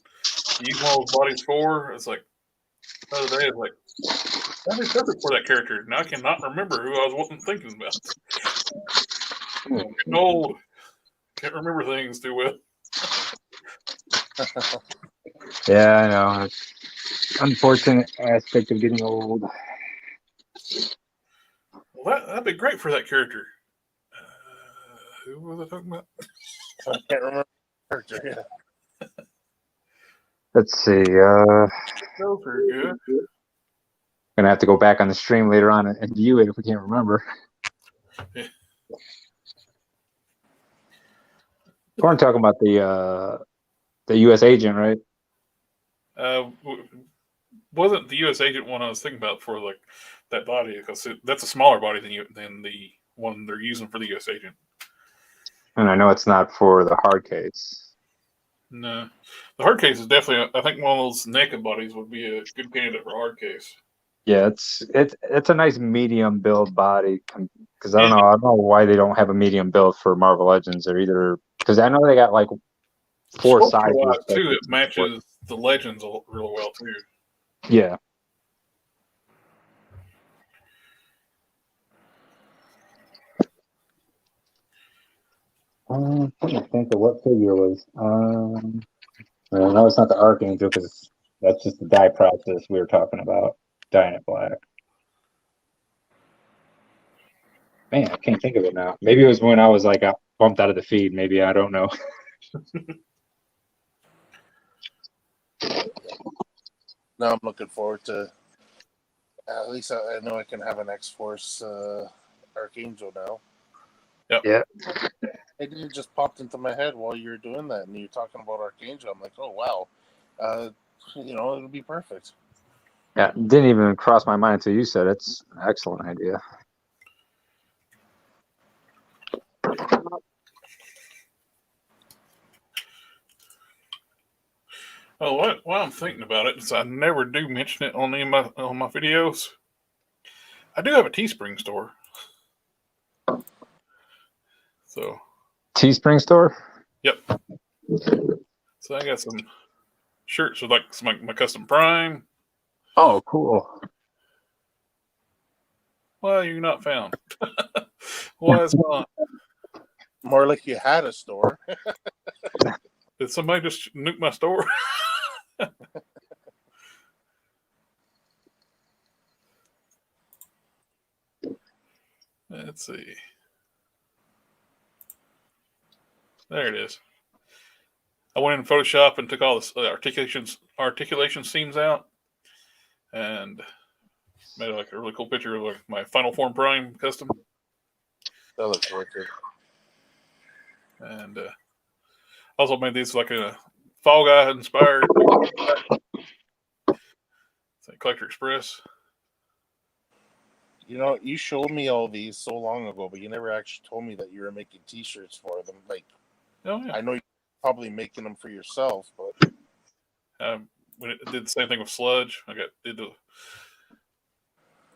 Use one of those bodies for. It's like the other day. It's like that'd be perfect for that character. Now I cannot remember who I wasn't thinking about. Getting old. Can't remember things too well. Yeah, I know. It's unfortunate aspect of getting old. Well, that'd be great for that character. Who was I talking about? I can't remember the character. Yeah. Let's see. Those are good. Gonna have to go back on the stream later on and view it if we can't remember. Yeah. We're talking about the U.S. agent, right? Wasn't the U.S. agent one I was thinking about for like that body? Because that's a smaller body than the one they're using for the U.S. agent. And I know it's not for the hard case. No, the hard case is definitely. I think one of those naked bodies would be a good candidate for hard case. Yeah, it's a nice medium build body because I don't know why they don't have a medium build for Marvel Legends or either because I know they got like four sizes too. It matches the Legends real well too. Yeah. I'm trying to think of what figure was. No, it's not the Archangel because that's just the dye process we were talking about, dyeing it black. Man, I can't think of it now. Maybe it was when I was like bumped out of the feed. Maybe I don't know. Now I'm looking forward to. At least I know I can have an X-Force Archangel now. Yep. Yeah. It just popped into my head while you were doing that, and you're talking about Archangel. I'm like, oh wow, it'll be perfect. Yeah, didn't even cross my mind until you said it. It's an excellent idea. Oh, while I'm thinking about it, since I never do mention it on any of my videos, I do have a Teespring store. So Teespring store? Yep. So I got some shirts with like my custom Prime. Oh, cool. Well, you're not found. Why it's not? More like you had a store. Did somebody just nuke my store? Let's see. There it is. I went in Photoshop and took all the articulation seams out and made like a really cool picture of like my Final Form Prime custom. That looks wicked. And also made these like a Fall Guy inspired. It's like Collector Express. You showed me all these so long ago, but you never actually told me that you were making T-shirts for them. Like, Oh yeah. I know you're probably making them for yourself, but when it did the same thing with Sludge,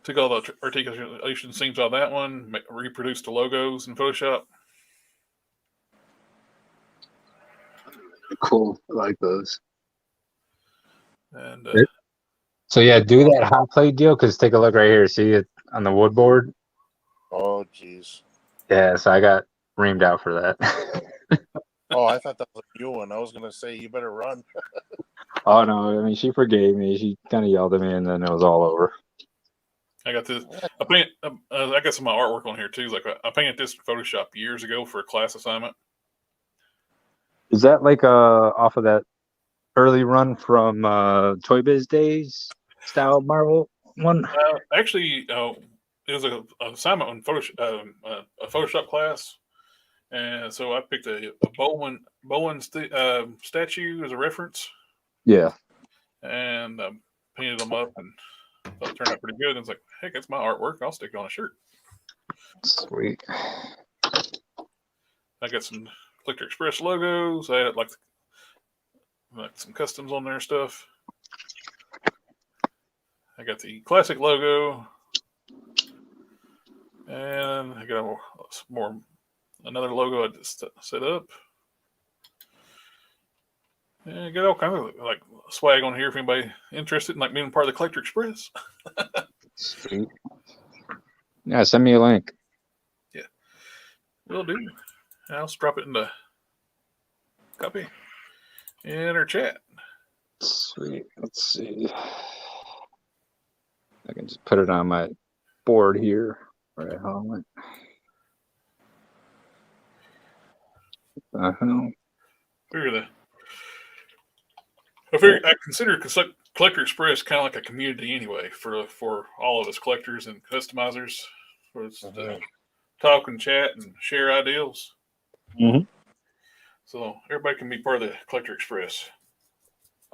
took all the articulation seams out of that one, reproduced the logos in Photoshop. Cool. I like those. And so yeah, do that hot plate deal because take a look right here. See it on the wood board? oh jeez. Yeah, so I got reamed out for that. Oh, I thought that was a new one. I was gonna say you better run. Oh no, I mean she forgave me. She kind of yelled at me, and then it was all over. I got this. I got some of my artwork on here too. Like I painted this in Photoshop years ago for a class assignment. Is that like off of that early run from Toy Biz days style Marvel? one? Actually, it was a assignment on a Photoshop class, and so I picked a Bowen statue as a reference, Yeah. and painted them up, and thought it turned out pretty good. And it's like, heck, that's my artwork. I'll stick it on a shirt. Sweet. I got some Collector Express logos. I had like some customs on there and stuff. I got the classic logo, and I got another logo I just set up. And I got all kinds of like swag on here if anybody interested in like being part of the Collector Express. Sweet. Yeah, send me a link. Yeah, will do. I'll just drop it in the copy in our chat. Sweet. Let's see. I can just put it on my board here. Where the hell went? I consider Collector Express kind of like a community anyway for all of us collectors and customizers. For us to talk and chat and share ideals. Mm-hmm. So everybody can be part of the Collector Express.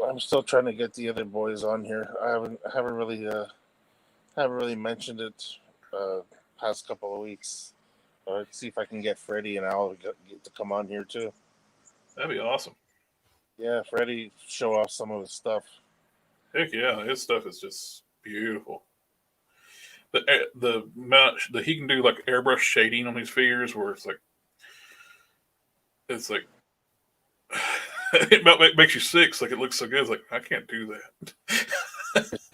I'm still trying to get the other boys on here. I haven't really mentioned it past couple of weeks. Let's see if I can get Freddie and Al get to come on here too. That'd be awesome. Yeah, Freddie show off some of his stuff. Heck yeah, his stuff is just beautiful. The amount that he can do like airbrush shading on these figures, where it's like it makes you sick. It's like it looks so good. It's like I can't do that. It's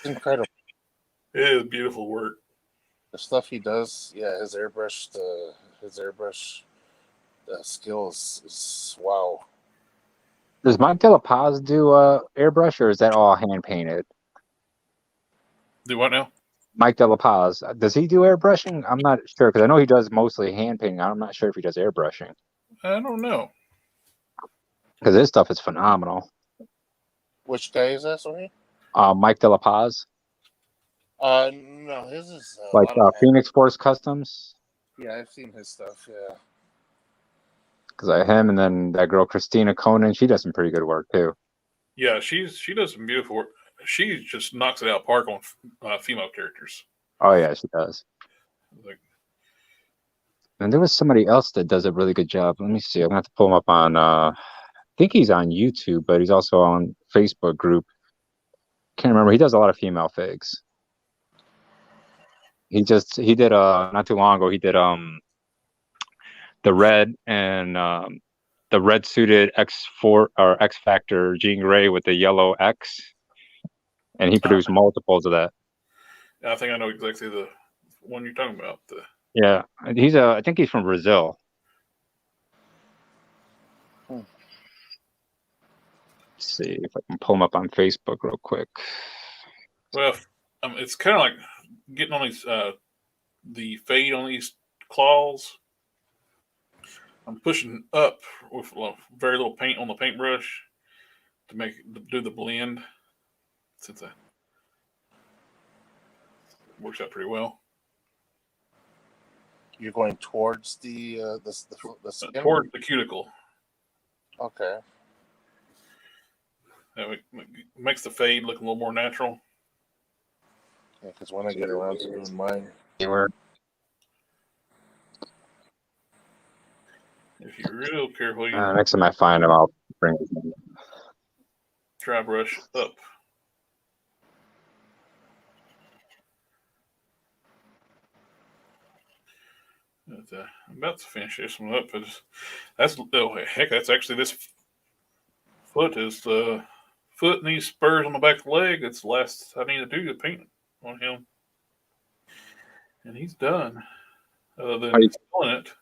incredible. It is beautiful work. The stuff he does, yeah, his airbrush skills is wow. Does Mike De La Paz do airbrush, or is that all hand painted? Do what now? Mike De La Paz, does he do airbrushing? I'm not sure, because I know he does mostly hand painting. I'm not sure if he does airbrushing. I don't know. Because his stuff is phenomenal. Which guy is that, sorry? Mike De La Paz. No, his is Like Phoenix Force Customs. Yeah, I've seen his stuff, yeah. Because I have him, and then that girl Christina Conan, she does some pretty good work too. Yeah, she does some beautiful work. She just knocks it out of the park on female characters. Oh yeah, she does. Like, and there was somebody else that does a really good job. Let me see. I'm gonna have to pull him up on. I think he's on YouTube, but he's also on Facebook group. Can't remember. He does a lot of female figs. He did not too long ago. He did the red and the red suited X4 or X Factor Jean Grey with the yellow X, and he produced multiples of that. I think I know exactly the one you're talking about. Yeah, I think he's from Brazil. Let's see if I can pull him up on Facebook real quick. Well, it's kind of like getting on these the fade on these claws. I'm pushing up with very little paint on the paintbrush to do the blend. Since that works out pretty well. You're going towards the skin? Towards the cuticle. Okay. That makes the fade look a little more natural. Yeah, because when I get around to doing mine, if you're real careful, you next time I find him, I'll bring him. Dry brush up. But, I'm about to finish this one up. That's actually this foot is the foot and these spurs on the back of the leg. That's the last I need to do to paint on him, and he's done. Other than filling it.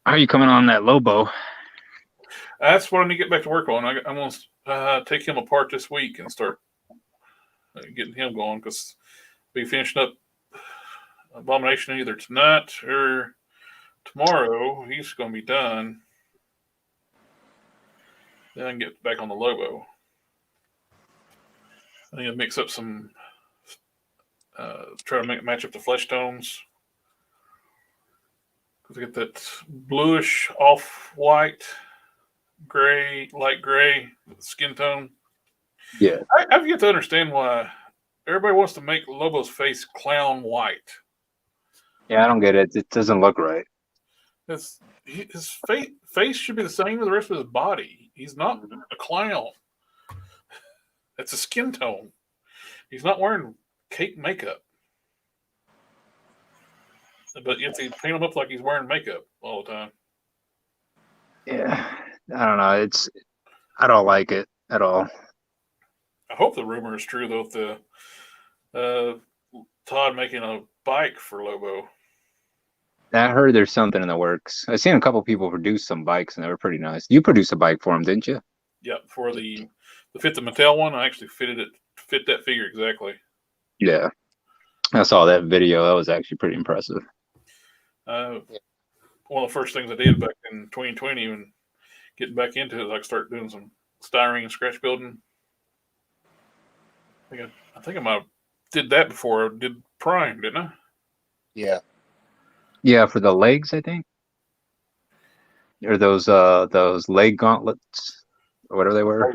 How are you coming on that Lobo? That's what I need to get back to work on. I'm going to take him apart this week and start getting him going, because we'll be finishing up Abomination either tonight or tomorrow. He's going to be done. Then I can get back on the Lobo. I need to mix up some try to match up the flesh tones. Because I get that bluish off-white, gray, light gray skin tone. Yeah. I've yet to understand why everybody wants to make Lobo's face clown white. Yeah, I don't get it. It doesn't look right. His face should be the same as the rest of his body. He's not a clown. That's a skin tone. He's not wearing cake makeup. But yet they paint him up like he's wearing makeup all the time. Yeah, I don't know. I don't like it at all. I hope the rumor is true, though, of Todd making a bike for Lobo. I heard there's something in the works. I've seen a couple people produce some bikes, and they were pretty nice. You produced a bike for him, didn't you? Yeah, for the Fit the Mattel one, I actually fit that figure exactly. Yeah. I saw that video. That was actually pretty impressive. One of the first things I did back in 2020 when getting back into it, I started doing some styrene and scratch building. I think I might have did that before I did Prime, didn't I? Yeah. Yeah, for the legs, I think. Or those leg gauntlets or whatever they were.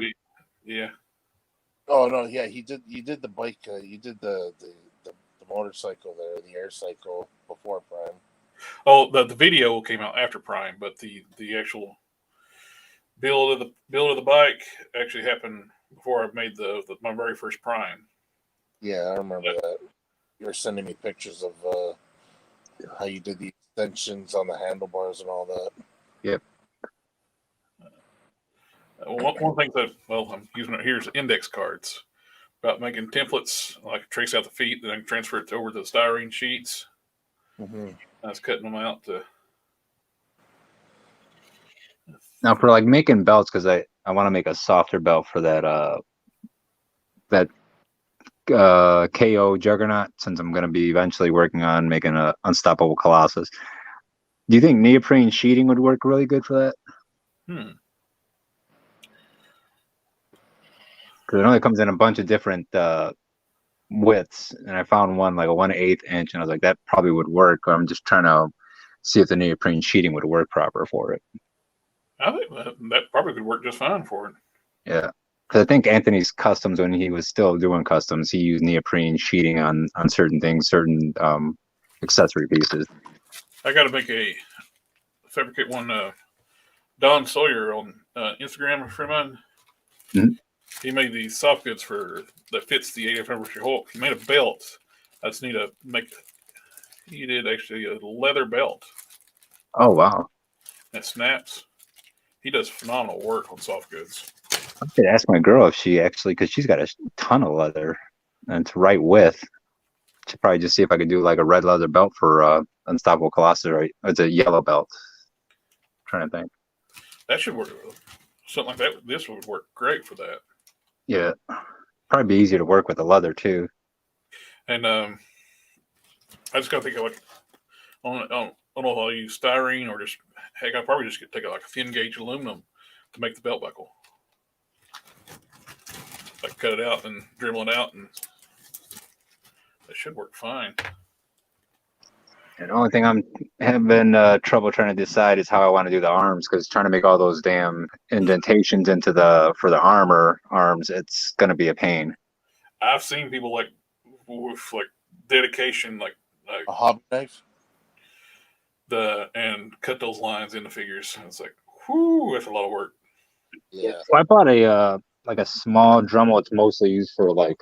Yeah. Oh no, yeah, you did the bike, you did the motorcycle there, the air cycle before Prime. Oh, the video came out after Prime, but the actual build of the bike actually happened before I made my very first Prime. Yeah, I remember that. You were sending me pictures of how you did the extensions on the handlebars and all that. Yep. One thing that, I'm using it here is index cards about making templates. I can trace out the feet, then I can transfer it over to the styrene sheets. Mm-hmm. I was cutting them out to. Now for like making belts, because I want to make a softer belt for that KO Juggernaut, since I'm going to be eventually working on making a Unstoppable Colossus. Do you think neoprene sheeting would work really good for that? Because it only comes in a bunch of different widths, and I found one like a 1/8 inch, and I was like, that probably would work. I'm just trying to see if the neoprene sheeting would work proper for it. I think that probably could work just fine for it. Yeah, because I think Anthony's customs, when he was still doing customs, he used neoprene sheeting on certain things, certain accessory pieces. I got to fabricate one. Don Sawyer on Instagram, a friend of mine. Mm-hmm. He made these soft goods that fits the 80th anniversary Hulk. He made a belt. I just need to make. He did actually a leather belt. Oh wow! That snaps. He does phenomenal work on soft goods. I could ask my girl if she actually, because she's got a ton of leather and it's right width. Should probably just see if I could do like a red leather belt for Unstoppable Colossus, right? It's a yellow belt. I'm trying to think. That should work. Something like that. This would work great for that. Yeah, probably be easier to work with the leather too. And I just gotta think of like, I don't know if I'll use styrene or just heck. I'll probably just take like a thin gauge aluminum to make the belt buckle. Like cut it out and dribble it out, and that should work fine. And the only thing I'm having trouble trying to decide is how I want to do the arms, because trying to make all those damn indentations for the arms, it's gonna be a pain. I've seen people with dedication, like a hobby knife, and cut those lines into figures. And it's like, whoo, that's a lot of work. Yeah. So I bought a small Dremel. It's mostly used for like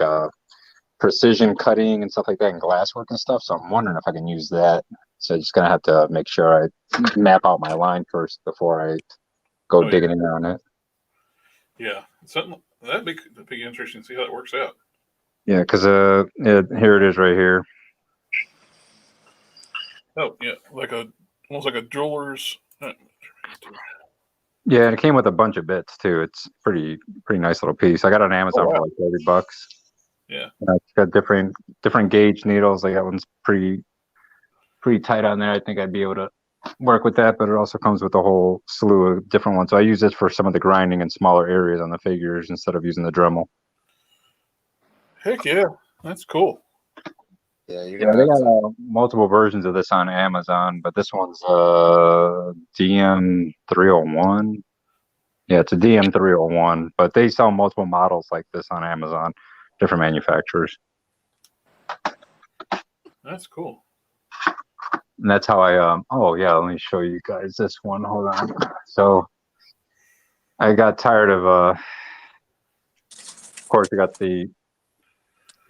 precision cutting and stuff like that, and glasswork and stuff. So I'm wondering if I can use that. So I'm just gonna have to make sure I map out my line first before I go digging in on it. Yeah, something that'd be interesting to see how that works out. Yeah, because here it is right here. Oh yeah, almost like a jeweler's. Yeah, and it came with a bunch of bits too. It's pretty nice little piece. I got it on Amazon for like $30. Yeah, it's got different gauge needles. Like that one's pretty tight on there. I think I'd be able to work with that, but it also comes with a whole slew of different ones. So I use this for some of the grinding in smaller areas on the figures instead of using the Dremel. Heck yeah, that's cool. Yeah. Yeah, you're Yeah, gonna they have got to. multiple versions of this on Amazon, but this one's DM301. Yeah, it's a DM301, but they sell multiple models like this on Amazon, different manufacturers. That's cool. And that's how I oh yeah, let me show you guys this one. Hold on. So I got tired of course I got they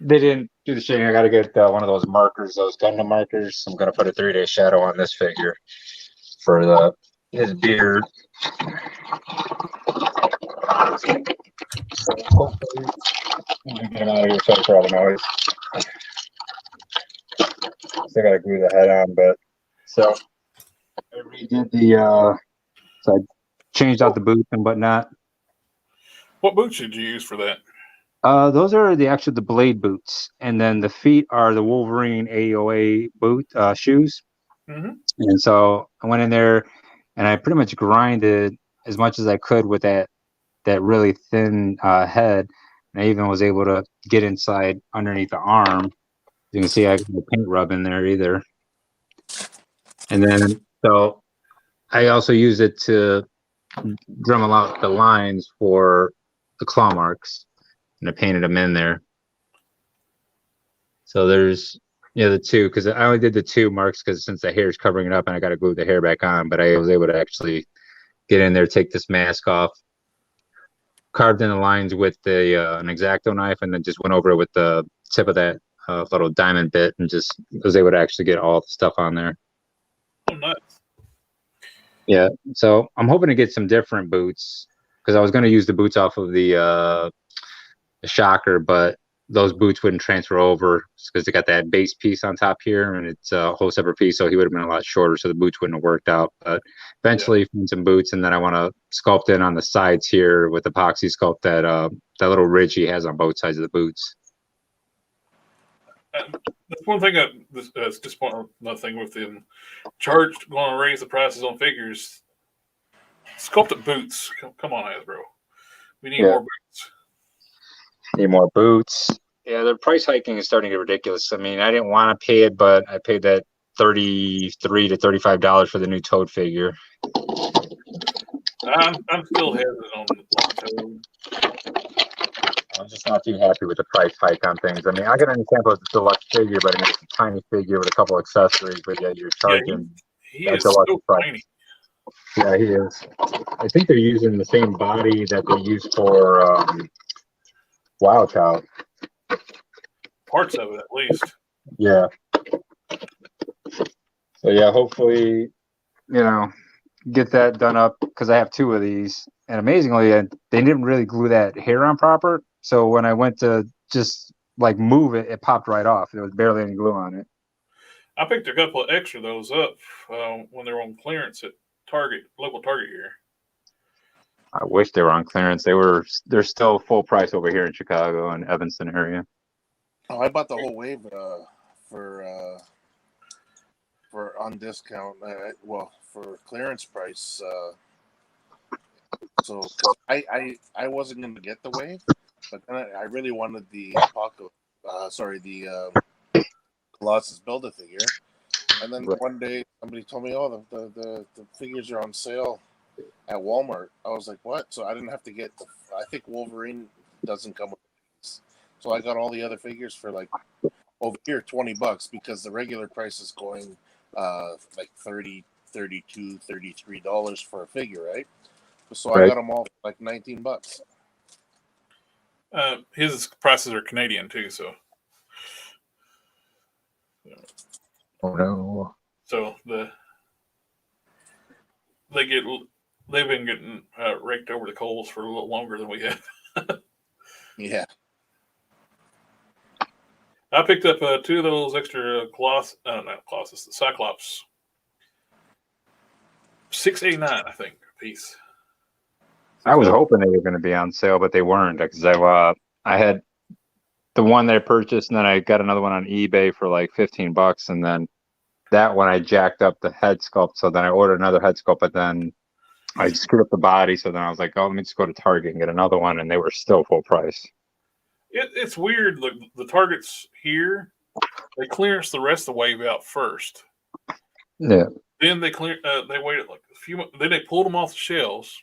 didn't do the shading. I got to get one of those markers, those Gundam markers. I'm gonna put a 3-day shadow on this figure for his beard. So hopefully, let me get him out of here. Sorry for all the noise. Still gotta glue the head on, but so I redid so I changed out the boots and whatnot. What boots did you use for that? Those are the blade boots, and then the feet are the Wolverine AOA boot shoes. Mm-hmm. And so I went in there and I pretty much grinded as much as I could with that really thin head. And I even was able to get inside underneath the arm. You can see I got no paint rub in there either. And then so I also used it to Dremel out the lines for the claw marks, and I painted them in there. So there's the two, because I only did the 2 marks because since the hair is covering it up and I got to glue the hair back on, but I was able to actually get in there, take this mask off, carved in the lines with an X-Acto knife, and then just went over it with the tip of that little diamond bit, and just was able to actually get all the stuff on there. Oh, nice. Yeah, so I'm hoping to get some different boots because I was going to use the boots off of the Shocker, but those boots wouldn't transfer over because they got that base piece on top here, and it's a whole separate piece, so he would have been a lot shorter, so the boots wouldn't have worked out. But eventually, find some boots, and then I want to sculpt in on the sides here with epoxy sculpt that little ridge he has on both sides of the boots. That's one thing that's disappointing. Another thing with them charged, going to raise the prices on figures. Sculpted boots. Come on, Hasbro. We need more boots. Need more boots. Yeah, the price hiking is starting to get ridiculous. I mean, I didn't want to pay it, but I paid that $33 to $35 for the new Toad figure. I'm still hesitant on Toad. I'm just not too happy with the price hike on things. I mean, I can understand about the deluxe figure, but I mean, it's a tiny figure with a couple accessories, but yet you're charging. He is so tiny. Yeah, he is. I think they're using the same body that they use for Wild Child. Parts of it, at least. Yeah. So yeah, hopefully, get that done up because I have 2 of these, and amazingly, they didn't really glue that hair on proper. So when I went to just like move it, it popped right off. There was barely any glue on it. I picked a couple of extra of those up when they were on clearance at Target, local Target here. I wish they were on clearance. They're still full price over here in Chicago and Evanston area. Oh, I bought the whole wave for on discount. For clearance price. So I wasn't going to get the wave, but then I really wanted the Colossus Build-A-Figure, and then one day somebody told me, "Oh, the figures are on sale at Walmart." I was like, "What?" So I didn't have to get I think Wolverine doesn't come with these, so I got all the other figures for like over here $20 because the regular price is going like $30, $32, $33 for a figure, right? So I got them all for like $19. His prices are Canadian too, so. Oh no! So they've been getting raked over the coals for a little longer than we have. Yeah. I picked up 2 of those extra the Cyclops. $6.89, I think, a piece. I was hoping they were going to be on sale, but they weren't because I had the one that I purchased, and then I got another one on eBay for like $15, and then that one I jacked up the head sculpt. So then I ordered another head sculpt, but then I screwed up the body. So then I was like, oh, let me just go to Target and get another one, and they were still full price. It's weird. The Targets here They clearance the rest of the wave out first. Yeah. Then they waited like a few. Then they pulled them off the shelves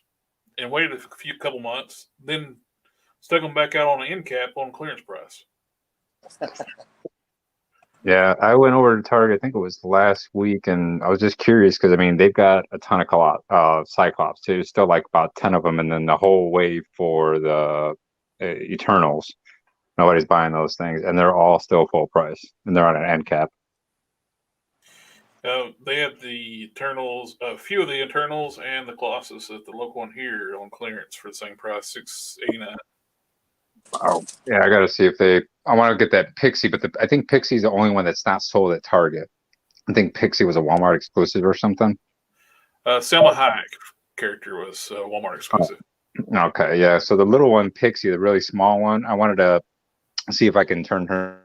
and waited a couple months. Then stuck them back out on the end cap on clearance price. Yeah, I went over to Target, I think it was last week, and I was just curious because I mean they've got a ton of Cyclops too. There's still like about 10 of them, and then the whole wave for the Eternals. Nobody's buying those things, and they're all still full price, and they're on an end cap. They had the Eternals, a few of the Eternals, and the Colossus at the local one here on clearance for the same price, $6.89. Oh, yeah, I got to see if they. I want to get that Pixie, but I think Pixie's the only one that's not sold at Target. I think Pixie was a Walmart exclusive or something. Selma Hayek character was Walmart exclusive. Oh, okay, yeah. So the little one, Pixie, the really small one, I wanted to see if I can turn her.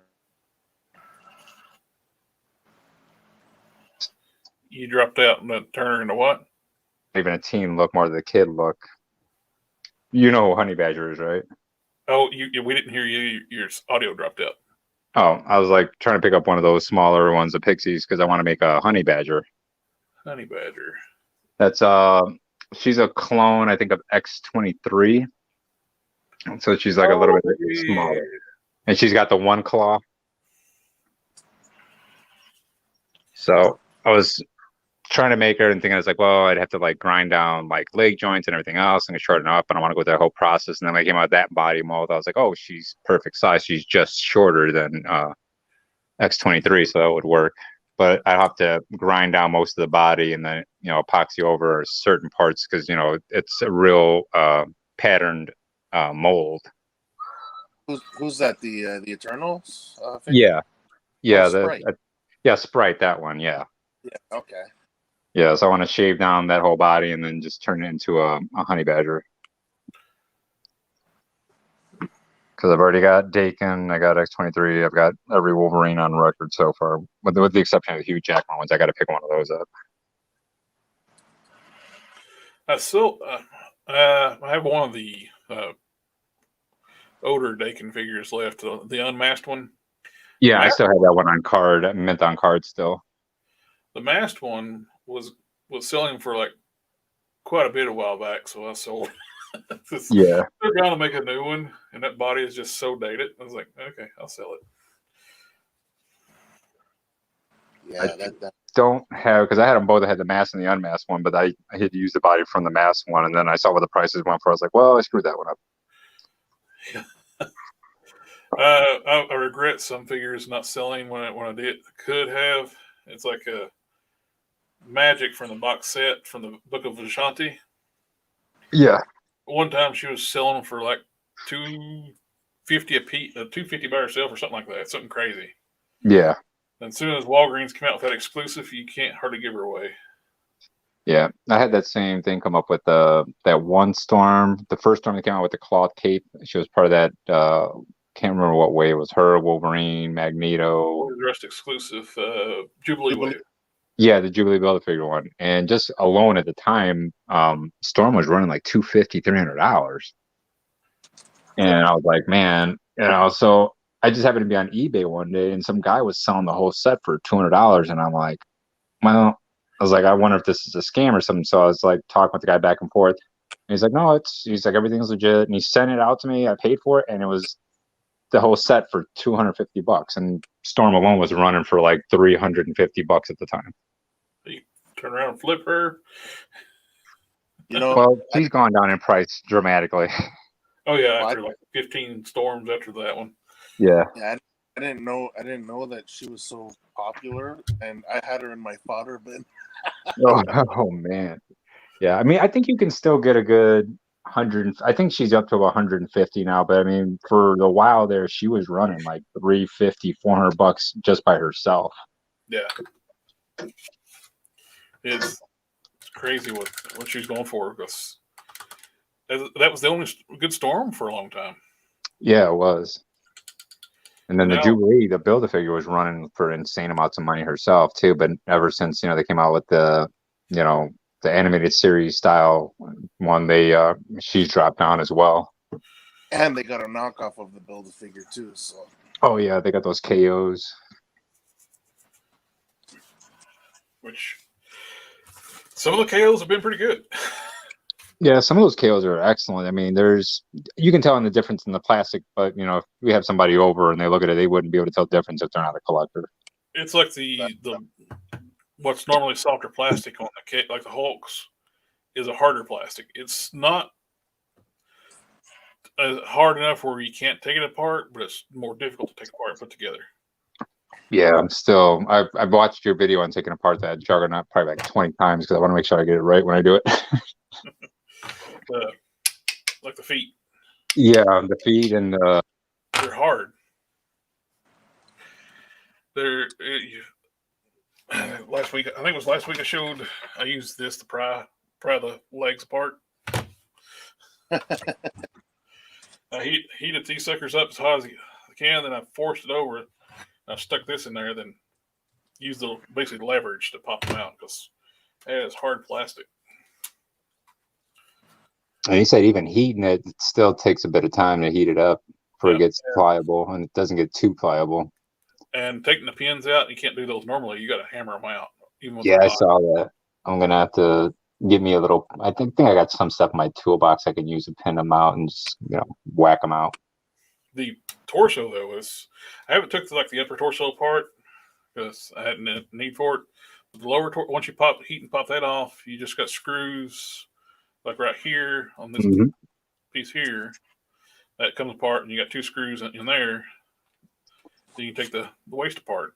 You dropped out and turned her into what? Even a teen look, more the kid look. You know who Honey Badger is, right? Oh, we didn't hear you. Your audio dropped out. Oh, I was like trying to pick up one of those smaller ones, the Pixies, because I want to make a Honey Badger. Honey Badger. That's she's a clone, I think, of X-23. So she's like a little bit smaller, and she's got the one claw. So I was trying to make her and thinking, I was like, well, I'd have to like grind down like leg joints and everything else and shorten up, and I want to go through that whole process. And then when I came out with that body mold, I was like, oh, she's perfect size. She's just shorter than X-23, so that would work. But I'd have to grind down most of the body and then, you know, epoxy over certain parts because, you know, it's a real patterned mold. Who's that? The Eternals? Yeah. Oh, Sprite. Yeah, Sprite, that one, yeah. Yeah, okay. Yeah, so I want to shave down that whole body and then just turn it into a Honey Badger. Because I've already got Dakin, I got X-23, I've got every Wolverine on record so far, with the exception of the Hugh Jackman ones. I got to pick one of those up. I have one of the older Dakin figures left, the unmasked one. Yeah, I still have that one on card, mint on card still. The masked one was selling for like quite a bit a while back, so I sold. Yeah, they're trying to make a new one, and that body is just so dated. I was like, okay, I'll sell it. Yeah, don't have, because I had them both. I had the masked and the unmasked one, but I had to use the body from the masked one, and then I saw what the prices went for. I was like, well, I screwed that one up. I regret some figures not selling when I did. Could have. It's like a Magic from the box set from the Book of Vishanti. Yeah. One time she was selling them for like $250 a piece, $250 by herself or something like that. Something crazy. Yeah. And as soon as Walgreens came out with that exclusive, you can't hardly give her away. Yeah, I had that same thing come up with that one Storm. The first Storm that came out with the cloth cape. She was part of that. Can't remember what wave it was. Her, Wolverine, Magneto. The rest exclusive Jubilee wave. Yeah, the Jubilee Build-A-Figure one. And just alone at the time, Storm was running like $250, $300. And I was like, man, you know, so I just happened to be on eBay one day and some guy was selling the whole set for $200. And I'm like, well, I was like, I wonder if this is a scam or something. So I was like talking with the guy back and forth. And he's like, no, he's like, everything's legit. And he sent it out to me. I paid for it. And it was the whole set for $250. And Storm alone was running for like $350 at the time. You turn around and flip her. You know, well, she's gone down in price dramatically. Oh yeah, after like 15 Storms after that one. Yeah. Yeah, I didn't know that she was so popular, and I had her in my fodder bin. oh man. Yeah, I mean, I think you can still get a good 100. I think she's up to 150 now, but I mean, for the while there, she was running like $350, $400 just by herself. Yeah. It's crazy what she's going for, because that was the only good Storm for a long time. Yeah, it was. And then the Jubilee, the Build-A-Figure, was running for insane amounts of money herself too. But ever since, you know, they came out with the, you know, the animated series style one, she's dropped down as well. And they got a knockoff of the Build-A-Figure too. So. Oh yeah, they got those KOs. which some of the KOs have been pretty good. Yeah, some of those KOs are excellent. I mean, you can tell in the difference in the plastic, but if we have somebody over and they look at it, they wouldn't be able to tell the difference if they're not a collector. It's like the what's normally softer plastic on the like the Hulks is a harder plastic. It's not hard enough where you can't take it apart, but it's more difficult to take apart and put together. Yeah, I've watched your video on taking apart that Juggernaut probably like 20 times because I want to make sure I get it right when I do it. Like the feet. Yeah, the feet and they're hard. Last week, I think it was last week, I used this to pry the legs apart. I heated these suckers up as hot as I can, then I forced it over. I stuck this in there, then used basically leverage to pop them out because it is hard plastic. And he said even heating it still takes a bit of time to heat it up before it gets pliable, and it doesn't get too pliable. And taking the pins out, you can't do those normally. You got to hammer them out. Even with I saw that. I'm gonna have to give me a little. I think I got some stuff in my toolbox I can use to pin them out and just whack them out. The torso though I haven't took the upper torso apart because I hadn't a need for it. But the lower once you heat and pop that off, you just got screws like right here on this piece here that comes apart, and you got two screws in there. So you can take the waist apart.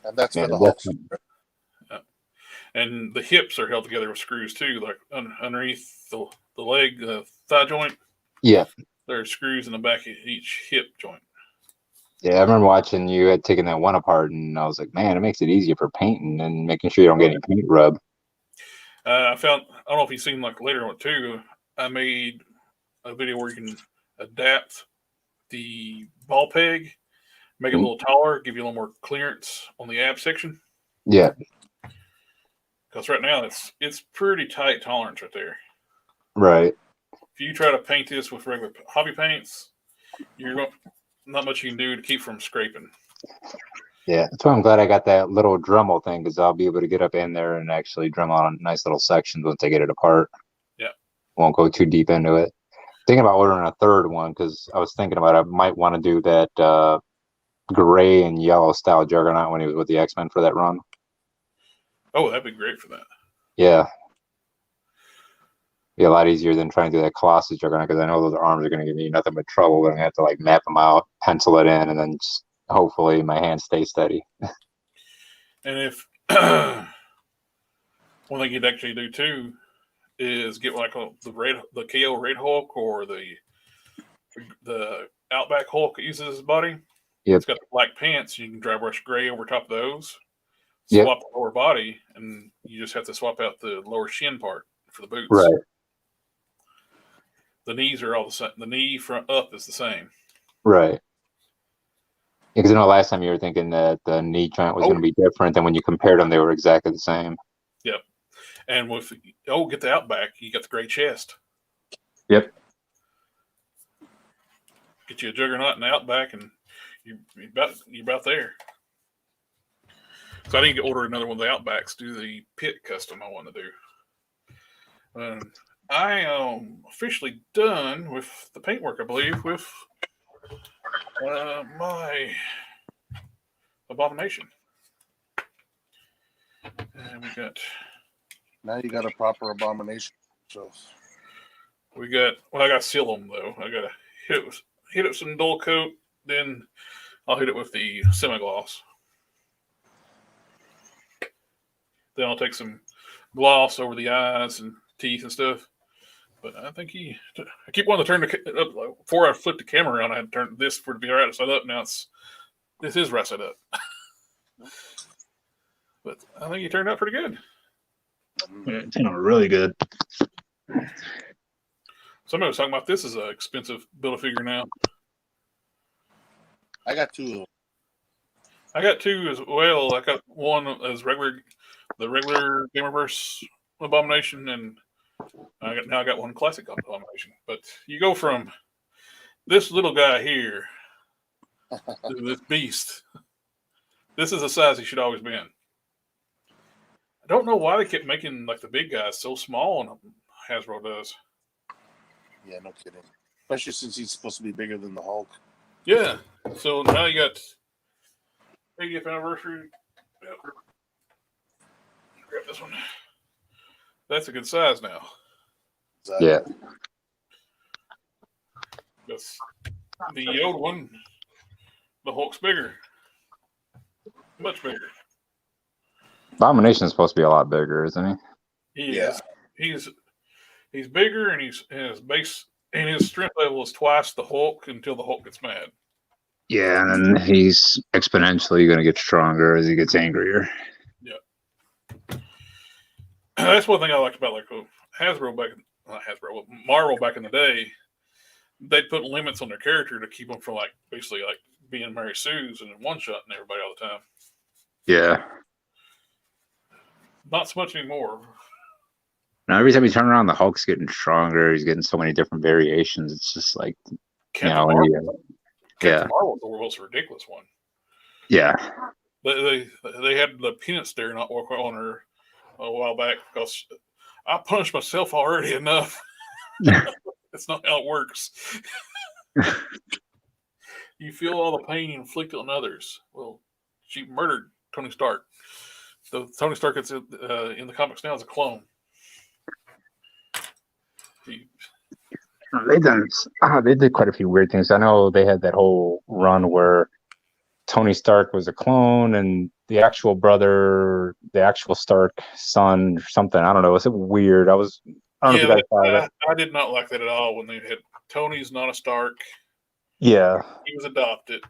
And that's for the Hulk. Yeah. And the hips are held together with screws too, like underneath the leg, the thigh joint. Yeah. There are screws in the back of each hip joint. Yeah, I remember watching you had taken that one apart, and I was like, man, it makes it easier for painting and making sure you don't get any paint rub. I don't know if you've seen like later on too, I made a video where you can adapt the ball peg, make it a little taller, give you a little more clearance on the ab section. Yeah. Because right now it's pretty tight tolerance right there. Right. If you try to paint this with regular hobby paints, not much you can do to keep from scraping. Yeah, that's why I'm glad I got that little Dremel thing, because I'll be able to get up in there and actually Dremel on nice little sections once I get it apart. Yeah. Won't go too deep into it. Thinking about ordering a third one, because I was thinking about I might want to do that gray and yellow style Juggernaut when he was with the X-Men for that run. Oh, that'd be great for that. Yeah. Be a lot easier than trying to do that Colossus Juggernaut, because I know those arms are going to give me nothing but trouble. I'm going to have to map them out, pencil it in, and then just hopefully my hands stay steady. And if one thing you'd actually do too is get the KO Red Hulk or the Outback Hulk that uses his body. Yep. It's got the black pants. You can dry brush gray over top of those. Swap the lower body, and you just have to swap out the lower shin part for the boots. Right. The knees are all the same. The knee front up is the same. Right. Because I know last time you were thinking that the knee joint was going to be different, and when you compared them, they were exactly the same. Yep. And get the Outback, you got the gray chest. Yep. Get you a Juggernaut and Outback, and you're about there. So I didn't order another one of the Outbacks. Do the pit custom I want to do. I am officially done with the paintwork, I believe, with my Abomination. And we got. Now you got a proper Abomination. So I got to seal them though. I got to hit it with some dull coat, then I'll hit it with the semi-gloss. Then I'll take some gloss over the eyes and teeth and stuff. But I think I keep wanting to turn before I flip the camera around. I had to turn this for it to be right side up. Now this is right side up. But I think he turned out pretty good. It turned out really good. Somebody was talking about this as an expensive Build-A-Figure now. I got two of them. I got two as well. I got one as the regular Gamerverse Abomination, and I got one classic Abomination. But you go from this little guy here to this beast. This is the size he should always be in. don't know why they kept making like the big guys so small, and Hasbro does. Yeah, no kidding. Especially since he's supposed to be bigger than the Hulk. Yeah. So now you got 80th anniversary. Yep. Grab this one. That's a good size now. Exactly. Yeah. That's the old one. The Hulk's bigger. Much bigger. Abomination is supposed to be a lot bigger, isn't he? He Yeah. is. He's bigger, and his base and his strength level is twice the Hulk until the Hulk gets mad. Yeah, and then he's exponentially going to get stronger as he gets angrier. That's one thing I liked about like Hasbro Marvel back in the day. They'd put limits on their character to keep them from like basically like being Mary Sue's and one shotting everybody all the time. Yeah. Not so much anymore. Now every time you turn around, the Hulk's getting stronger. He's getting so many different variations. It's just like, Captain Marvel was a ridiculous one. Yeah. They had the peanut stare not walk on her a while back because I punished myself already enough. That's not how it works. You feel all the pain you inflict on others. Well, she murdered Tony Stark. So Tony Stark is in the comics now as a clone. They did quite a few weird things. I know they had that whole run where Tony Stark was a clone and the actual brother, the actual Stark son or something. I don't know. It was weird. I don't know if you guys saw that. I did not like that at all when they had Tony's not a Stark. Yeah. He was adopted.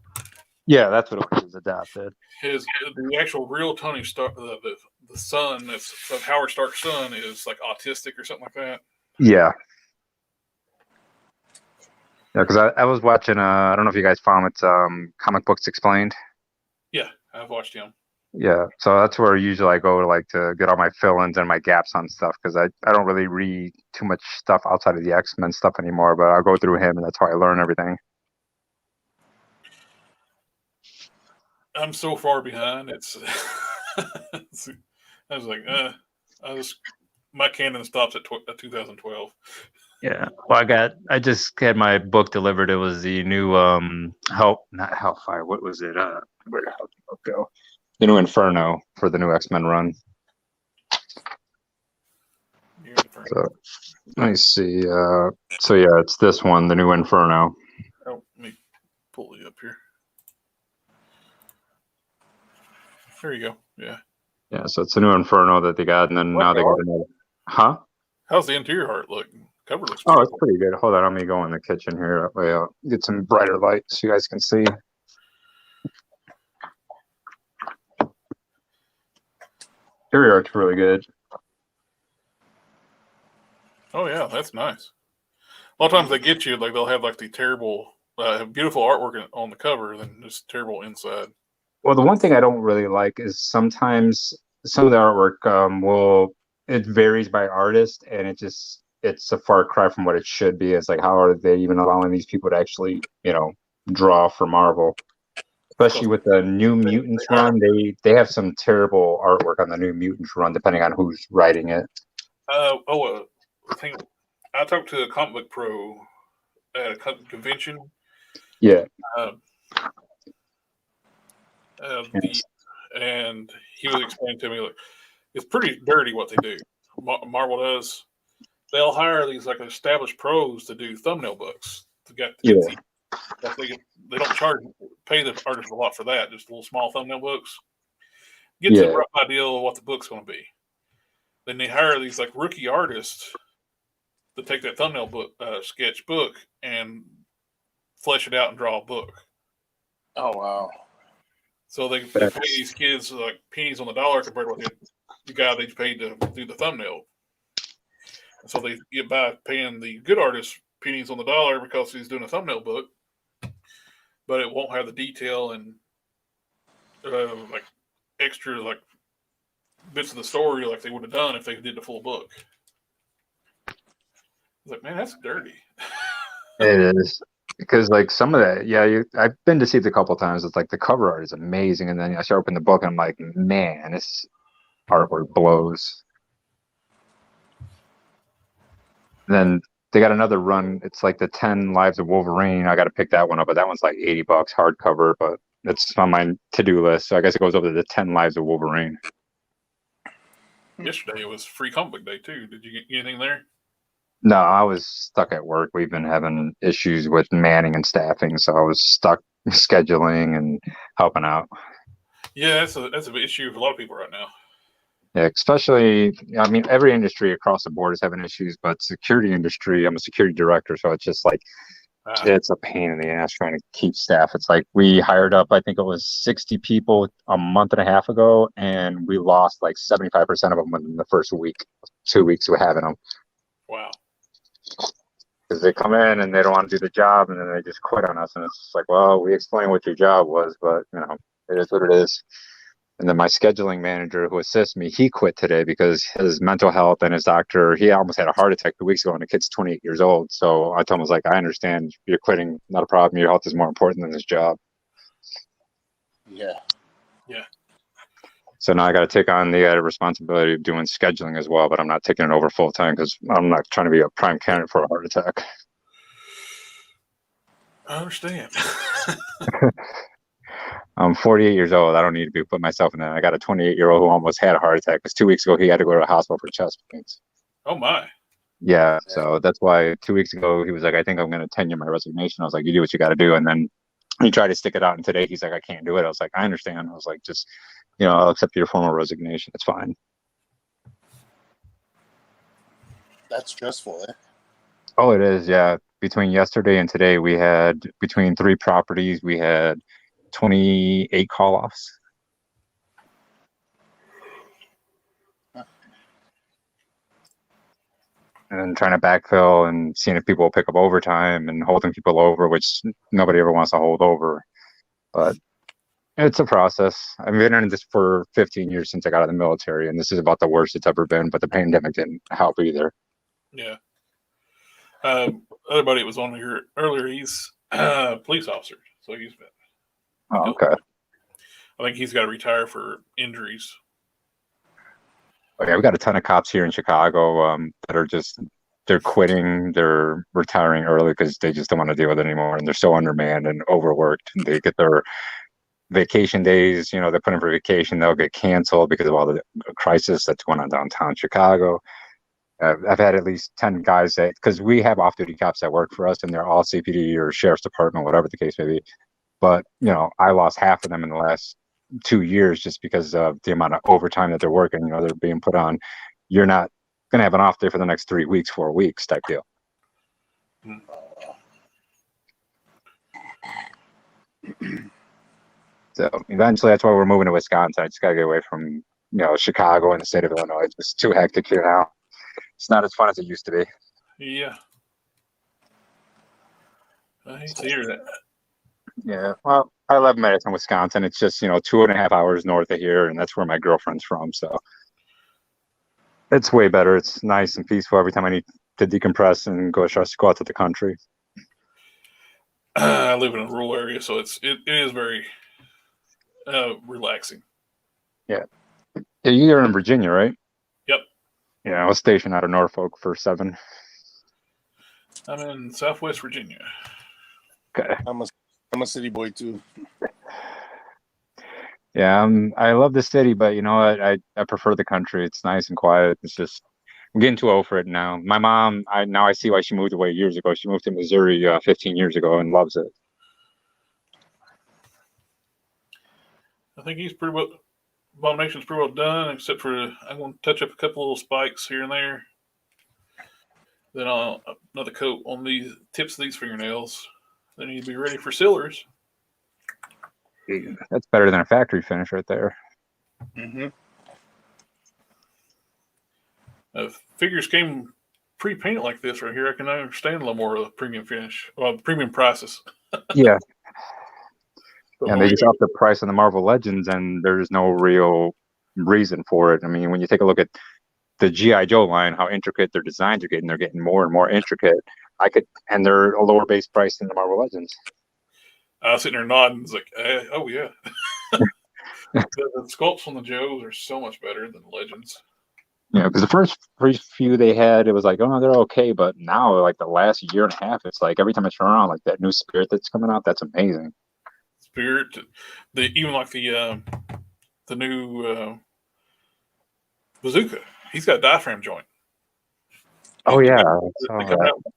Yeah, that's what it was, adopted. The actual real Tony Stark, the son of Howard Stark's son is like autistic or something like that. Yeah. Yeah, because I was watching, I don't know if you guys found it, Comic Books Explained. Yeah, I've watched him. Yeah, so that's where usually I go to like to get all my fill-ins and my gaps on stuff because I don't really read too much stuff outside of the X-Men stuff anymore, but I'll go through him and that's how I learn everything. I'm so far behind. It's I was like, my canon stops at 2012. Yeah, well, I just had my book delivered. It was the new not Hellfire. What was it? Where the hell did the book go? The new Inferno for the new X-Men run. So let me see. So yeah, it's this one, the new Inferno. Oh, let me pull it up here. There you go. Yeah. Yeah, so it's a new Inferno that they got, and then now they got another. Huh? How's the interior art look? Cover looks. Oh, it's pretty good. Hold on, let me go in the kitchen here. That way I'll get some brighter light so you guys can see. Interior art's really good. Oh yeah, that's nice. A lot of times they get you like they'll have like the terrible, beautiful artwork on the cover, then just terrible inside. Well, the one thing I don't really like is sometimes some of the artwork it varies by artist, and it's a far cry from what it should be. It's like, how are they even allowing these people to actually, draw for Marvel? Especially with the New Mutants run, they have some terrible artwork on the New Mutants run, depending on who's writing it. I talked to a comic book pro at a convention. Yeah. And he was explaining to me, like, it's pretty dirty what they do. Marvel does. They'll hire these like established pros to do thumbnail books to get the they don't pay the artist a lot for that, just little small thumbnail books. Gets a rough idea of what the book's going to be. Then they hire these like rookie artists to take that thumbnail book, sketch book, and flesh it out and draw a book. Oh wow! So they pay these kids like pennies on the dollar compared to what the guy they paid to do the thumbnail. And so they get by paying the good artist pennies on the dollar because he's doing a thumbnail book, but it won't have the detail and like extra like bits of the story like they would have done if they did the full book. I was like, man, that's dirty. It is. Because like some of that, I've been to see it a couple of times. It's like the cover art is amazing, and then I start opening the book and I'm like, man, artwork blows. Then they got another run. It's like the 10 Lives of Wolverine. I got to pick that one up, but that one's like $80 hardcover. But it's on my to-do list, so I guess it goes over to the 10 Lives of Wolverine. Yesterday it was free comic book day too. Did you get anything there? No, I was stuck at work. We've been having issues with manning and staffing, so I was stuck scheduling and helping out. Yeah, that's a big issue for a lot of people right now. Yeah, especially, I mean, every industry across the board is having issues, but security industry, I'm a security director, so it's just like, it's a pain in the ass trying to keep staff. It's like we hired up, I think it was 60 people a month and a half ago, and we lost like 75% of them within the first week, 2 weeks of having them. Wow. Because they come in and they don't want to do the job, and then they just quit on us. And it's just like, well, we explained what your job was, but, you know, it is what it is. And then my scheduling manager who assists me, he quit today because his mental health and his doctor, he almost had a heart attack 2 weeks ago, and the kid's 28 years old. So I told him, I was like, I understand you're quitting, not a problem. Your health is more important than this job. Yeah. Yeah. So now I got to take on the responsibility of doing scheduling as well, but I'm not taking it over full time because I'm not trying to be a prime candidate for a heart attack. I understand. I'm 48 years old. I don't need to be putting myself in that. I got a 28-year-old who almost had a heart attack because 2 weeks ago he had to go to the hospital for chest pains. Oh my. Yeah, so that's why 2 weeks ago he was like, I think I'm going to tenure my resignation. I was like, you do what you got to do. And then he tried to stick it out, and today he's like, I can't do it. I was like, I understand. I was like, just, you know, I'll accept your formal resignation. It's fine. That's stressful, eh? Oh, it is. Yeah. Between yesterday and today, we had, between 3 properties, we had 28 call-offs. And then trying to backfill and seeing if people will pick up overtime and holding people over, which nobody ever wants to hold over. But it's a process. I've been in this for 15 years since I got out of the military, and this is about the worst it's ever been, but the pandemic didn't help either. Yeah. Other buddy that was on here earlier, he's a police officer, so he's been. Oh, okay. I think he's got to retire for injuries. Oh, yeah, we got a ton of cops here in Chicago that are just, they're quitting, they're retiring early because they just don't want to deal with it anymore, and they're so undermanned and overworked. And they get their vacation days, you know, they put in for vacation, they'll get canceled because of all the crisis that's going on downtown Chicago. I've had at least 10 guys that, because we have off-duty cops that work for us, and they're all CPD or sheriff's department, whatever the case may be. But, you know, I lost half of them in the last 2 years just because of the amount of overtime that they're working. You know, they're being put on. You're not going to have an off day for the next 3 weeks, 4 weeks type deal. So eventually, that's why we're moving to Wisconsin. I just got to get away from, you know, Chicago and the state of Illinois. It's just too hectic here now. It's not as fun as it used to be. Yeah. I hate to hear that. Yeah, well, I love Madison, Wisconsin. It's just, you know, 2.5 hours north of here, and that's where my girlfriend's from. So it's way better. It's nice and peaceful every time I need to decompress and go out to the country. I live in a rural area, so it is very relaxing. Yeah. You're in Virginia, right? Yep. Yeah, I was stationed out of Norfolk for 7. I'm in Southwest Virginia. Okay. I'm a city boy too. Yeah, I love the city, but you know what? I prefer the country. It's nice and quiet. It's just, I'm getting too old for it now. My mom, I see why she moved away years ago. She moved to Missouri 15 years ago and loves it. I think he's pretty well. Abomination's pretty well done, except for I'm going to touch up a couple little spikes here and there. Then I'll another coat on the tips of these fingernails. Then he'd be ready for sealers. That's better than a factory finish right there. Mm-hmm. Figures came pre-painted like this right here. I can understand a little more of the premium finish, premium prices. Yeah. So And they just upped the price on the Marvel Legends, and there's no real reason for it. I mean, when you take a look at the G.I. Joe line, how intricate their designs are getting, they're getting more and more intricate. And they're a lower base price than the Marvel Legends. I was sitting there nodding. It's like, oh yeah. The sculpts on the Joes are so much better than the Legends. Yeah, because the first few they had, it was like, oh, they're okay, but now, like the last year and a half, it's like every time I turn around, like that new Spirit that's coming out, that's amazing. Spirit, even like the new Bazooka, he's got a diaphragm joint. Oh And yeah, they come out with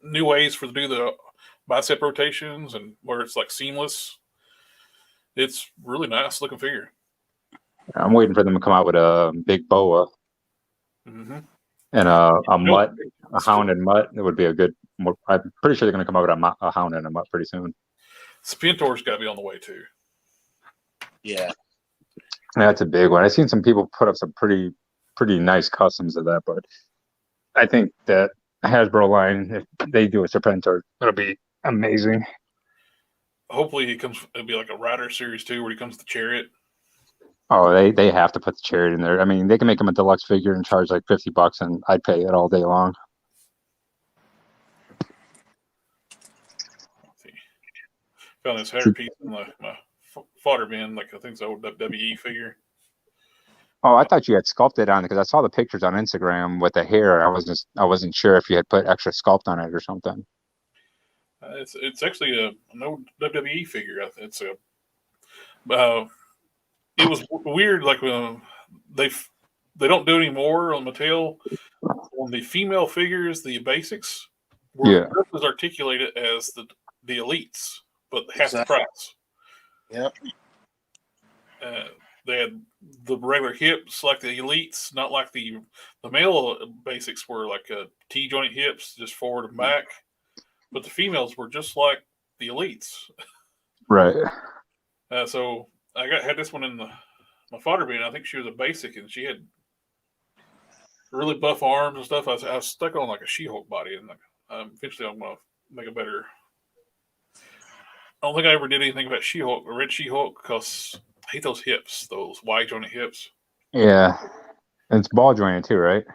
new ways to do the bicep rotations and where it's like seamless. It's really nice looking figure. I'm waiting for them to come out with a big boa Mm-hmm. and a mutt, a hound and mutt. It would be a good. I'm pretty sure they're going to come out with a hound and a mutt pretty soon. Spintor's got to be on the way too. Yeah. That's a big one. I've seen some people put up some pretty nice customs of that, but I think that Hasbro line, if they do a Serpentor, it'll be amazing. Hopefully it'll be like a Rider series too, where he comes to Chariot. Oh, they have to put the Chariot in there. I mean, they can make them a deluxe figure and charge like $50, and I'd pay it all day long. Let's see. Found this hair piece in my fodder bin, like I think it's an old WWE figure. Oh, I thought you had sculpted on it because I saw the pictures on Instagram with the hair. I wasn't sure if you had put extra sculpt on it or something. It's actually an old WWE figure. It's a it was weird. Like they don't do it anymore on Mattel. On the female figures, the basics were just as articulated as the elites, but half the price. Yep. They had the regular hips like the elites, not like the male basics were like T-joint hips, just forward and back. But the females were just like the elites. Right. So I had this one in my fodder bin. I think she was a basic, and she had really buff arms and stuff. I was stuck on like a She-Hulk body, and eventually I'm gonna make a better. I don't think I ever did anything about She-Hulk or Red She-Hulk because I hate those hips, those wide jointed hips. Yeah, and it's ball jointed too, right?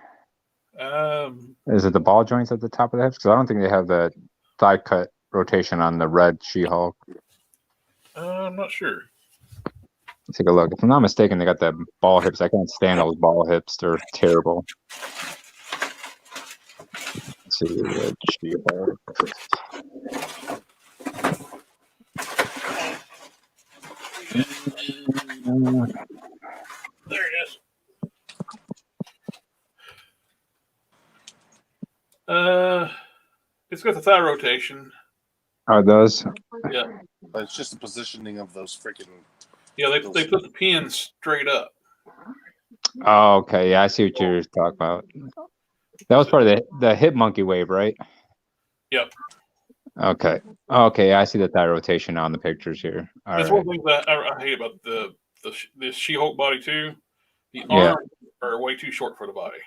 Is it the ball joints at the top of the hips? Because I don't think they have the thigh cut rotation on the Red She-Hulk. I'm not sure. Let's take a look. If I'm not mistaken, they got the ball hips. I can't stand those ball hips. They're terrible. Let's see, Red She-Hulk. There it is. It's got the thigh rotation. Oh, it does? Yeah. But it's just the positioning of those freaking. Yeah, they put the pins straight up. Oh, okay. Yeah, I see what you're talking about. That was part of the hip monkey wave, right? Yep. Okay. Okay, I see the thigh rotation on the pictures here. That's one thing that I hate about the She-Hulk body too. The arms are way too short for the body.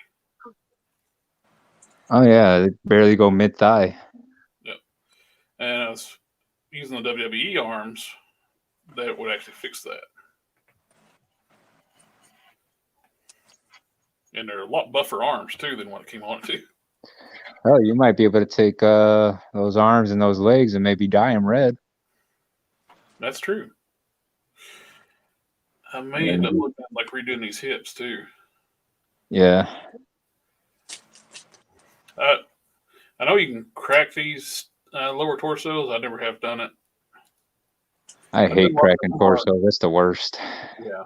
Oh yeah, they barely go mid thigh. Yep. And I was using the WWE arms that would actually fix that. And they're a lot buffer arms too than what it came on to. Oh, you might be able to take those arms and those legs and maybe dye them red. That's true. I may end up looking at like redoing these hips too. Yeah. I know you can crack these lower torsos. I never have done it. I hate cracking torso. That's the worst. Yeah.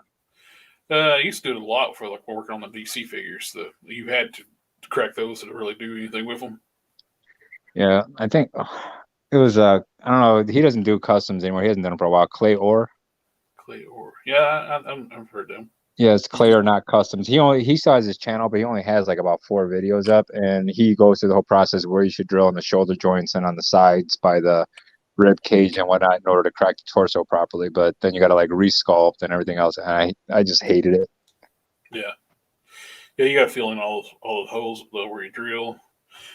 I used to do it a lot for like working on the DC figures. You had to crack those to really do anything with them. Yeah, I think it was I don't know. He doesn't do customs anymore. He hasn't done them for a while. Clay Orr. Clay Orr. Yeah, I've heard them. Yeah, it's Clay or Not Customs. He still has his channel, but he only has like about 4 videos up, and he goes through the whole process where you should drill on the shoulder joints and on the sides by the rib cage and whatnot in order to crack the torso properly. But then you got to like resculpt and everything else, and I just hated it. Yeah, you got to fill in all the holes where you drill.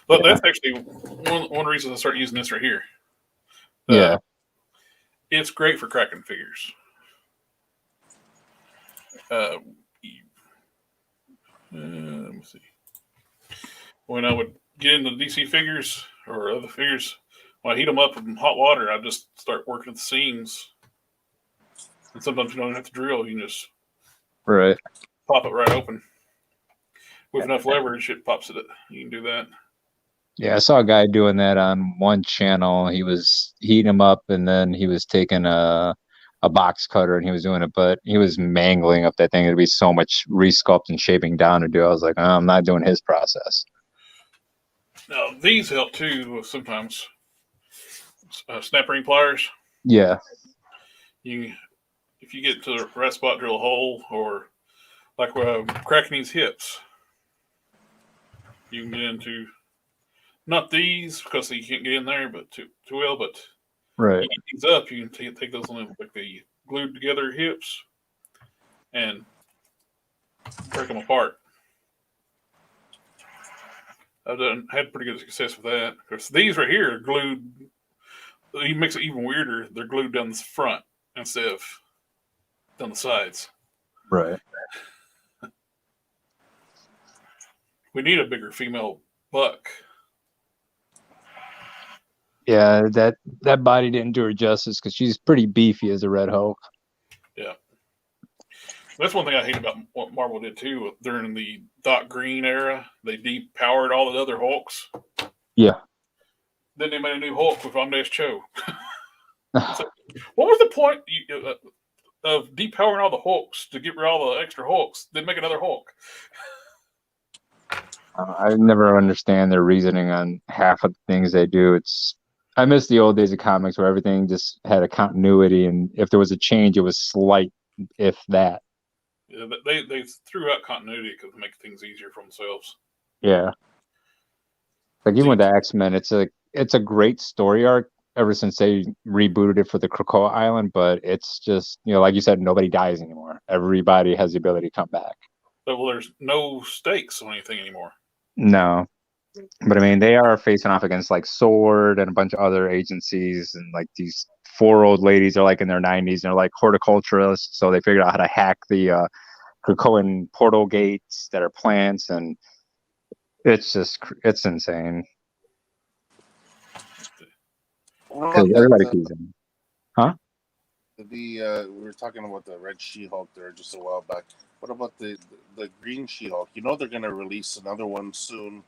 But that's actually one reason I started using this right here. Yeah, it's great for cracking figures. Let me see. When I would get into DC figures or other figures, when I heat them up in hot water, I just start working at the seams And sometimes you don't have to drill; you can just Right. pop it right open. With enough leverage, it pops it. You can do that. Yeah, I saw a guy doing that on one channel. He was heating them up, and then he was taking a box cutter and he was doing it, but he was mangling up that thing. It'd be so much resculpt and shaping down to do. I was like, oh, I'm not doing his process. Now these help too. Sometimes snap ring pliers. Yeah. If you get to the right spot, drill a hole, or like cracking these hips, you can get into not these because you can't get in there, but too well. But Right. you get these up, you can take those on like the glued together hips and break them apart. I've had pretty good success with that because these right here are glued. You makes it even weirder. They're glued down the front instead of down the sides. Right. We need a bigger female buck. Yeah, that body didn't do her justice because she's pretty beefy as a Red Hulk. Yeah. That's one thing I hate about what Marvel did too during the Doc Green era. They depowered all the other Hulks. Yeah. Then they made a new Hulk with Amadeus Cho. So, what was the point of depowering all the Hulks to get rid of all the extra Hulks? Then make another Hulk. I never understand their reasoning on half of the things they do. I miss the old days of comics where everything just had a continuity, and if there was a change, it was slight, if that. Yeah, they threw out continuity to make things easier for themselves. Yeah. Like even with the X-Men, it's a great story arc ever since they rebooted it for the Krakoa Island, but it's just, like you said, nobody dies anymore. Everybody has the ability to come back. But there's no stakes on anything anymore. No. But I mean, they are facing off against like Sword and a bunch of other agencies, and like these 4 old ladies are like in their 90s and they're like horticulturists, so they figured out how to hack the Krakoan portal gates that are plants, and it's insane. What Because about everybody that? sees them. Huh? We were talking about the Red She-Hulk there just a while back. What about the Green She-Hulk? They're going to release another one soon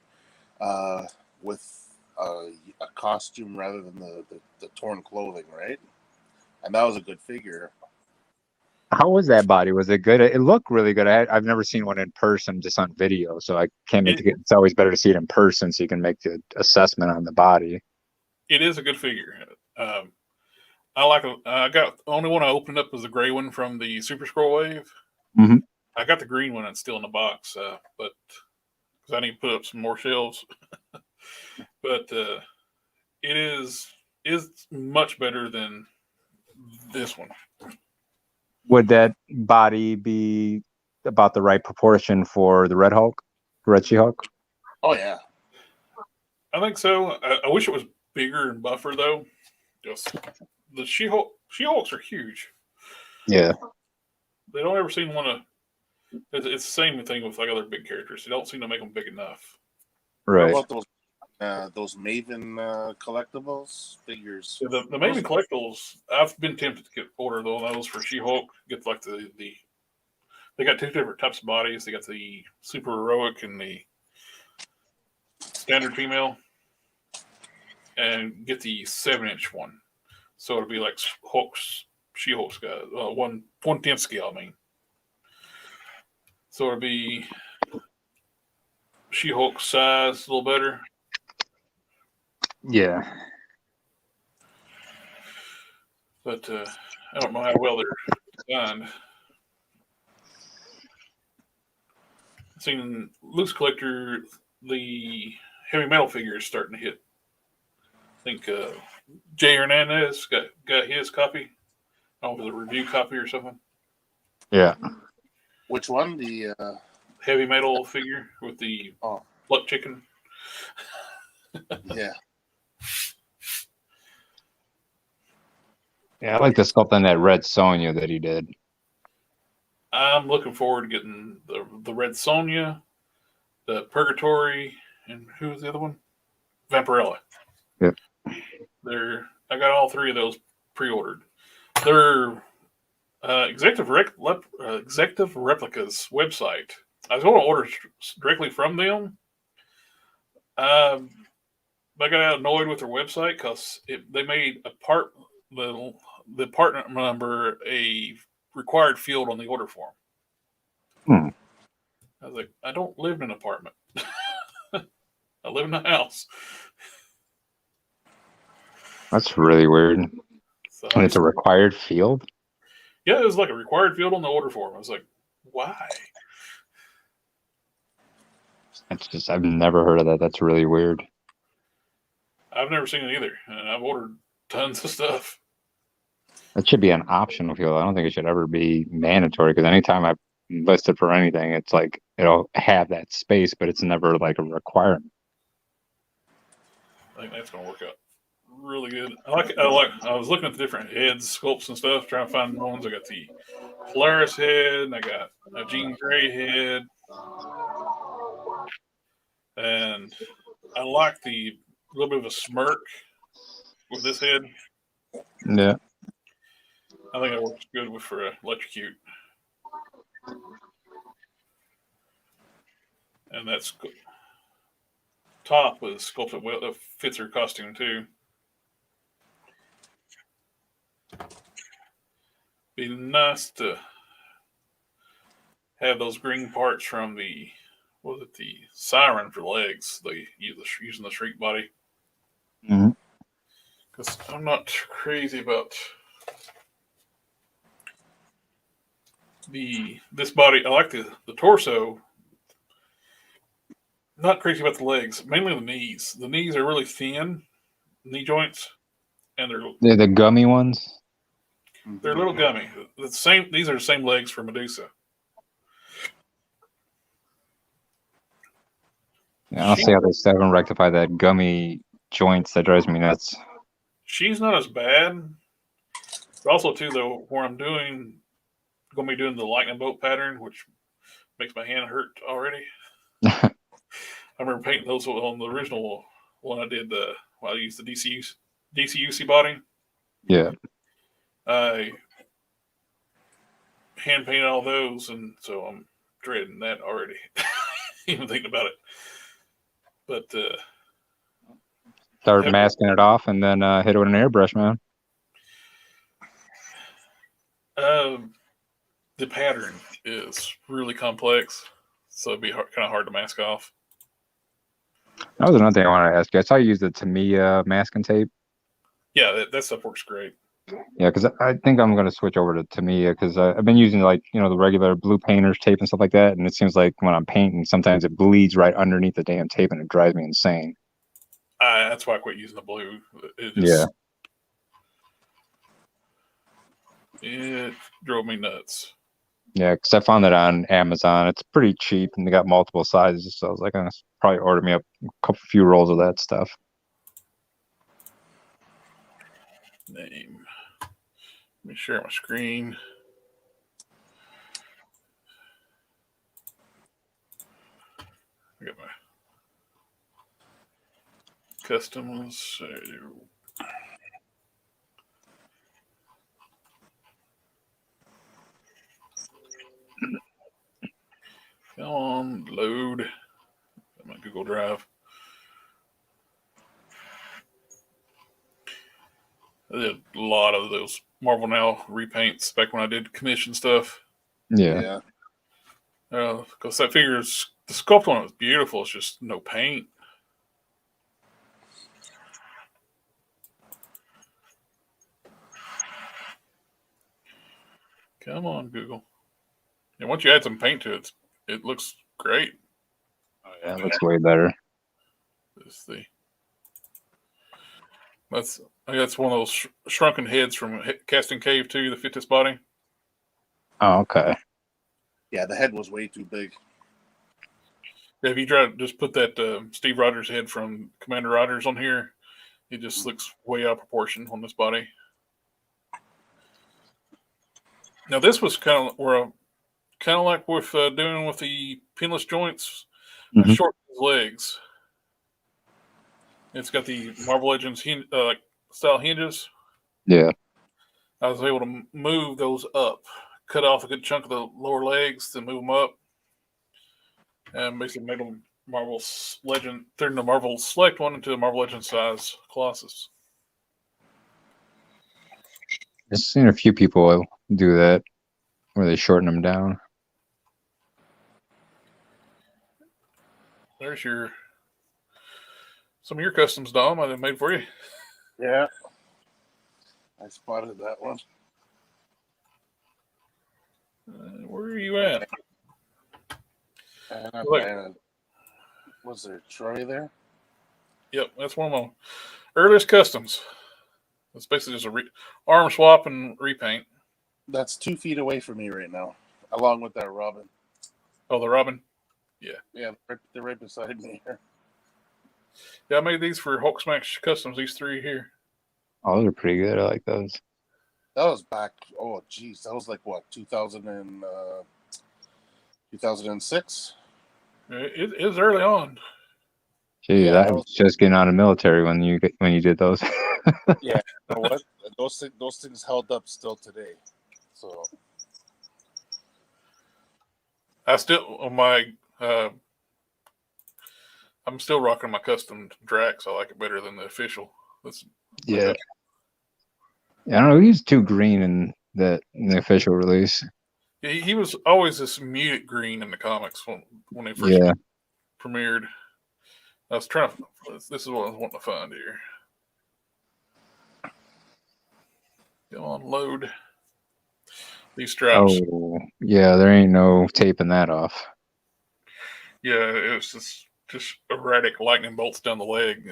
with a costume rather than the torn clothing, right? And that was a good figure. How was that body? Was it good? It looked really good. I've never seen one in person, just on video, so I can't make it. It's always better to see it in person so you can make the assessment on the body. It is a good figure. I like. I got the only one I opened up was the gray one from the Super Scroll Wave. Mm-hmm. I got the green one. It's still in the box, but because I need to put up some more shelves. But it is much better than this one. Would that body be about the right proportion for the Red Hulk, Red She-Hulk? Oh yeah, I think so. I wish it was bigger and buffer though. Just the She-Hulks are huge. Yeah. They don't ever seem to want to. It's the same thing with like other big characters. They don't seem to make them big enough. Right. What about those Maven collectibles figures? Yeah, the Maven collectibles, I've been tempted to order those for She-Hulk. Get like they got 2 different types of bodies. They got the super heroic and the standard female, and get the 7-inch one. So it'll be like She-Hulk's got 1/10 scale. I mean, so it'll be She-Hulk size a little better. Yeah. But I don't know how well they're designed. I've seen Loose Collector, the heavy metal figure is starting to hit. I think Jay Hernandez got his copy. I don't know if it was a review copy or something. Yeah. Which one? The Heavy metal figure with the pluck chicken. Yeah. Yeah, I like the sculpt on that Red Sonja that he did. I'm looking forward to getting the Red Sonja, the Purgatory, and who was the other one? Vampirella. Yep. I got all 3 of those pre-ordered. They're Executive Replicas website. I was going to order directly from them. I got annoyed with their website because they made the apartment number a required field on the order form. I was like, I don't live in an apartment. I live in a house. That's really weird. So And it's a required field? Yeah, it was like a required field on the order form. I was like, why? I've never heard of that. That's really weird. I've never seen it either. And I've ordered tons of stuff. It should be an optional field. I don't think it should ever be mandatory because anytime I've listed for anything, it's like it'll have that space, but it's never like a requirement. I think that's going to work out really good. I was looking at the different heads, sculpts, and stuff, trying to find ones. I got the Polaris head, and I got a Jean Grey head, and I like the little bit of a smirk with this head. Yeah. I think it works good for electrocute. And that's top was sculpted well. That fits her costume too. Be nice to have those green parts from the siren for legs. They using the Shriek body. Because I'm not crazy about this body. I like the torso. Not crazy about the legs. Mainly the knees. The knees are really thin, knee joints, and they're the gummy ones. They're a little gummy. These are the same legs for Medusa. Yeah, I don't see how they still haven't rectified that gummy joints. That drives me nuts. She's not as bad. But also, too, though, where I'm going to be doing the lightning bolt pattern, which makes my hand hurt already. I remember painting those on the original one I did. I used the DCUC body. Yeah. I hand painted all those, and so I'm dreading that already. Even thinking about it. But start masking it off and then hit it with an airbrush, man. The pattern is really complex, so it'd be kind of hard to mask off. That was another thing I wanted to ask you. I saw you use the Tamiya masking tape. Yeah, that stuff works great. Yeah, because I think I'm going to switch over to Tamiya because I've been using the regular blue painter's tape and stuff like that, and it seems like when I'm painting, sometimes it bleeds right underneath the damn tape, and it drives me insane. That's why I quit using the blue. It drove me nuts. Yeah, because I found it on Amazon. It's pretty cheap, and they got multiple sizes, so I was like, I'm going to probably order me up a few rolls of that stuff. Name. Let me share my screen. I got my customs. Come on, load. My Google Drive. I did a lot of those Marvel Now repaints back when I did commission stuff. Yeah. Because that figure is, the sculpt on it was beautiful. It's just no paint. Come on, Google. And once you add some paint to it, it looks great. Oh, yeah, it looks way better. That's one of those shrunken heads from Casting Cave 2 that fit this body. Oh, okay. Yeah, the head was way too big. If you try to just put that Steve Rogers head from Commander Rogers on here, it just looks way out of proportion on this body. Now this was kind of like with doing with the pinless joints, short legs. It's got the Marvel Legends style hinges. Yeah. I was able to move those up, cut off a good chunk of the lower legs to move them up, and basically made them Marvel Legend, turned the Marvel Select one into a Marvel Legend size Colossus. I've seen a few people do that, where they shorten them down. There's some of your customs, Dom, I made for you. Yeah. I spotted that one. Where are you at? And was there Troy there? Yep, that's one of my earliest customs. It's basically just a arm swap and repaint. That's 2 feet away from me right now, along with that Robin. Oh, the Robin? Yeah, they're right beside me here. Yeah, I made these for Hulk Smash Customs, these 3 here. Oh, those are pretty good. I like those. That was back, oh, geez, that was like, what, 2006? It was early on. Gee, Yeah, I was just getting out of military when you did those. Yeah, you know what? Those things held up still today. So I still I'm still rocking my custom Drax. I like it better than the official. Yeah. I don't know. He's too green in the official release. He was always this muted green in the comics when they first premiered. I was trying to. This is what I was wanting to find here. Come on, load these straps. Oh, yeah. There ain't no taping that off. Yeah, it was just erratic lightning bolts down the leg.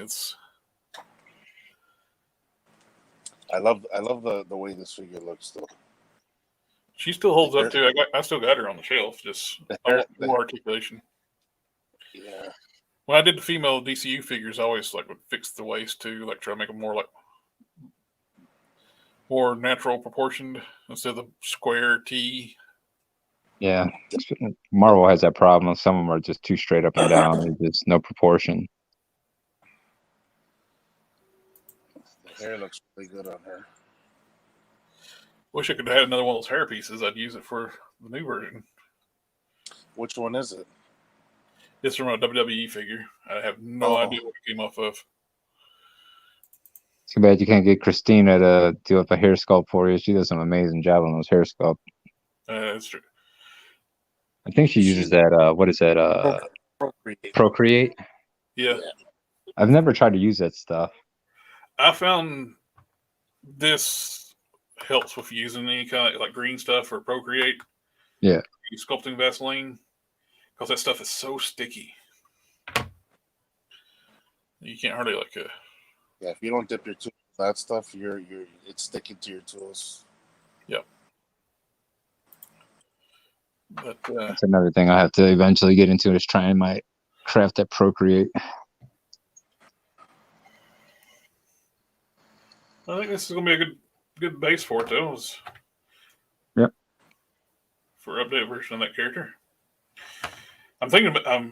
I love the way this figure looks though. She still holds up too. I still got her on the shelf. Just more articulation. Yeah. When I did the female DCU figures, I always would fix the waist too, try to make them more natural proportioned instead of the square T. Yeah, Marvel has that problem. Some of them are just too straight up and down. There's just no proportion. The hair looks really good on her. Wish I could have had another one of those hair pieces. I'd use it for the new version. Which one is it? It's from a WWE figure. I have no idea what it came off of. Too bad you can't get Christina to do up a hair sculpt for you. She does an amazing job on those hair sculpt. That's true. I think she uses that. What is that? Procreate. Yeah. I've never tried to use that stuff. I found this helps with using any kind of green stuff or Procreate. Yeah. Sculpting Vaseline, because that stuff is so sticky. You can't hardly Yeah, if you don't dip your tools in that stuff, it's sticking to your tools. Yep. But that's another thing I have to eventually get into is trying my craft at Procreate. I think this is going to be a good base for it, though. Yep. For updated version of that character. I'm thinking about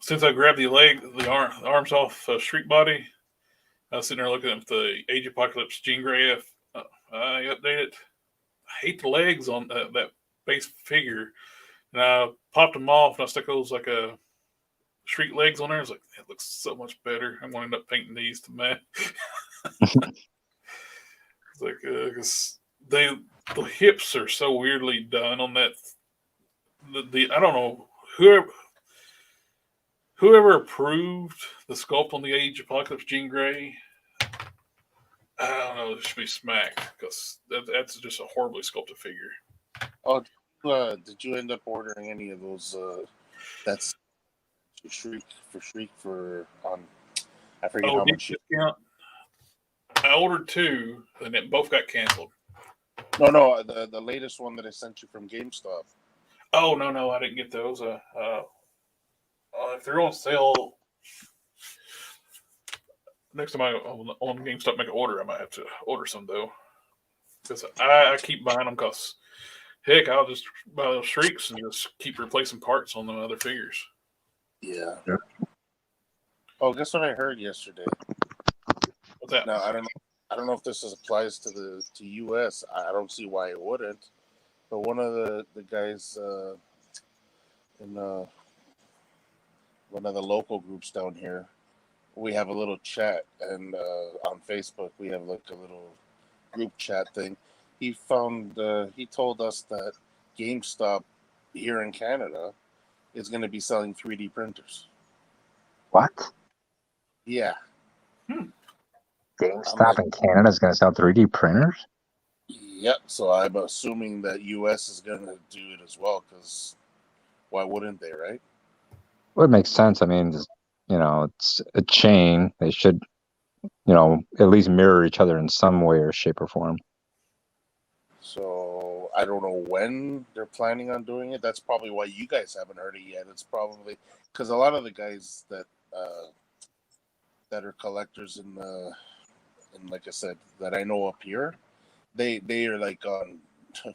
since I grabbed the arms off Shriek Body, I was sitting there looking at the Age Apocalypse Jean Grey. I updated. I hate the legs on that base figure, and I popped them off and I stuck those a Shriek legs on there. I was like, that looks so much better. I'm going to end up painting these to match. It's like because the hips are so weirdly done on that. I don't know whoever approved the sculpt on the Age Apocalypse Jean Grey. I don't know. It should be smacked because that's just a horribly sculpted figure. Oh, did you end up ordering any of those? That's Shriek on. I forget how much. Discount? I ordered 2, and it both got canceled. No, the latest one that I sent you from GameStop. Oh no, I didn't get those. If they're on sale next time I on GameStop make an order, I might have to order some though, because I keep buying them. Cause heck, I'll just buy those Shrieks and just keep replacing parts on the other figures. Yeah. Oh, guess what I heard yesterday? What's that? No, I don't know. I don't know if this applies to U.S. I don't see why it wouldn't. But one of the guys in one of the local groups down here, we have a little chat, and on Facebook we have like a little group chat thing. He told us that GameStop here in Canada is going to be selling 3D printers. What? Yeah, GameStop in Canada is going to sell 3D printers? yep. So I'm assuming that US is going to do it as well, because why wouldn't they, right? Well, it makes sense. I mean, it's a chain. They should, at least mirror each other in some way or shape or form. So I don't know when they're planning on doing it. That's probably why you guys haven't heard it yet. It's probably because a lot of the guys that are collectors in like I said, that I know up here, they are like on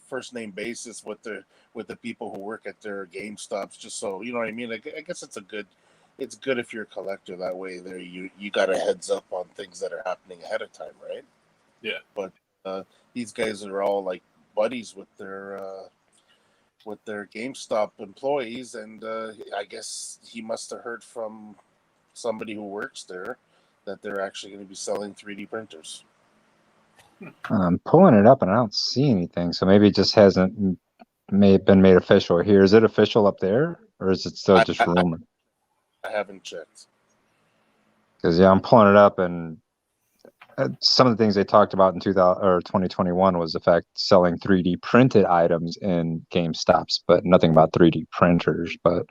first name basis with the people who work at their GameStops, just so you know what I mean. I guess it's good if you're a collector, that way there you got a heads up on things that are happening ahead of time, right? Yeah. But these guys are all like buddies with their GameStop employees, and I guess he must have heard from somebody who works there that they're actually going to be selling 3D printers. I'm pulling it up and I don't see anything, so maybe it just hasn't been made official here. Is it official up there, or is it still just rumor? I haven't checked. Because I'm pulling it up, and some of the things they talked about in 2021 was the fact selling 3D printed items in GameStops, but nothing about 3D printers. But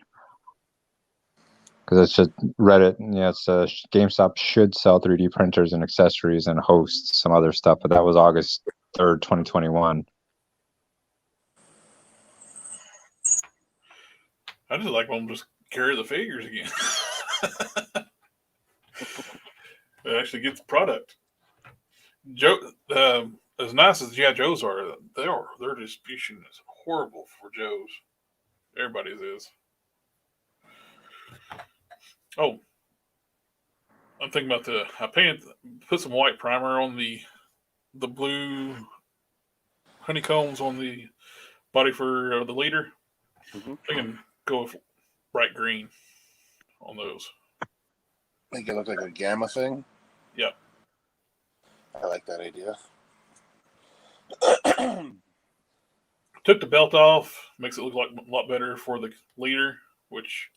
because it's just Reddit, it's GameStop should sell 3D printers and accessories and host some other stuff, but that was August 3rd, 2021. I just like when them just carry the figures again. They actually get the product. Joe, as nice as G.I. Joes are, their distribution is horrible for Joes. Everybody's is. Oh, I'm thinking about put some white primer on the blue honeycombs on the body for the leader. Mm-hmm. I can go with bright green on those. Make it look like a gamma thing. Yep. I like that idea. Took the belt off, makes it look like a lot better for the leader, which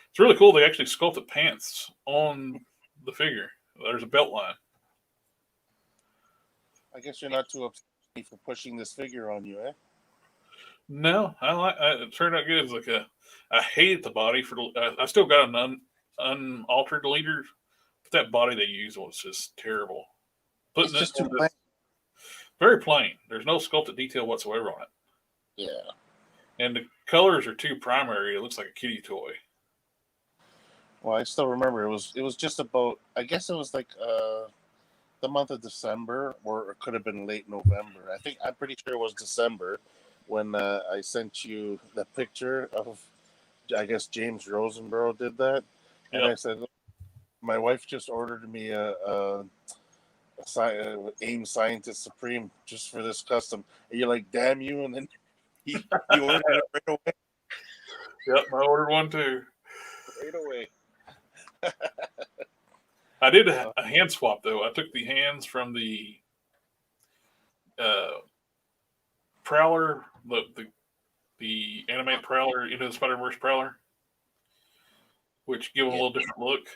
it's really cool. They actually sculpted pants on the figure. There's a belt line. I guess you're not too upset for pushing this figure on you, eh? No, it turned out good. It's like I hated the body I still got an unaltered leader, but that body they used was just terrible. It's just too plain. Very plain. There's no sculpted detail whatsoever on it. Yeah. And the colors are too primary. It looks like a kiddie toy. Well, I still remember it was just about, I guess it was like the month of December, or it could have been late November. I'm pretty sure it was December when I sent you the picture of, I guess James Rosenborough did that, and I said, my wife just ordered me a AIM Scientist Supreme just for this custom. And you're like, damn you, and then he ordered it right away. Yep, I ordered one too. Right away. I did a hand swap though. I took the hands from the Prowler, the animated Prowler into the Spider-Verse Prowler, which give them a little different look.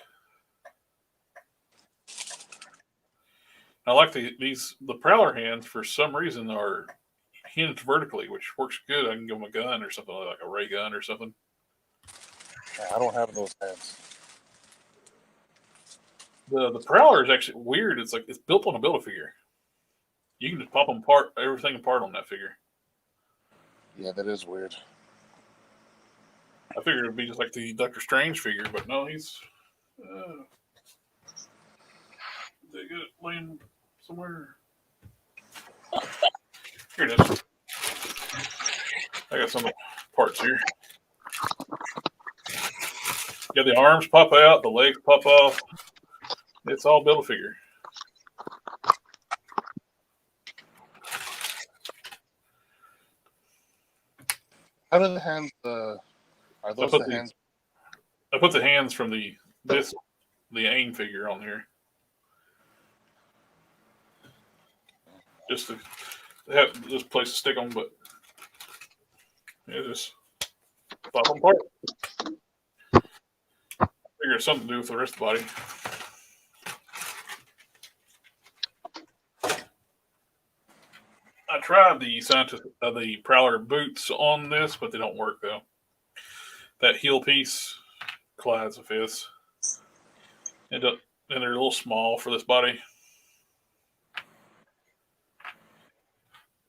I like the Prowler hands for some reason are hinged vertically, which works good. I can give them a gun or something like a ray gun or something. I don't have those hands. The Prowler is actually weird. It's like it's built on a Build-A-Figure. You can just pop them apart, everything apart on that figure. Yeah, that is weird. I figured it would be just like the Doctor Strange figure, but no, he's they got it laying somewhere. Here it is. I got some parts here. Yeah, the arms pop out, the legs pop off. It's all Build-A-Figure. How do the hands? Are those the hands? I put the hands from the AIM figure on here, just to have this place to stick them. But yeah, just pop them apart. Figure it's something to do with the rest of the body. I tried the Prowler boots on this, but they don't work though. That heel piece collides with this, and they're a little small for this body.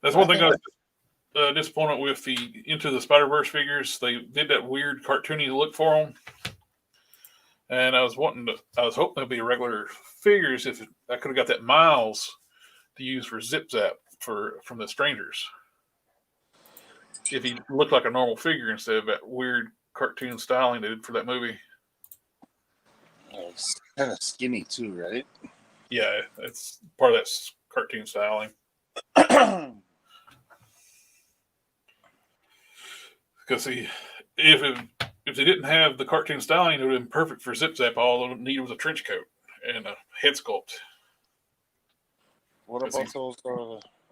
That's one thing I was disappointed with the Into the Spider-Verse figures. They did that weird cartoony look for them, and I was hoping it'd be regular figures. If I could have got that Miles to use for Zip Zap from the Strangers, if he looked like a normal figure instead of that weird cartoon styling they did for that movie. It's kind of skinny too, right? Yeah, it's part of that cartoon styling. Because if they didn't have the cartoon styling, it would have been perfect for Zip Zap. All it needed was a trench coat and a head sculpt. What about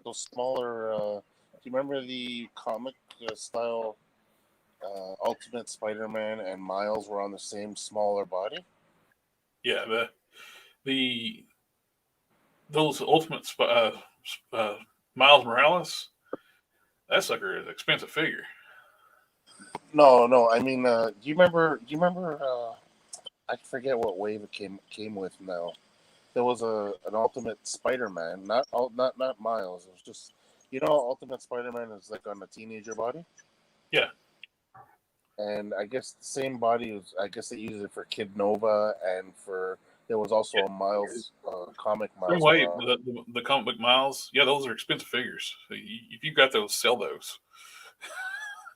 those smaller? Do you remember the comic style Ultimate Spider-Man and Miles were on the same smaller body? Yeah, those Ultimate Miles Morales, that sucker is an expensive figure. No. I mean, do you remember? I forget what wave it came with now. There was an Ultimate Spider-Man, not Miles. It was just, Ultimate Spider-Man is like on a teenager body. Yeah. And I guess the same body was. I guess they used it for Kid Nova and there was also a Miles comic Miles. Same way, the comic book Miles. Yeah, those are expensive figures. If you got those, sell those.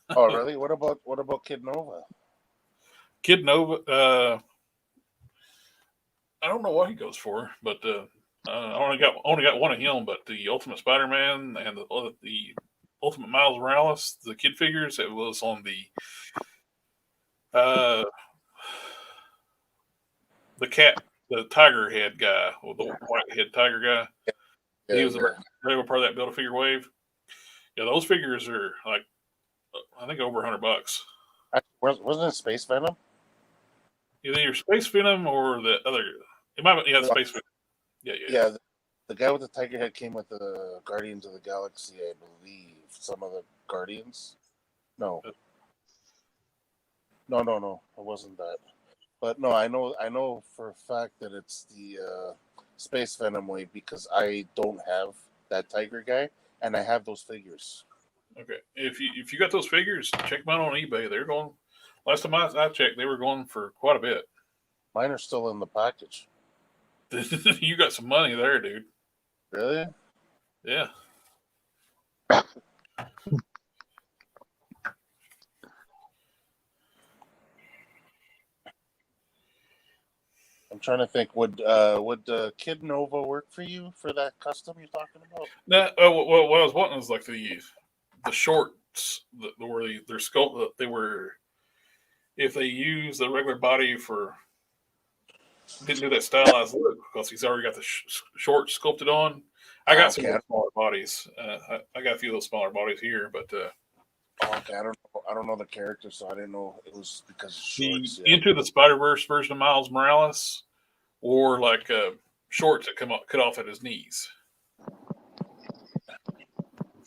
Oh really? What about Kid Nova? Kid Nova. I don't know what he goes for, but I only got one of him. But the Ultimate Spider-Man and the Ultimate Miles Morales, the kid figures, it was on the tiger head guy, or the white head tiger guy. Yeah, He was they were part of that Build-A-Figure wave. Yeah, those figures are like, I think over $100. Wasn't it Space Venom? Either Space Venom or the other. It might be, Space Venom. Yeah. The guy with the tiger head came with the Guardians of the Galaxy, I believe. Some of the Guardians. No. No. It wasn't that. But no, I know for a fact that it's the Space Venom wave because I don't have that tiger guy, and I have those figures. Okay. If you got those figures, check them out on eBay. They're going. Last time I checked, they were going for quite a bit. Mine are still in the package. You got some money there, dude. Really? Yeah. I'm trying to think. Would Kid Nova work for you for that custom you're talking about? Now, what I was wanting was like the shorts where they're sculpt. They were, if they use the regular body didn't do that stylized look because he's already got the shorts sculpted on. I got some smaller bodies. I got a few of those smaller bodies here, but okay, I don't know the character, so I didn't know it was because of shorts. Into the Spider-Verse version of Miles Morales, or like shorts that cut off at his knees.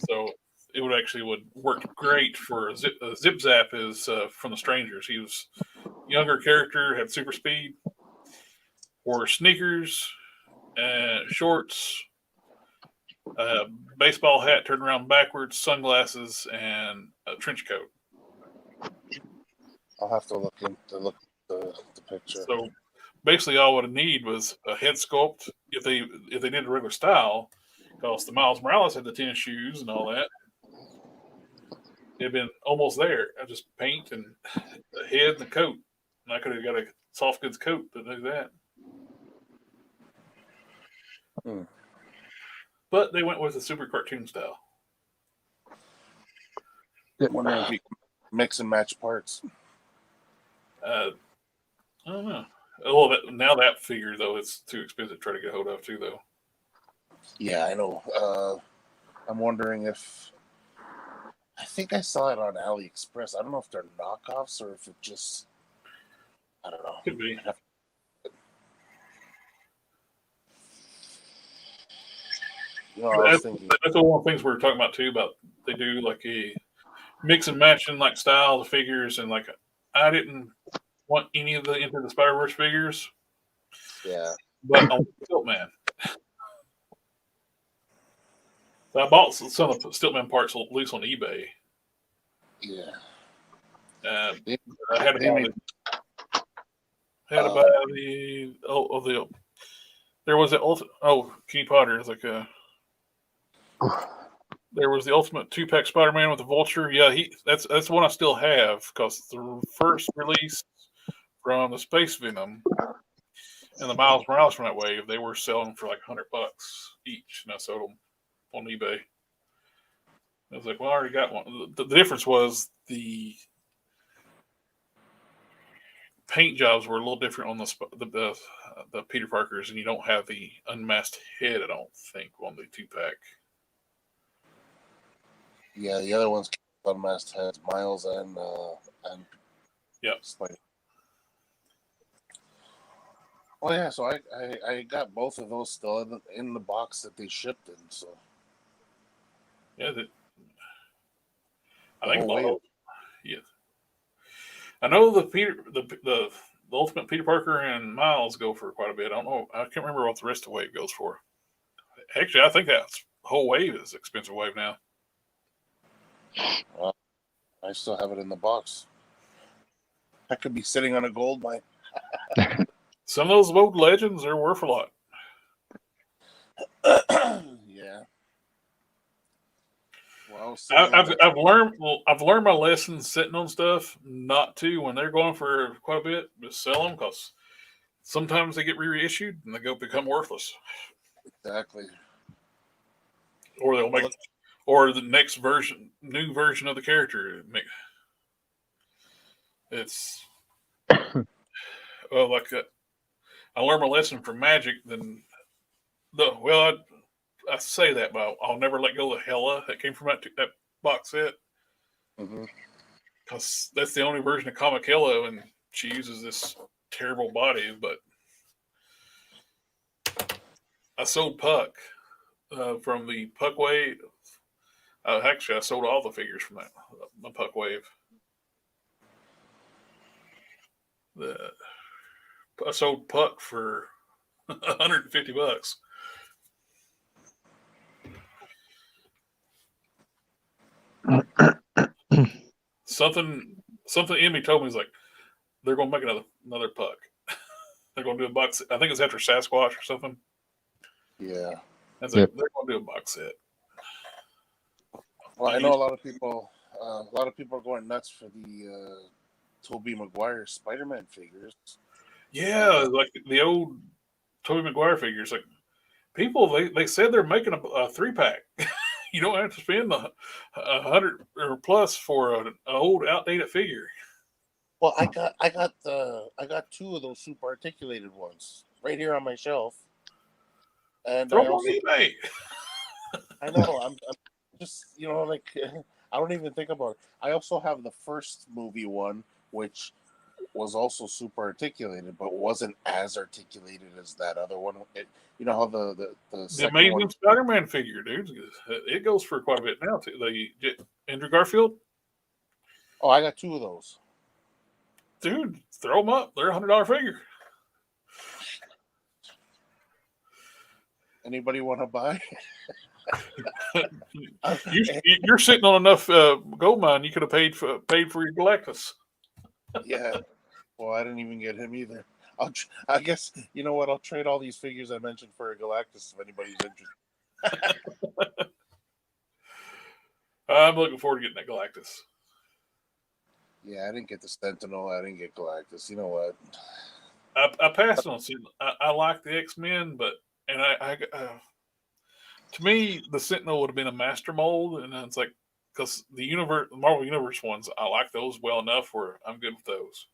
So it would work great for Zip Zap is from the Strangers. He was a younger character, had super speed, wore sneakers, shorts, baseball hat turned around backwards, sunglasses, and a trench coat. I'll have to look the picture. So basically, all I would need was a head sculpt if they did a regular style, because the Miles Morales had the tennis shoes and all that. It'd been almost there. I just paint and the head and the coat, and I could have got a soft goods coat to do that. But they went with a super cartoon style. I'm wondering Mix and match parts. I don't know. Well, now that figure though, it's too expensive to try to get a hold of too, though. Yeah, I know. I'm wondering if I think I saw it on AliExpress. I don't know if they're knockoffs or if it just I don't know. Could be. You know, I was thinking. That's one of the things we were talking about too. About they do like a mix and matching like style of figures, and like I didn't want any of the Into the Spider-Verse figures, Yeah. but I want Stiltman. So I bought some of the Stiltman parts loose on eBay. Yeah. I had to buy the there was the Kenny Potter is like a there was the Ultimate 2-pack Spider-Man with the Vulture. Yeah, that's one I still have because the first release from the Space Venom and the Miles Morales from that wave, they were selling for like $100 each, and I sold them on eBay. I was like, well, I already got one. The difference was the paint jobs were a little different on the Peter Parkers, and you don't have the unmasked head, I don't think, on the 2-pack. Yeah, the other ones unmasked heads, Miles and Spider. Oh yeah, so I got both of those still in the box that they shipped in. So yeah, I think whole yeah. I know the Ultimate Peter Parker and Miles go for quite a bit. I don't know. I can't remember what the rest of the wave goes for. Actually, I think that's whole wave is expensive wave now. I still have it in the box. I could be sitting on a gold mine. Some of those old legends are worth a lot. Yeah. Well, I've learned my lesson sitting on stuff not to when they're going for quite a bit, just sell them because sometimes they get reissued and they become worthless. Exactly. Or they'll make or the next new version of the character. It's well, like I learned my lesson from Magic. Then I say that, but I'll never let go of Hela that came from that box set because that's the only version of Comic Hela, and she uses this terrible body. But I sold Puck from the Puck Wave. Actually, I sold all the figures from that my Puck Wave. I sold Puck for $150. Something Emmy told me is like they're gonna make another Puck. They're gonna do a box. I think it's after Sasquatch or something. Yeah, that's like they're gonna do a box set. Well, I know a lot of people are going nuts for the Tobey Maguire Spider-Man figures. Yeah, like the old Tobey Maguire figures. Like people, they said they're making a 3-pack. You don't have to spend $100 or plus for an old, outdated figure. Well, I got 2 of those super articulated ones right here on my shelf, and throw them on eBay. I know. I'm just like I don't even think about it. I also have the first movie one, which was also super articulated, but wasn't as articulated as that other one. You know how the Amazing one, Spider-Man figure, dude. It goes for quite a bit now too. Andrew Garfield. Oh, I got 2 of those. Dude, throw them up. They're $100 figure. Anybody want to buy? You're sitting on enough gold mine. You could have paid for your Galactus. Yeah. Well, I didn't even get him either. I guess you know what? I'll trade all these figures I mentioned for a Galactus if anybody's interested. I'm looking forward to getting that Galactus. Yeah, I didn't get the Sentinel. I didn't get Galactus. You know what? I passed on Sentinel. I like the X-Men, to me, the Sentinel would have been a master mold, and it's like because the Marvel Universe ones, I like those well enough where I'm good with those.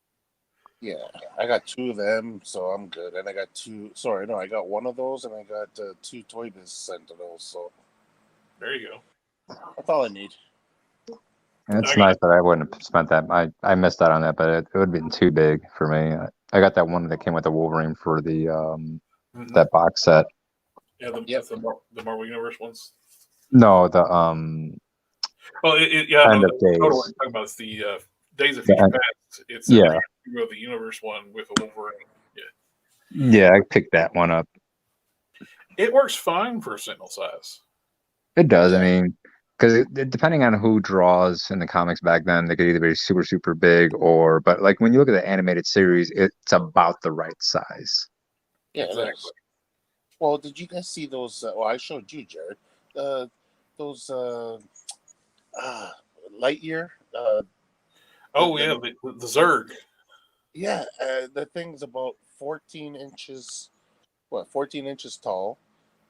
Yeah, I got 2 of them, so I'm good. And I got 2. Sorry, no, I got 1 of those, and I got 2 Toy Biz Sentinels. So There you go. that's all I need. It's nice that I wouldn't have spent that. I missed out on that, but it would have been too big for me. I got that one that came with the Wolverine for the that box set. Yeah, the Marvel Universe ones. No, the Well, yeah, End no, of Days. what I'm talking about is the Days of The Future end- Past. It's yeah. the Universe one with a Wolverine. Yeah, I picked that one up. It works fine for a Sentinel size. It does. Yeah. I mean, because depending on who draws in the comics back then, they could either be super, super big but like when you look at the animated series, it's about the right size. Yeah, Exactly. Well, did you guys see those? Well, I showed you, Jared. Those Lightyear. Oh yeah, the Zerg. Yeah, the thing's about 14 inches. What, 14 inches tall,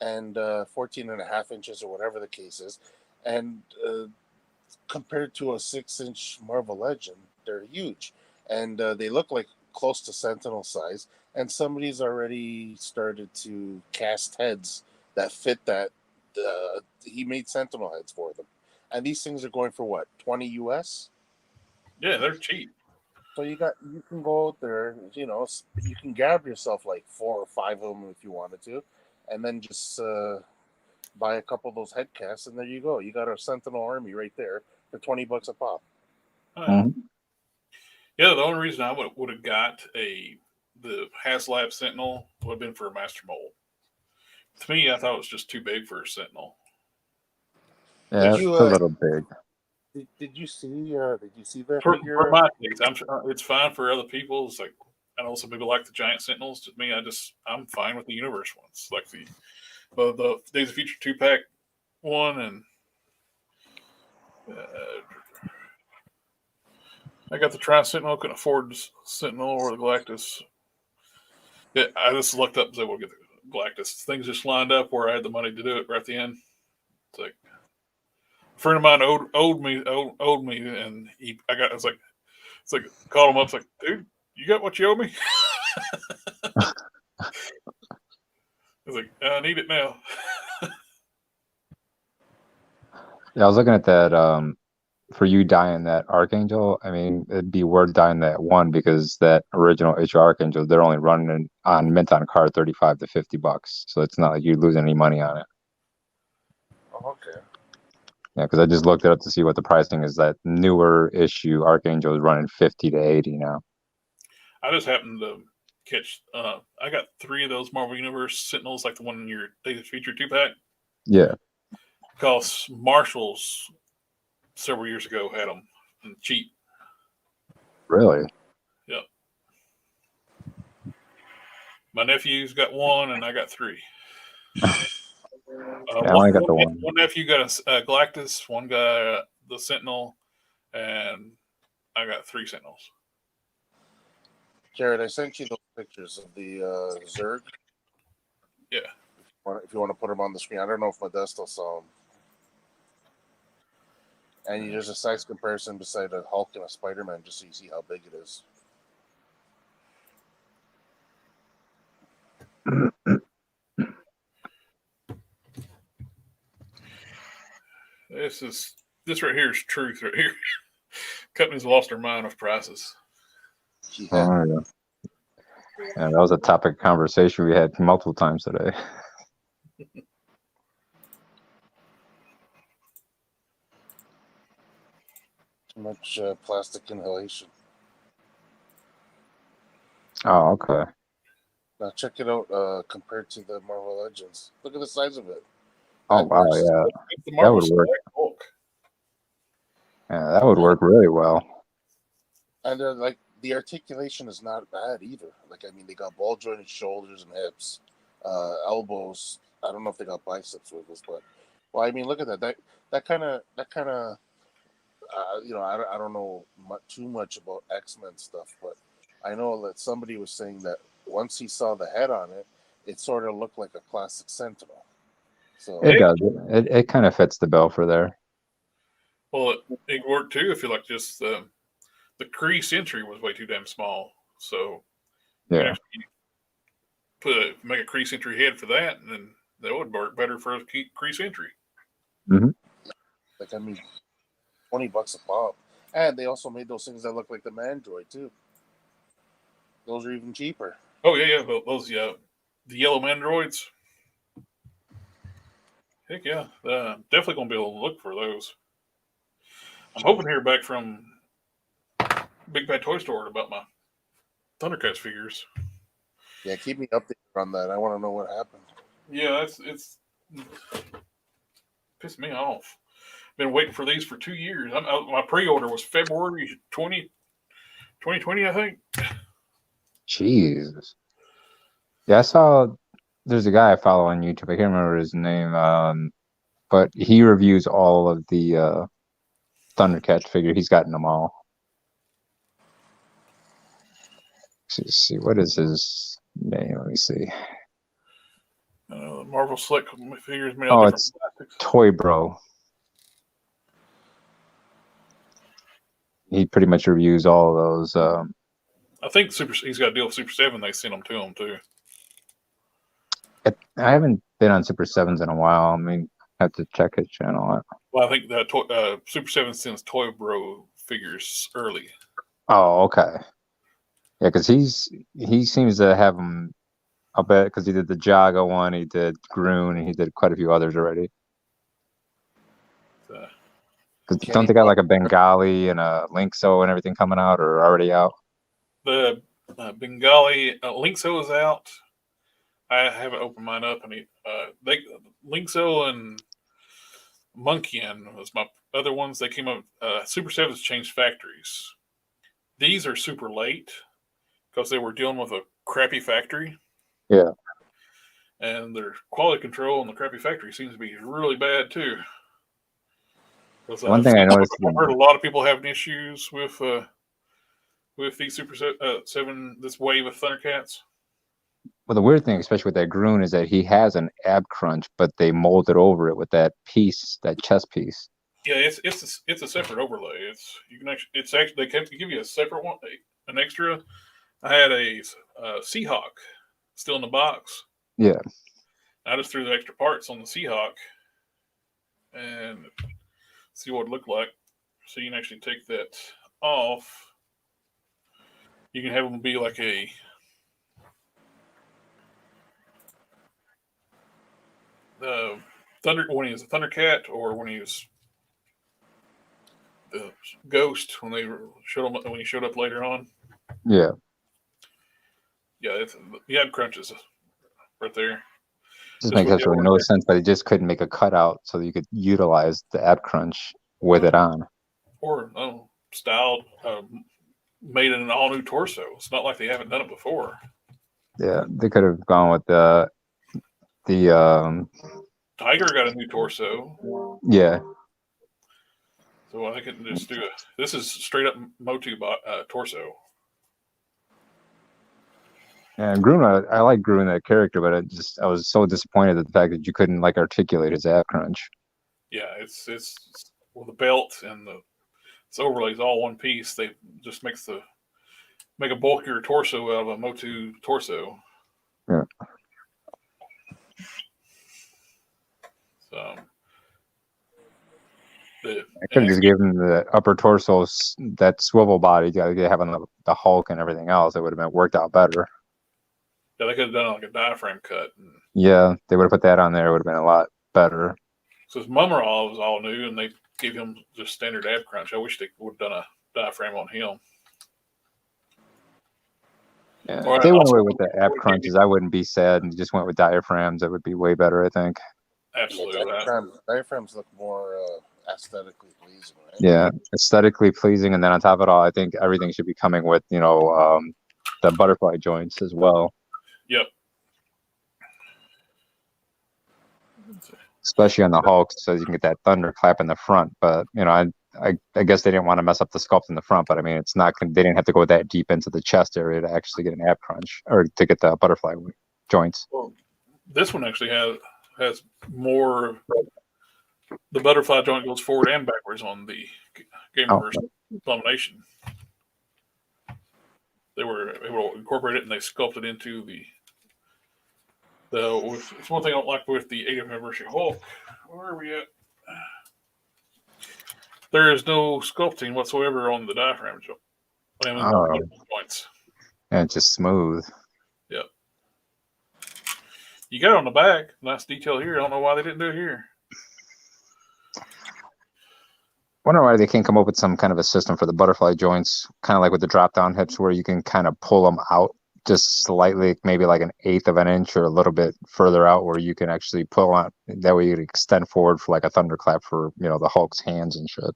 and 14 and a half inches, or whatever the case is, and compared to a 6-inch Marvel Legend, they're huge, and they look like close to Sentinel size. And somebody's already started to cast heads that fit that. He made Sentinel heads for them, and these things are going for what, 20 US. Yeah, they're cheap. So you can go out there, you can grab yourself like 4 or 5 of them if you wanted to, and then just buy a couple of those head casts, and there you go. You got a Sentinel army right there for $20 a pop. Yeah, the only reason I would have got the HasLab Sentinel would have been for a Master Mold. To me, I thought it was just too big for a Sentinel. Yeah, it's a little big. Did you see that For figure? my taste, I'm sure it's fine for other people. It's like I know some people like the giant Sentinels. To me, I'm fine with the Universe ones, like the Days of Future 2-pack one, and I got the Tri Sentinel. Couldn't afford the Sentinel or the Galactus. Yeah, I just looked up and said, "We'll get the Galactus." Things just lined up where I had the money to do it right at the end. It's like a friend of mine owed me, and I was like, called him up, it's like, dude, you got what you owe me? I was like, I need it now. Yeah, I was looking at that. For you dying that Archangel, I mean, it'd be worth dying that one because that original issue Archangel, they're only running on mint on card $35 to $50, so it's not like you're losing any money on it. Oh, okay. Yeah, because I just looked it up to see what the pricing is. That newer issue Archangel is running 50 to 80 now. I just happened to catch. I got 3 of those Marvel Universe Sentinels, like the one in your Days of Future 2-pack. Yeah. Because Marshalls several years ago had them cheap. Really? Yep. My nephew's got 1, and I got 3. I only got the one. One nephew got a Galactus, one got the Sentinel, and I got 3 Sentinels. Jared, I sent you those pictures of the Zerg. Yeah. If you want to put them on the screen, I don't know if Modesto saw them. And there's a size comparison beside a Hulk and a Spider-Man, just so you see how big it is. This right here is truth right here. Companies lost their mind with prices. Yeah. Oh, yeah. And that was a topic of conversation we had multiple times today. Too much plastic inhalation. Oh, okay. Now check it out compared to the Marvel Legends. Look at the size of it. Oh, wow, yeah. The That Marvel would work. Hulk. Yeah, that would work really well. And like the articulation is not bad either. Like, I mean, they got ball jointed shoulders and hips, elbows. I don't know if they got biceps wiggles, but well, I mean, look at that. That kind of I don't know too much about X-Men stuff, but I know that somebody was saying that once he saw the head on it, it sort of looked like a classic Sentinel. So It does. It kind of fits the bill for there. Well, it worked too if you like just the crease entry was way too damn small. So you can Yeah. actually make a crease entry head for that, and then that would work better for a crease entry. Like, I mean, $20 a pop. And they also made those things that look like the Mandroid too. Those are even cheaper. Oh yeah, those the yellow mandroids. Heck yeah, definitely gonna be able to look for those. I'm hoping to hear back from Big Bad Toy Store about my Thundercats figures. Yeah, keep me updated on that. I want to know what happened. Yeah, it's pissed me off. Been waiting for these for 2 years. My pre-order was February 2020, I think. Jesus. Yeah, I saw there's a guy I follow on YouTube. I can't remember his name, but he reviews all of the Thundercats figure. He's gotten them all. Let's see, what is his name? Let me see. Marvel Select figures made out Oh, of different it's plastics. Toy Bro. He pretty much reviews all of those. I think he's got a deal with Super 7. They sent them to him too. I haven't been on Super 7s in a while. I mean, I have to check his channel out. Well, I think that Super 7 sends Toy Bro figures early. Oh, okay. Yeah, because he seems to have them. I'll bet because he did the Jago one, he did Groon, and he did quite a few others already. Because don't they got like a Bengali and a Linkso and everything coming out or already out? The Bengali Linkso is out. I haven't opened mine up, and Linkso and Monkeyan was my other ones. They came up. Super 7's changed factories. These are super late because they were dealing with a crappy factory. Yeah. And their quality control in the crappy factory seems to be really bad too. One thing I noticed, I've heard a lot of people having issues with these Super 7, this wave of Thundercats. well, the weird thing, especially with that Groon, is that he has an ab crunch, but they molded over it with that piece, that chest piece. Yeah, it's a separate overlay. It's actually they kept give you a separate one, an extra. I had a Seahawk still in the box. Yeah. I just threw the extra parts on the Seahawk and see what it looked like. So you can actually take that off. You can have them be like a when he was a Thundercat, or when he was the Ghost when he showed up later on. Yeah. Yeah, the ab crunches right there. Just makes absolutely no sense, but they just couldn't make a cutout so that you could utilize the ab crunch with it on. Or styled, made it an all new torso. It's not like they haven't done it before. Yeah, they could have gone with the Tiger got a new torso. Yeah. So I can just do it. This is straight up Motu torso. And Groon, I like Groon, that character, but I was so disappointed at the fact that you couldn't like articulate his ab crunch. Yeah, it's well, the belt and its overlays all one piece. They just make a bulkier torso out of a Motu torso. Yeah. So I could have just given the upper torso that swivel body they have on the Hulk and everything else. It would have been worked out better. Yeah, they could have done like a diaphragm cut. Yeah, they would have put that on there. It would have been a lot better. So his Mummerall was all new, and they gave him just standard ab crunch. I wish they would have done a diaphragm on him. Yeah, if they went away with the ab crunches, I wouldn't be sad, and just went with diaphragms. That would be way better, I think. Absolutely. Yeah, diaphragms look more aesthetically pleasing, right? Yeah, aesthetically pleasing, and then on top of it all, I think everything should be coming with the butterfly joints as well. Yep. Especially on the Hulk, so you can get that thunderclap in the front. But I guess they didn't want to mess up the sculpt in the front. But I mean, it's not. They didn't have to go that deep into the chest area to actually get an ab crunch or to get the butterfly joints. Well, this one actually has more the butterfly joint goes forward and backwards on the Game Oh. Universe Abomination. They were able to incorporate it and they sculpted into the. It's one thing I don't like with the 80th anniversary Hulk. Where are we at? There is no sculpting whatsoever on the diaphragm joints. And it's just smooth. Yep. You got it on the back. Nice detail here. I don't know why they didn't do it here. Wonder why they can't come up with some kind of a system for the butterfly joints, kind of like with the drop down hips, where you can kind of pull them out just slightly, maybe like 1/8 of an inch or a little bit further out, where you can actually pull on. That way you can extend forward for like a thunderclap for the Hulk's hands and shit.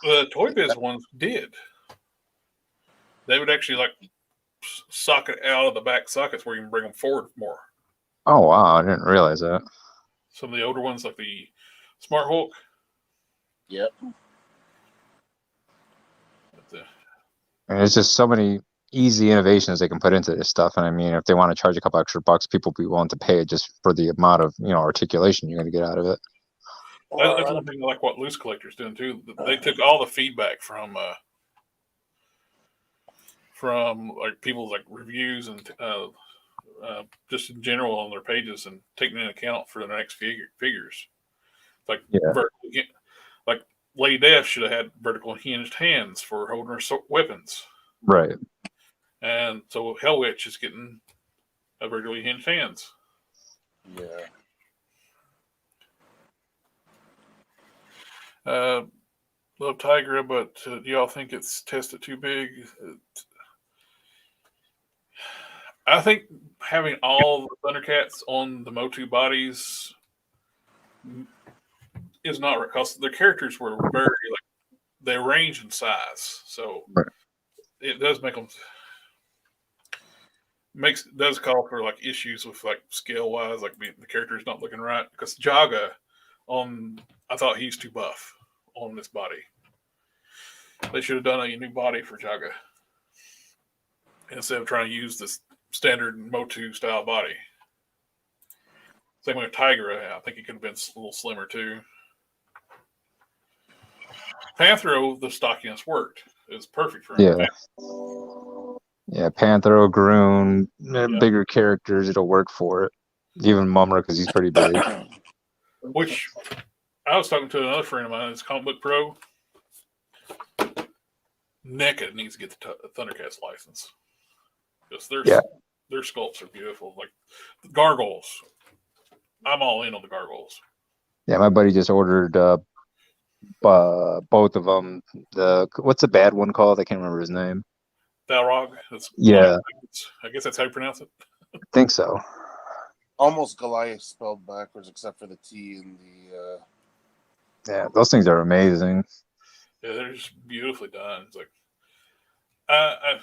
The Toy Biz ones did. They would actually like socket out of the back sockets where you can bring them forward more. Oh wow, I didn't realize that. Some of the older ones, like the Smart Hulk. Yep. And there's just so many easy innovations they can put into this stuff. And I mean, if they want to charge a couple extra bucks, people will be willing to pay it just for the amount of articulation you're going to get out of it. That's one thing I like what Loose Collector's doing too. They took all the feedback from like people's like reviews and just in general on their pages and taking into account for the next figures. Like like Lady Death should have had vertical hinged hands for holding her weapons. Right. And so Hell Witch is getting a vertically hinged hands. Yeah. Love Tigra, but do y'all think it's tested too big? I think having all the Thundercats on the Motu bodies is not right, because their characters were very they range in size, so it does make them does call for like issues with like scale wise, like the character's not looking right. Because Jaga I thought he's too buff on this body. They should have done a new body for Jaga instead of trying to use this standard Motu style body. Same with Tigra. I think he could have been a little slimmer too. Panthro, the stockiness worked. It was perfect for him. Yeah, Panthro, Groon, bigger characters, it'll work for it. Even Mumra, because he's pretty big. Which I was talking to another friend of mine, it's Comic Book Pro. NECA needs to get the Thundercats license. Because their sculpts are beautiful. Like the gargoyles. I'm all in on the gargoyles. Yeah, my buddy just ordered both of them. What's the bad one called? I can't remember his name. Balrog. I guess that's how you pronounce it. I think so. Almost Goliath spelled backwards, except for the T in the. Yeah, those things are amazing. Yeah, they're just beautifully done. It's like I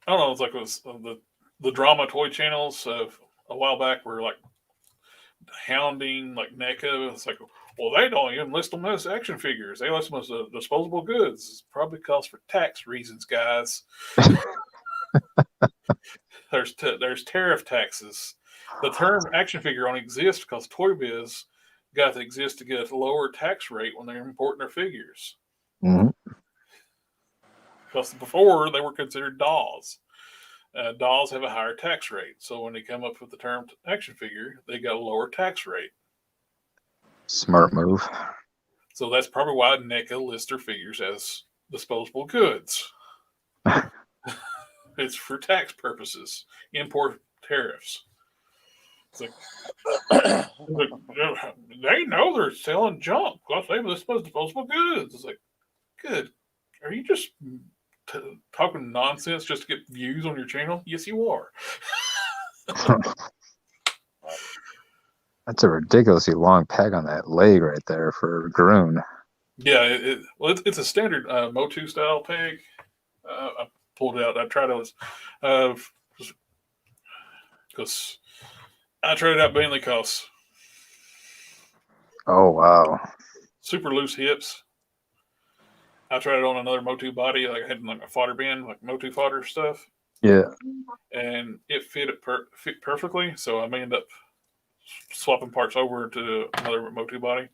don't know. It's like the drama toy channels a while back were like hounding like NECA. It's like, well, they don't even list them as action figures. They list them as disposable goods. It's probably because for tax reasons, guys. There's tariff taxes. The term action figure only exists because Toy Biz got to exist to get a lower tax rate when they're importing their figures. Mm-hmm. Because before they were considered dolls. Dolls have a higher tax rate. So when they come up with the term action figure, they got a lower tax rate. Smart move. So that's probably why NECA lists their figures as disposable goods. It's for tax purposes, import tariffs. It's like, they know they're selling junk because they list as disposable goods. It's like, good. Are you just talking nonsense just to get views on your channel? Yes, you are. That's a ridiculously long peg on that leg right there for Groon. Yeah, it's a standard Motu style peg. I pulled it out. I tried it because I tried it out mainly because Oh wow. super loose hips. I tried it on another Motu body. Like I had like a fodder bin, like Motu fodder stuff. Yeah. And it fit perfectly. So I may end up swapping parts over to another Motu body.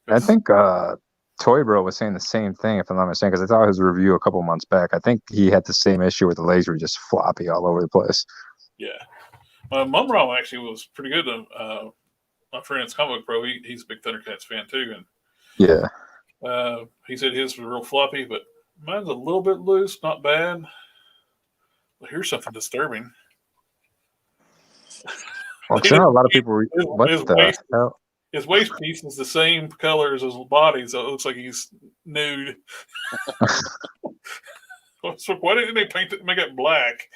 I think Toy Bro was saying the same thing, if I'm not mistaken, because I saw his review a couple months back. I think he had the same issue with the legs were just floppy all over the place. Yeah. Mumram actually was pretty good. My friend's comic pro, he's a big Thundercats fan too, and yeah, he said his was real floppy, but mine's a little bit loose, not bad. But here's something disturbing. well, I know a lot of people. What his the hell? His waist piece is the same color as his body, so it looks like he's nude. So why didn't they paint it, make it black?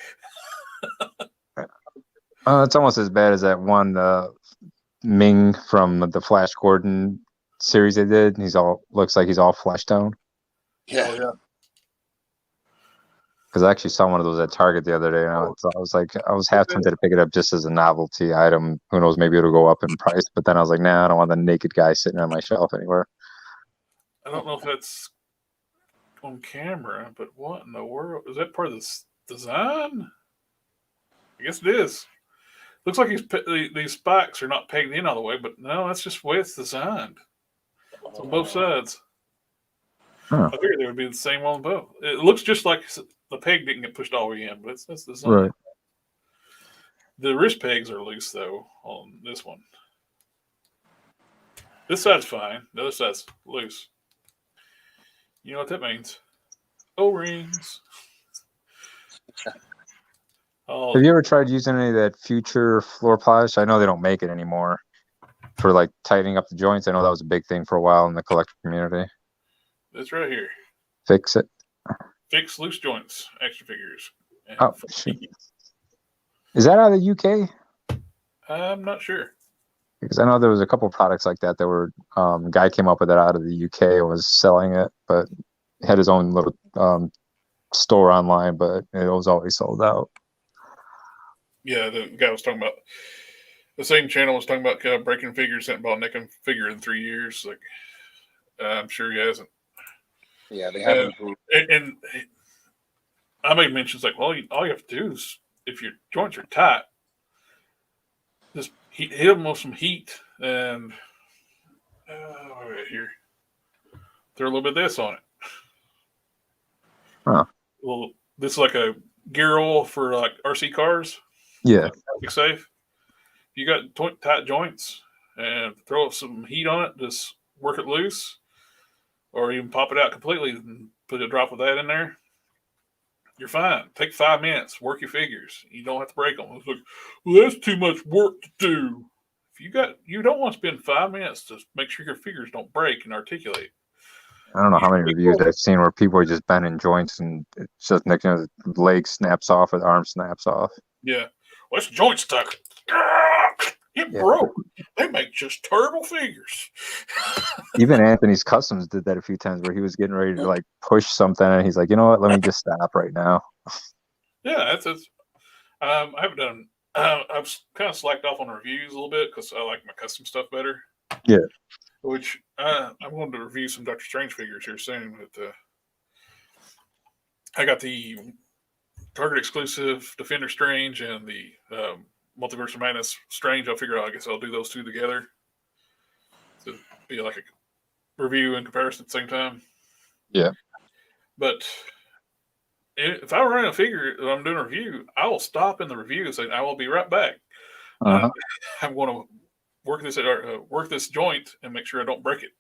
It's almost as bad as that one Ming from the Flash Gordon series they did. Looks like he's all flesh tone. Yeah. Oh, yeah. Because I actually saw one of those at Target the other day, and I was half tempted to pick it up just as a novelty item. Who knows, maybe it'll go up in price. But then I was like, nah, I don't want the naked guy sitting on my shelf anywhere. I don't know if that's on camera, but what in the world? Is that part of this design? I guess it is. Looks like these spikes are not pegged in all the way, but no, that's just the way it's designed. It's on both sides. Huh. I figured they would be the same on both. It looks just like the peg didn't get pushed all the way in, but that's the design. Right. The wrist pegs are loose, though, on this one. This side's fine. The other side's loose. You know what that means? O-rings. Have you ever tried using any of that Future floor polish? I know they don't make it anymore for like tightening up the joints. I know that was a big thing for a while in the collector community. That's right here. Fix it. Fix loose joints, extra figures. Oh, shoot. Is that out of the UK? I'm not sure. Because I know there was a couple of products like that were guy came up with it out of the UK and was selling it, but had his own little store online, but it was always sold out. Yeah, the guy was talking about the same channel was talking about breaking figures, hadn't bought a Nikon figure in 3 years. Like, I'm sure he hasn't. Yeah, they haven't. And I made mentions like, well, all you have to do is if your joints are tight, just hit them with some heat and right here, throw a little bit of this on it. Huh. Well, this is like a gear oil for like RC cars. Yeah. Like safe. If you got tight joints and throw some heat on it, just work it loose, or even pop it out completely and put a drop of that in there. You're fine. Take 5 minutes. Work your figures. You don't have to break them. It's like, well, that's too much work to do. If you don't want to spend 5 minutes to make sure your figures don't break and articulate. I don't know how many reviews I've seen where people are just bending joints and it's just the leg snaps off or the arm snaps off. Yeah. Well, this joint stuck. It broke. They make just terrible figures. Even Anthony's Customs did that a few times where he was getting ready to like push something and he's like, you know what, let me just stop right now. Yeah, that's I haven't done. I've kind of slacked off on reviews a little bit because I like my custom stuff better. Yeah. Which I'm going to review some Doctor Strange figures here soon. But I got the Target exclusive Defender Strange and the Multiverse of Madness Strange. I guess I'll do those two together to be like a review and comparison at the same time. Yeah. But if I run a figure that I'm doing a review, I will stop in the review and say, I will be right back. Uh-huh. I'm going to work this joint and make sure I don't break it.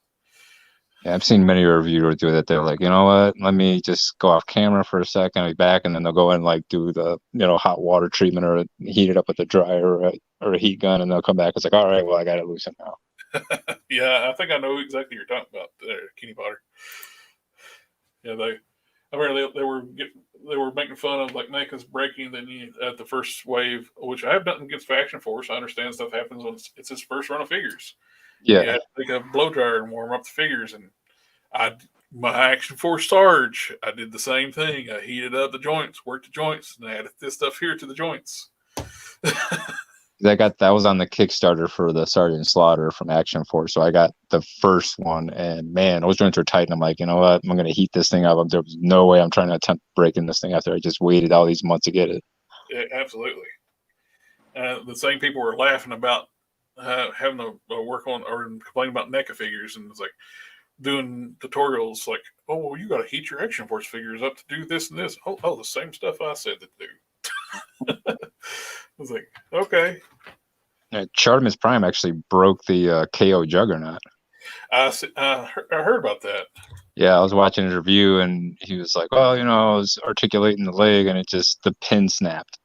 Yeah, I've seen many reviewers do that. They're like, you know what? Let me just go off camera for a second, I'll be back, and then they'll go and like do the hot water treatment or heat it up with a dryer or a heat gun, and they'll come back. It's like, all right, well, I got to loosen now. Yeah, I think I know exactly what you're talking about there, Kenny Potter. Yeah, they were making fun of like Nakon's breaking. Then at the first wave, which I have nothing against Faction Force. I understand stuff happens when it's his first run of figures. Yeah, you have to take a blow dryer and warm up the figures. And my Action Force Sarge, I did the same thing. I heated up the joints, worked the joints, and I added this stuff here to the joints. that was on the Kickstarter for the Sergeant Slaughter from Action Force. So I got the first one, and man, those joints were tight. And I'm like, you know what? I'm going to heat this thing up. There was no way I'm trying to attempt breaking this thing after I just waited all these months to get it. Yeah, absolutely. The same people were laughing about having to work on or complaining about NECA figures, and it's like doing tutorials like, oh, well, you got to heat your Action Force figures up to do this and this. Oh, the same stuff I said to do. I was like, okay. Chartimus Prime actually broke the KO Juggernaut. I heard about that. Yeah, I was watching his review, and he was like, "Well, I was articulating the leg, and the pin snapped."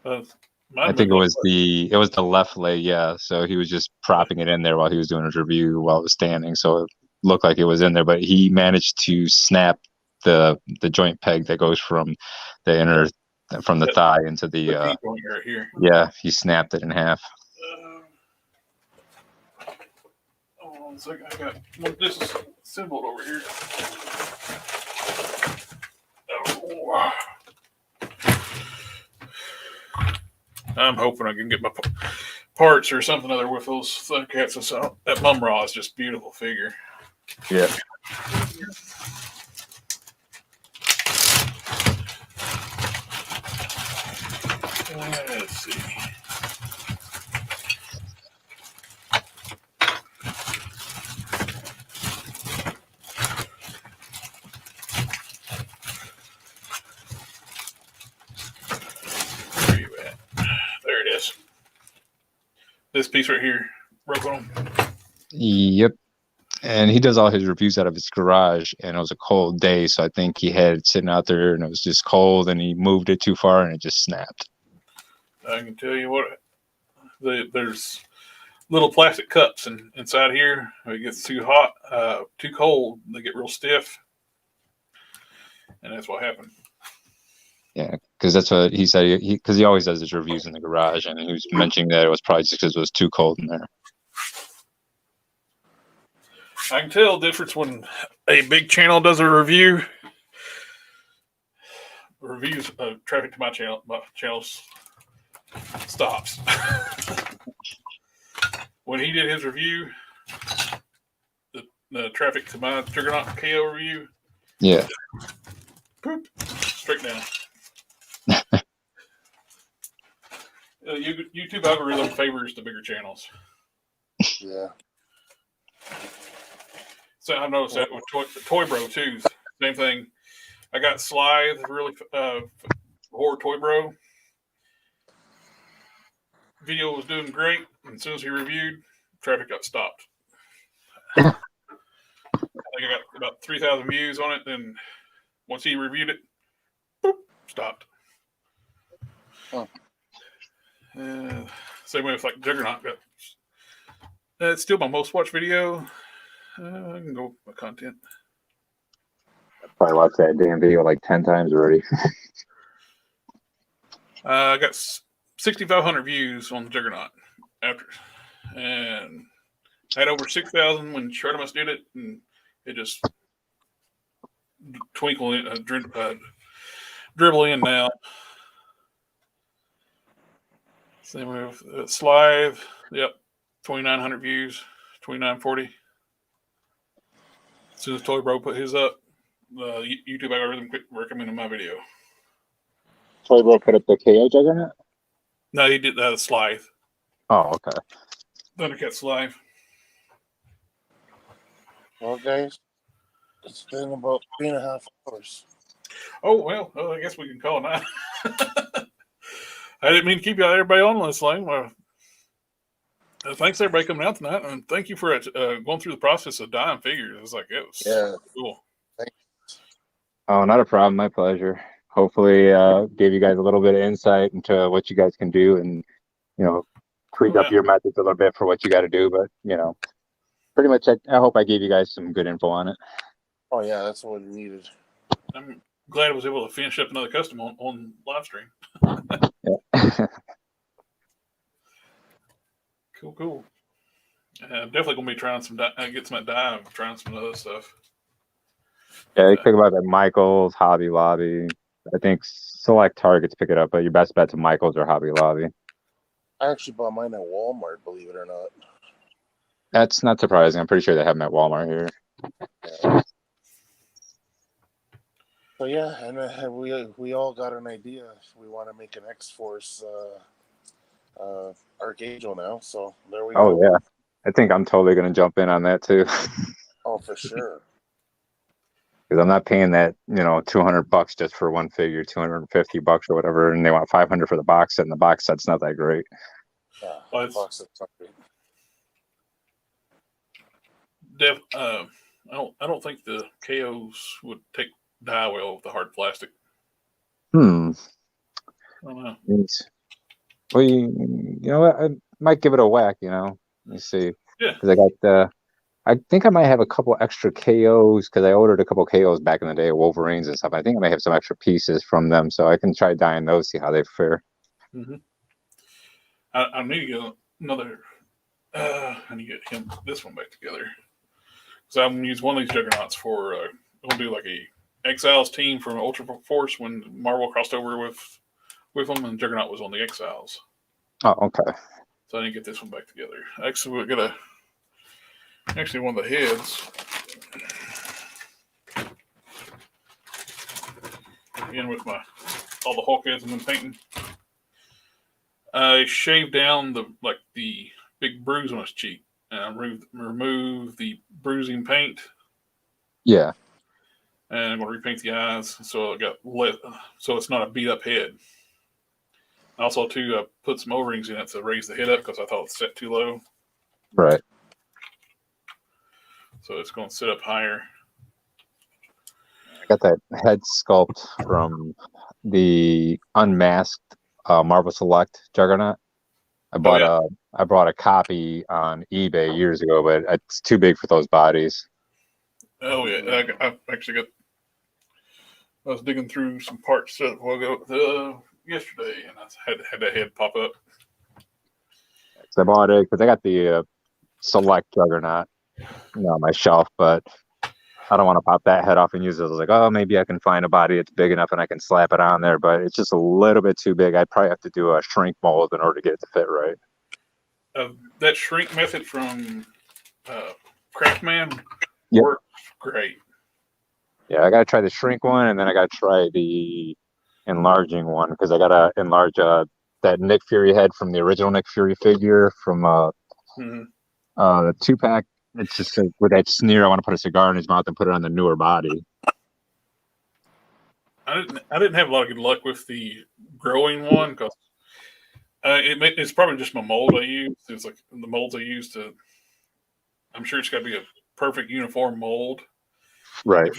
I think it was the left leg, yeah. So he was just propping it in there while he was doing his review while it was standing, so it looked like it was in there. But he managed to snap the joint peg that goes from the thigh into the joint right here. Yeah, he snapped it in half. Hold on a second. I got this is assembled over here. Oh. I'm hoping I can get my parts or something other with those Thundercats. So that Mum-Ra is just a beautiful figure. Yeah. Let's see. Where are you at? There it is. This piece right here, broke on. Yep. And he does all his reviews out of his garage, and it was a cold day, so I think he had it sitting out there, and it was just cold, and he moved it too far, and it just snapped. I can tell you what, there's little plastic cups inside here. If it gets too hot, too cold, they get real stiff, and that's what happened. Yeah, because that's what he said. Because he always does his reviews in the garage, and he was mentioning that it was probably just because it was too cold in there. I can tell the difference when a big channel does a review. Reviews traffic to my channel stops. When he did his review, the traffic to my Juggernaut KO review, yeah, poop, straight down. YouTube algorithm favors the bigger channels. Yeah. So I noticed that with Toy Bro too. Same thing. I got Sly, really horror Toy Bro. Video was doing great, and as soon as he reviewed, traffic got stopped. I think I got about 3,000 views on it. Then once he reviewed it, boop, stopped. Oh. Same way with like Juggernaut. It's still my most watched video. I can go with my content. I probably watched that damn video like 10 times already. I got 6,500 views on the Juggernaut after, and had over 6,000 when Chartimus did it, and it just dribble in now. Same with Slide. Yep, 2,900 views, 2,940. As soon as Toy Bro put his up, YouTube algorithm quit recommending my video. Toy Bro put up the KO Juggernaut? No, he did Slide. Oh, okay. Thundercat Slide. Well, guys, it's been about 3.5 hours. Oh, well, I guess we can call it now. I didn't mean to keep everybody on this line. Thanks everybody coming out tonight, and thank you for going through the process of dyeing figures. It was cool. Thanks. Oh, not a problem. My pleasure. Hopefully, gave you guys a little bit of insight into what you guys can do, and tweak up your methods a little bit for what you got to do. But pretty much, I hope I gave you guys some good info on it. Oh yeah, that's what we needed. I'm glad I was able to finish up another custom on live stream. Yeah. Cool. I'm definitely gonna be trying some get some dye, trying some other stuff. Yeah, you think about that Michael's, Hobby Lobby. I think select Targets pick it up, but your best bet's a Michael's or Hobby Lobby. I actually bought mine at Walmart, believe it or not. That's not surprising. I'm pretty sure they have them at Walmart here. Yeah. So yeah, and we all got an idea. We want to make an X-Force Archangel now, so there we Oh go. yeah, I think I'm totally gonna jump in on that too, Oh, for sure. because I'm not paying that $200 just for one figure, $250 or whatever, and they want 500 for the box set, and the box set's not that great. Yeah, Well, it's- box set something. I don't think the KOs would die well with the hard plastic. I I don't know. Well, you know what? I might give it a whack. Let me see. Yeah. Because I think I might have a couple extra KOs because I ordered a couple KOs back in the day, Wolverines and stuff. I think I may have some extra pieces from them, so I can try dyeing those, see how they fare. Mm-hmm. I need to get another. I need to get this one back together. So I'm gonna use one of these juggernauts for. We'll do like a Exiles team from Ultra Force when Marvel crossed over with them, and Juggernaut was on the Exiles. Oh, okay. So I need to get this one back together. Actually, we got one of the heads. Again with all the Hulk heads I've been painting. I shaved down the big bruise on his cheek, and I removed the bruising paint. Yeah. And I'm gonna repaint the eyes so it's not a beat up head. Also, too, put some O-rings in it to raise the head up because I thought it set too low. Right. So it's going to sit up higher. I got that head sculpt from the unmasked Marvel Select Juggernaut. I bought a copy on eBay years ago, but it's too big for those bodies. Oh yeah, I actually got. I was digging through some parts yesterday, and I had that head pop up. So I bought it because I got the Select Juggernaut, on my shelf, but I don't want to pop that head off and use it. I was like, oh, maybe I can find a body that's big enough and I can slap it on there, but it's just a little bit too big. I'd probably have to do a shrink mold in order to get it to fit right. That shrink method from Craftman works great. Yeah, I got to try the shrink one, and then I got to try the enlarging one because I got to enlarge that Nick Fury head from the original Nick Fury figure from the 2-pack. It's just with that sneer, I want to put a cigar in his mouth and put it on the newer body. I didn't have a lot of good luck with the growing one because it's probably just my mold I use. It's like the molds I use to. I'm sure it's got to be a perfect uniform mold, right?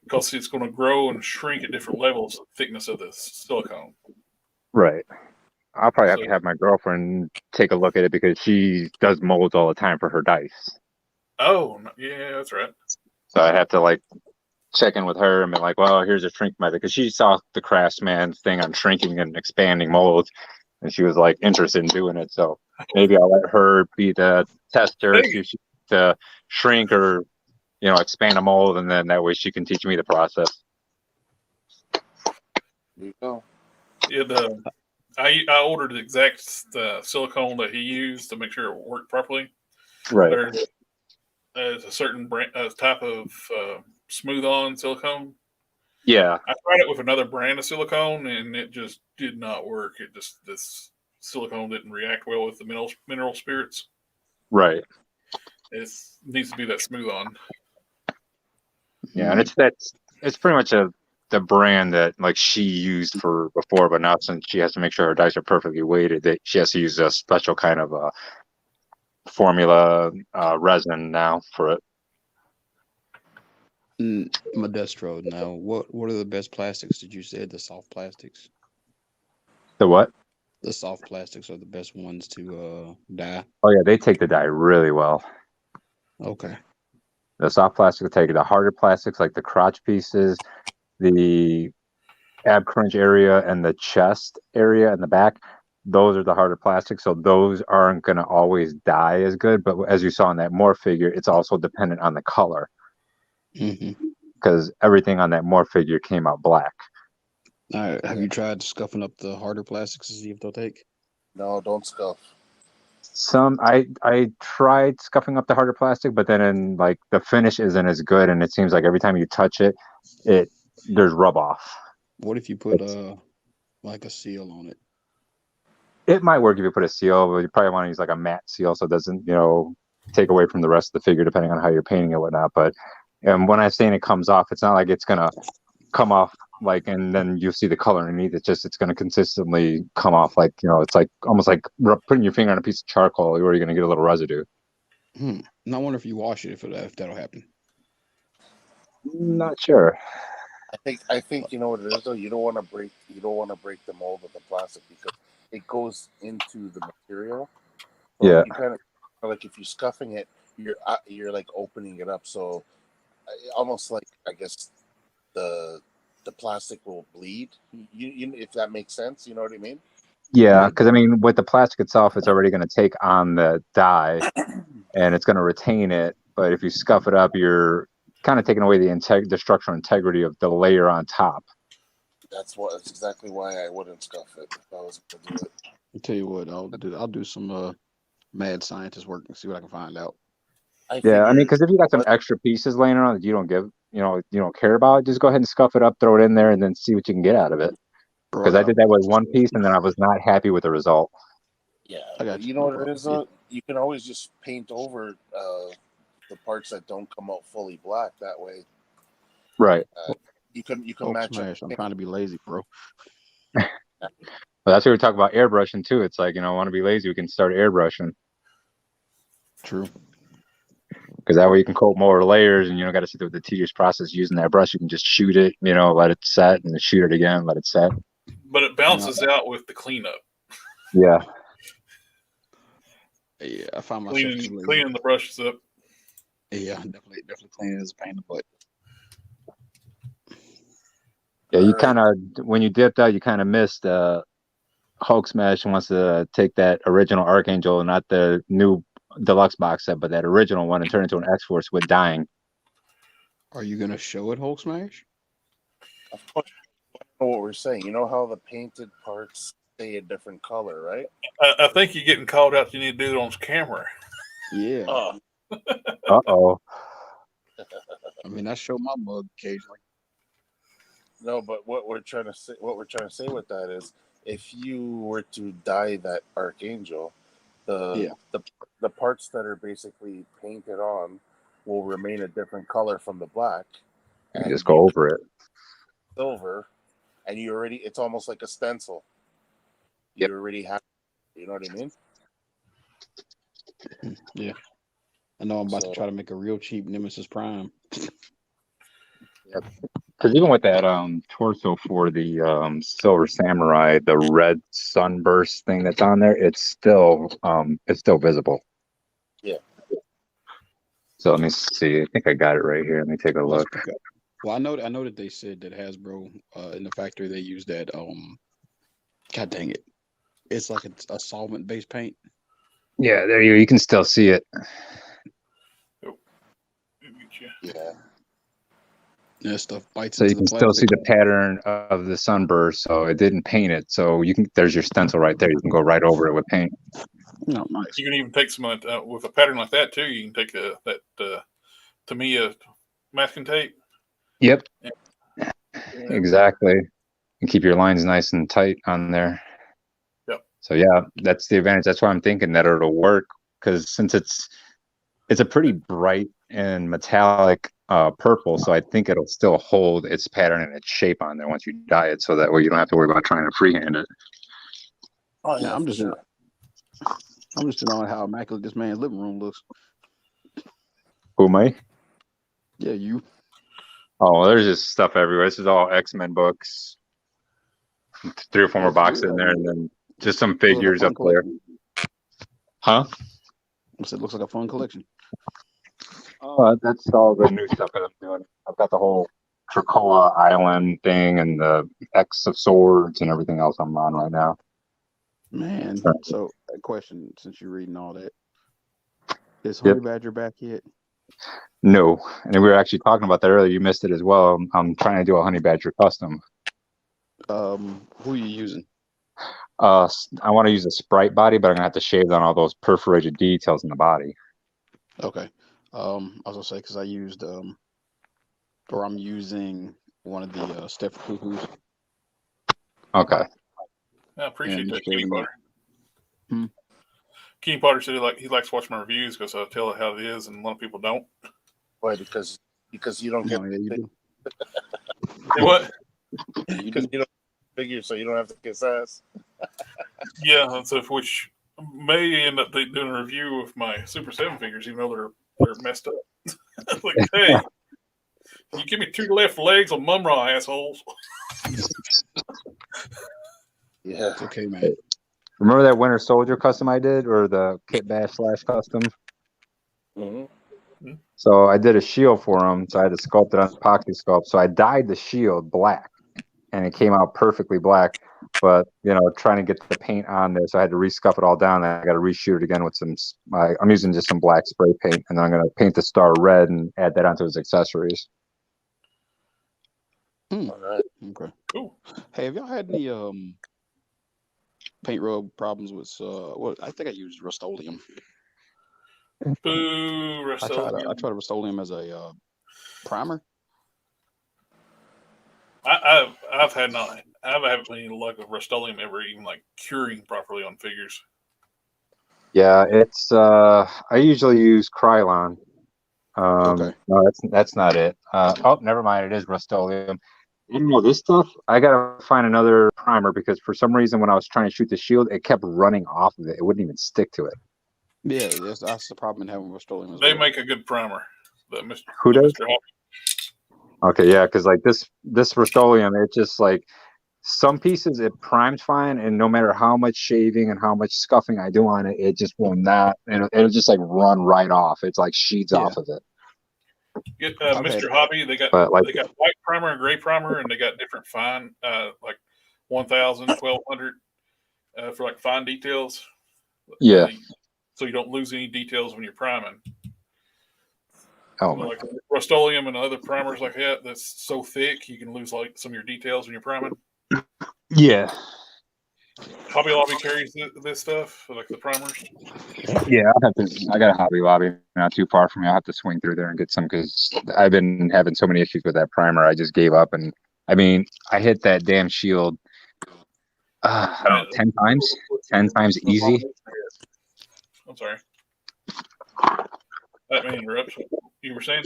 Because it's going to grow and shrink at different levels of thickness of the silicone. Right. I'll probably have to have my girlfriend take a look at it because she does molds all the time for her dice. Oh, yeah, that's right. So I have to check in with her and be like, well, here's a shrink method because she saw the Craftsman thing on shrinking and expanding molds, and she was interested in doing it. So maybe I'll let her be the tester, see if she to shrink or expand a mold, and then that way she can teach me the process. There you go. Yeah, I ordered the exact silicone that he used to make sure it worked properly. Right. There's a certain type of smooth-on silicone. Yeah. I tried it with another brand of silicone, and it just did not work. This silicone didn't react well with the mineral spirits. Right. It needs to be that smooth-on. Yeah, and it's pretty much the brand that she used for before, but now since she has to make sure her dice are perfectly weighted, that she has to use a special kind of formula resin now for it. Modestro, now what are the best plastics? Did you say the soft plastics? The what? The soft plastics are the best ones to dye. Oh yeah, they take the dye really well. Okay. The soft plastics take it. The harder plastics, like the crotch pieces, the ab crunch area, and the chest area and the back, those are the harder plastics. So those aren't going to always dye as good. But as you saw in that Morph figure, it's also dependent on the color. Because everything on that Morph figure came out black. All right. Have you tried scuffing up the harder plastics to see if they'll take? No, don't scuff. I tried scuffing up the harder plastic, but then the finish isn't as good, and it seems like every time you touch it, there's rub off. What if you put a seal on it? It might work if you put a seal, but you probably want to use like a matte seal so it doesn't, take away from the rest of the figure depending on how you're painting it and whatnot. But when I'm saying it comes off, it's not like it's gonna come off and then you'll see the color underneath. It's gonna consistently come off it's like almost like putting your finger on a piece of charcoal where you're gonna get a little residue. And I wonder if you wash it if that'll happen. Not sure. I think you know what it is though. You don't want to break the mold of the plastic because it goes into the material. So Yeah. you kind of like if you're scuffing it, you're like opening it up. So almost like I guess the plastic will bleed. You if that makes sense. You know what I mean? Yeah, because I mean, with the plastic itself, it's already going to take on the dye, and it's going to retain it. But if you scuff it up, you're kind of taking away the structural integrity of the layer on top. That's exactly why I wouldn't scuff it if I was going to do it. I'll tell you what, I'll do some mad scientist work and see what I can find out. Yeah, I mean, because if you got some extra pieces laying around that you don't care about, just go ahead and scuff it up, throw it in there, and then see what you can get out of it. Because I did that with one piece, and then I was not happy with the result. Yeah, I got you know what it is though? You can always just paint over the parts that don't come out fully black. That way, right? You can match Smash. I'm trying to be lazy, bro. Well, that's what we talk about airbrushing too. It's like want to be lazy, we can start airbrushing. True. Because that way you can coat more layers, and you don't got to sit there with the tedious process using that brush. You can just shoot it, let it set, and then shoot it again, let it set. But it balances out with the cleanup. Yeah. Yeah, I find myself cleaning the brushes up. Yeah, definitely cleaning as a pain in the butt. Yeah, you kind of when you dipped out, you kind of missed. Hulk Smash wants to take that original Archangel, not the new deluxe box set, but that original one, and turn it into an X-Force with dyeing. Are you gonna show it Hulk Smash? Of course, you know what we're saying. You know how the painted parts stay a different color, right? I think you're getting called out. You need to do it on camera. Yeah. Uh-oh. I mean, I show my mug occasionally. No, but what we're trying to say with that is, if you were to dye that Archangel, the parts that are basically painted on will remain a different color from the black. And just go over it. Silver, and it's almost like a stencil. Yep. You already have, you know what I mean? Yeah. I know I'm about to try to make a real cheap Nemesis Prime. Yep. Because even with that torso for the Silver Samurai, the red sunburst thing that's on there, it's still visible. Yeah. So let me see. I think I got it right here. Let me take a look. Well, I know that they said that Hasbro in the factory they use that God dang it. It's like a solvent based paint. Yeah, there you can still see it. Yeah. Yeah, stuff bites So into you can the still see plastic. the pattern of the sunburst. So it didn't paint it. So there's your stencil right there. You can go right over it with paint. No, nice. You can even take some with a pattern like that too. You can take that Tamiya masking tape. Yep. Exactly. And keep your lines nice and tight on there. Yep. So yeah, that's the advantage. That's why I'm thinking that it'll work, because since it's a pretty bright and metallic purple, so I think it'll still hold its pattern and its shape on there once you dye it, so that way you don't have to worry about trying to freehand it. Oh yeah, now, I'm just on how immaculate this man's living room looks. Who, me? Yeah, you. Oh, well, there's just stuff everywhere. This is all X-Men books. 3 or 4 more boxes in there, and then just some figures up there. Huh? I said, looks like a fun collection. Oh, that's all the new stuff that I'm doing. I've got the whole Krakoa Island thing and the X of Swords and everything else I'm on right now. Man, so a question, since you're reading all that. Is Honey Badger back yet? No, and we were actually talking about that earlier. You missed it as well. I'm trying to do a Honey Badger custom. Who are you using? I want to use a Sprite body, but I'm gonna have to shave down all those perforated details in the body. Okay. I was gonna say because I used or I'm using one of the Steph Cuckoos. Okay. I appreciate that, kitty bar. Keen Potter said he likes watching my reviews because I tell it how it is, and a lot of people don't. Why? Because you don't get No, yeah, you do. Hey, what? because you don't figure, so you don't have to kiss ass. Yeah, so which may end up doing a review of my Super 7 figures, even though they're messed up. Like, hey, you give me 2 left legs on Mumra, assholes. Yeah. It's okay, man. Remember that Winter Soldier custom I did, or the Kit Bash / custom? Mm-hmm. So I did a shield for him. So I had to sculpt it on epoxy sculpt. So I dyed the shield black, and it came out perfectly black. But trying to get the paint on there, so I had to rescuff it all down. I got to reshoot it again with some. I'm using just some black spray paint, and then I'm gonna paint the star red and add that onto his accessories. All right. Okay. Cool. Hey, have y'all had any paint rub problems with I think I used Rust-Oleum. Boo, Rust-Oleum. I tried Rust-Oleum as a primer. I haven't had any luck with Rust-Oleum ever even like curing properly on figures. Yeah, it's I usually use Krylon. Okay. No, that's not it. Oh, never mind. It is Rust-Oleum. I don't know this stuff. I gotta find another primer because for some reason when I was trying to shoot the shield, it kept running off of it. It wouldn't even stick to it. Yeah, that's the problem in having Rust-Oleum as They well. make a good primer. Who does? Mr. Hoppy. Okay, yeah, because like this Rust-Oleum, it's just like some pieces it primes fine, and no matter how much shaving and how much scuffing I do on it, it just will not. It'll just like run right off. It's like sheets off of it. Get Okay. Mr. Hobby. They got white primer and gray primer, and they got different fine, like 1,000, 1,200 for like fine details. Yeah. So you don't lose any details when you're priming. Oh, like Rust-Oleum and other primers like that. That's so thick you can lose like some of your details when you're priming. Yeah. Hobby Lobby carries this stuff, like the primers. Yeah, I got a Hobby Lobby not too far from me. I'll have to swing through there and get some because I've been having so many issues with that primer. I just gave up, and I mean, I hit that damn shield. I don't know, 10 times, 10 times easy. I'm sorry. That may interrupt. You were saying?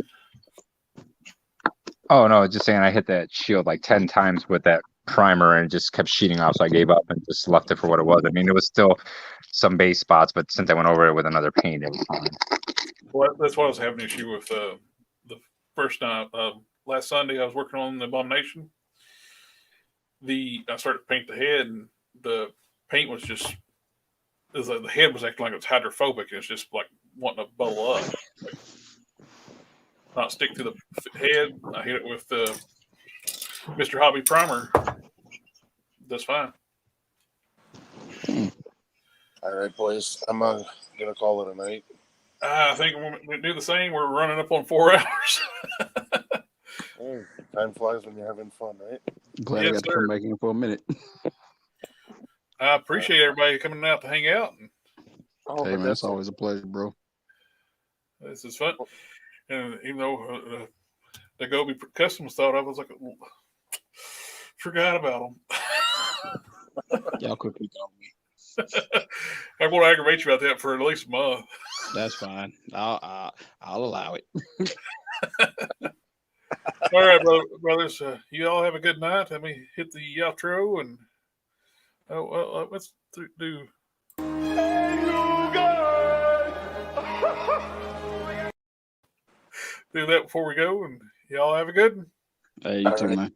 Oh no, just saying I hit that shield like 10 times with that primer and it just kept sheeting off, so I gave up and just left it for what it was. I mean, it was still some base spots, but since I went over it with another paint, it was fine. Well, that's why I was having an issue with the first time. Last Sunday, I was working on the Abomination. I started to paint the head, and the paint was just the head was acting like it was hydrophobic. It's just like wanting to bubble up, like, not stick to the head. I hit it with the Mr. Hobby primer. That's fine. All right, boys. I'm gonna call it a night. I think we do the same. We're running up on 4 hours. Hey, time flies when you're having fun, right? Glad I got to come back in for a minute. I appreciate everybody coming out to hang out. Hey man, it's always a pleasure, bro. This is fun. And even though the Gobi Customs thought I was like, forgot about them. Y'all could pick on me. I'm going to aggravate you about that for at least a month. That's fine. I'll allow it. All right, brothers. You all have a good night. Let me hit the outro and let's do. Do that before we go, and y'all have a good one. Hey, you too, man.